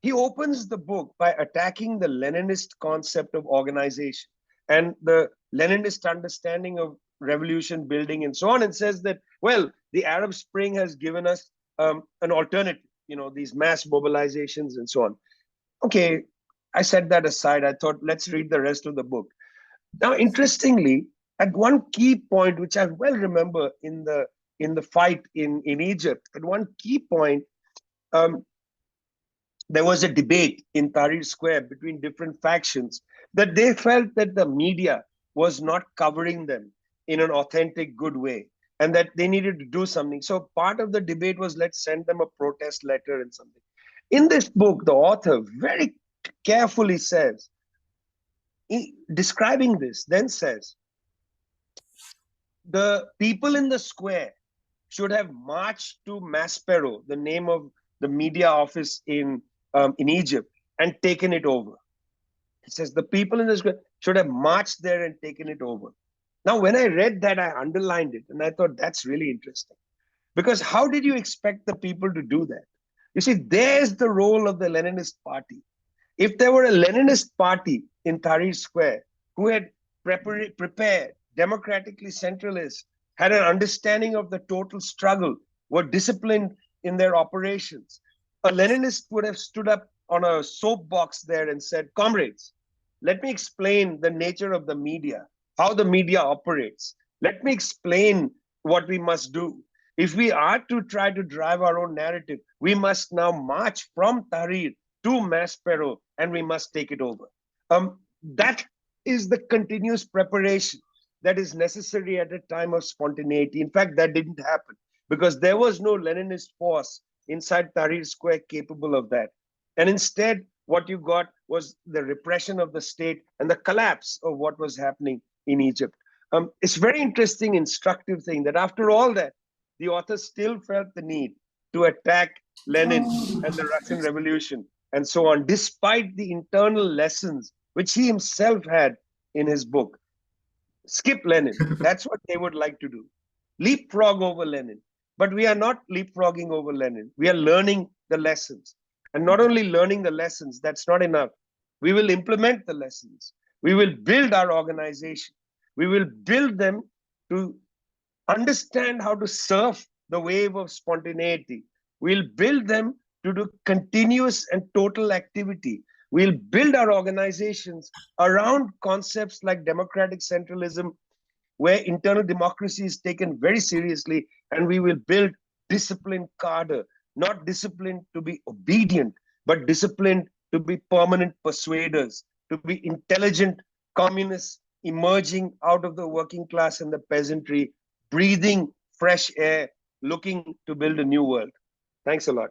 He opens the book by attacking the Leninist concept of organization and the Leninist understanding of revolution building and so on, and says that, well, the Arab Spring has given us an alternative, these mass mobilizations and so on. Okay, I set that aside. I thought, let's read the rest of the book. Now, interestingly, at one key point, which I well remember in the fight in Egypt, at one key point, there was a debate in Tahrir Square between different factions that they felt that the media was not covering them in an authentic, good way, and that they needed to do something. So part of the debate was, let's send them a protest letter and something. In this book, the author very carefully says, describing this, then says, the people in the square should have marched to Maspero, the name of the media office in Egypt, and taken it over. He says the people in the square should have marched there and taken it over. Now, when I read that, I underlined it, and I thought that's really interesting. Because how did you expect the people to do that? You see, there's the role of the Leninist party. If there were a Leninist party in Tahrir Square who had prepared, democratically centralist, had an understanding of the total struggle, were disciplined in their operations, a Leninist would have stood up on a soapbox there and said, comrades, let me explain the nature of the media, how the media operates. Let me explain what we must do. If we are to try to drive our own narrative, we must now march from Tahrir to Maspero, and we must take it over. That is the continuous preparation that is necessary at a time of spontaneity. In fact, that didn't happen because there was no Leninist force inside Tahrir Square capable of that. And instead, what you got was the repression of the state and the collapse of what was happening in Egypt. It's very interesting, instructive thing that after all that, the author still felt the need to attack Lenin and the Russian Revolution and so on, despite the internal lessons which he himself had in his book. Skip Lenin. That's what they would like to do. Leapfrog over Lenin. But we are not leapfrogging over Lenin. We are learning the lessons. And not only learning the lessons, that's not enough. We will implement the lessons. We will build our organization. We will build them to understand how to surf the wave of spontaneity. We'll build them to do continuous and total activity. We'll build our organizations around concepts like democratic centralism, where internal democracy is taken very seriously, and we will build disciplined cadre, not disciplined to be obedient, but disciplined to be permanent persuaders, to be intelligent communists emerging out of the working class and the peasantry, breathing fresh air, looking to build a new world. Thanks a lot.